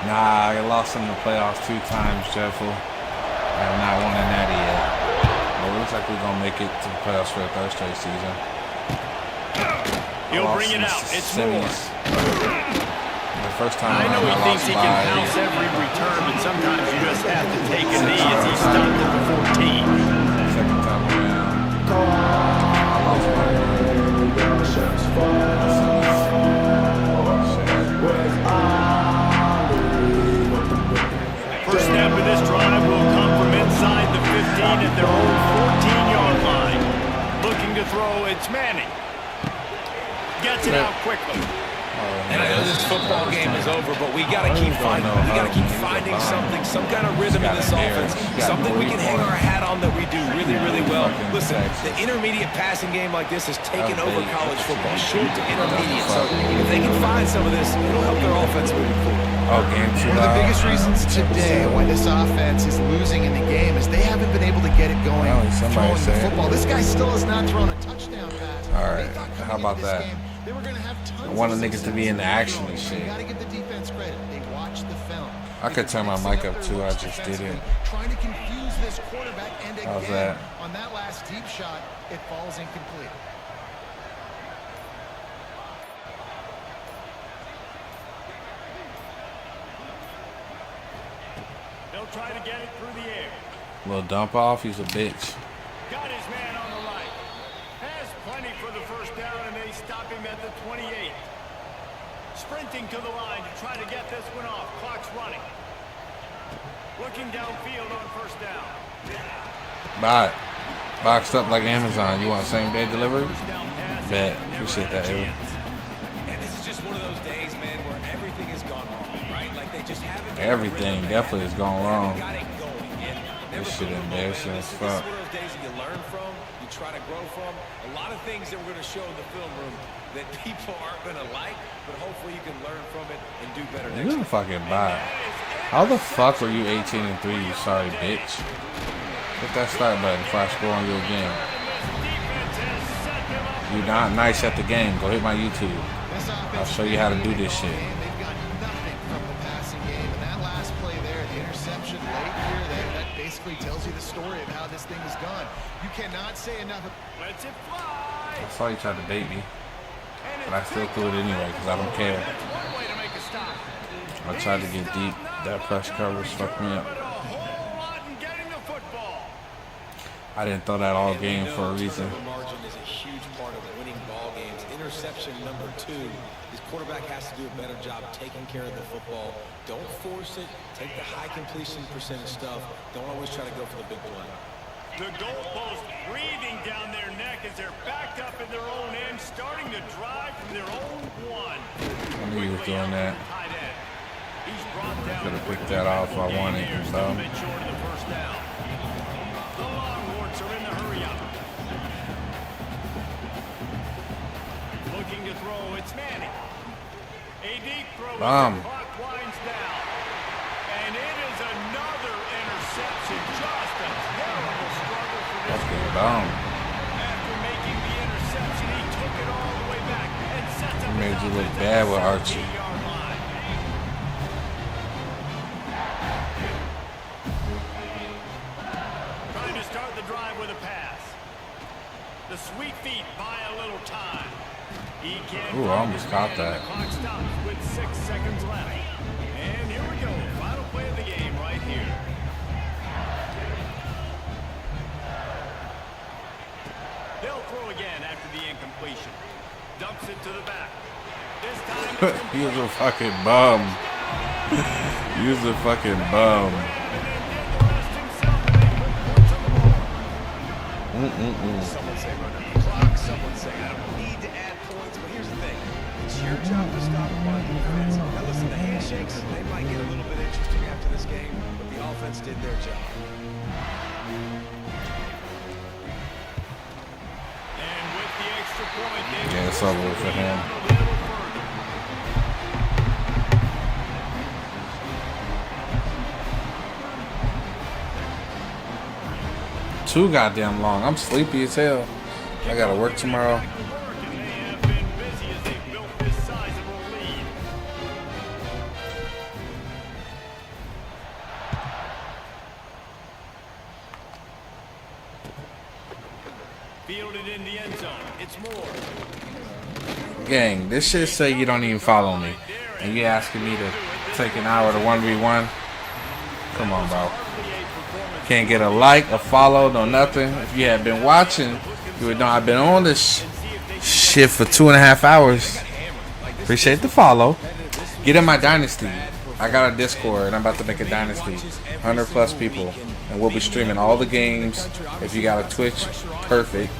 Nah, I lost in the playoffs 2 times, Jeffel. I have not won a natty yet. But it looks like we're going to make it to the playoffs for the 3rd straight season. He'll bring it out. It's more. The first time I know he I thinks lost he can by pounce every return, but sometimes you just have to take a knee as he stopped at the 14. second time around. I lost by First snap of this drive will come from inside the 15 at their own 14-yard line. Looking to throw, it's Manning. Gets it out quickly. And I know this football game is over, but we got to keep finding. We got to keep finding something, some kind of rhythm in this offense, something we can hang our hat on that we do really, really well. Listen, the intermediate passing game like this has taken over college football, short to intermediate. So if they can find some of this, it'll help their offense moving forward. One of the biggest reasons today why this offense is losing in the game is they haven't been able to get it going throwing the football. This guy still has not thrown a touchdown pass. All right, how about that? I want the niggas to be in the action and shit. You gotta give the defense credit. They watched the film. I could turn my mic up too. I just didn't. Trying to confuse this quarterback, and How's again, that? on that last deep shot, it falls incomplete. They'll try to get it through the air. Little dump off. He's a bitch. Got his man on the right. Has plenty for the first down, and they stop him at the 28. Sprinting to the line to try to get this one off. Clock's running. Looking downfield on first down. Bye. Boxed up like Amazon. You want same day delivery? Bet. Appreciate that, Evan. And this is just one of those days, man, where everything has gone wrong, right? Like they just haven't. Everything definitely has gone wrong. Got it going. This shit embarrassing as fuck. This is one of those days that you learn from, you try to grow from. A lot of things that we're going to show in the film room that people aren't going to like, but hopefully you can learn from it and do better next You time. fucking buy. How the fuck are you 18-3, you sorry bitch? Hit that start button before I score on you again. You're not nice at the game. Go hit my YouTube. I'll show you how to do this shit. They've got nothing from the passing game, and that last play there, the interception late here, that basically tells you the story of how this thing has gone. You cannot say enough. Lets it fly. I saw you try to bait me, but I still threw it anyway because I don't care. One way to make a stop. I tried to get deep. That press coverage fucked me up. But a whole lot in getting the football. I didn't throw that all game for a reason. Turnover margin is a huge part of winning ball games. Interception number 2. His quarterback has to do a better job taking care of the football. Don't force it. Take the high completion percentage stuff. Don't always try to go for the big play. The goalpost breathing down their neck as they're backed up in their own end, starting to drive from their own one. I knew he was doing that. Tight end. He's brought down. Could have picked that off if I wanted to, Still a so. bit short of the first down. The Longhorns are in the hurry up. Looking to throw, it's Manning. A deep throw as the clock winds down. And it is another interception. Just a terrible struggle for this Fucking quarterback. dumb. After making the interception, he took it all the way back and sets up He made you his look offense bad with at the Archie. 8-yard line. Trying to start the drive with a pass. The sweet feet buy a little time. He can't. Ooh, I almost caught that. The clock stops with 6 seconds left. And here we go. Final play of the game right here. They'll throw again after the incompletion. Dumps it to the back. This time He was a fucking bum. He was a fucking bum. Someone say run up the clock. Someone say I don't need to add points, but here's the thing. It's your job to stop them on defense. Now listen, the handshakes, they might get a little bit interesting after this game, but the offense did their job. And with the extra point, Yeah, it's over for him. Too goddamn long. I'm sleepy as hell. I gotta work tomorrow. and they have been busy as they built this side Fielded in the end zone. It's Moore. Gang, this shit say you don't even follow me. And you asking me to take an hour to 1v1? Come on, bro. Can't get a like, a follow, no nothing. If you had been watching, you would know I've been on this shit for 2.5 hours. Appreciate the follow. Get in my dynasty. I got a Discord and I'm about to make a dynasty. 100 plus people. And we'll be streaming all the games. If you got a Twitch, perfect.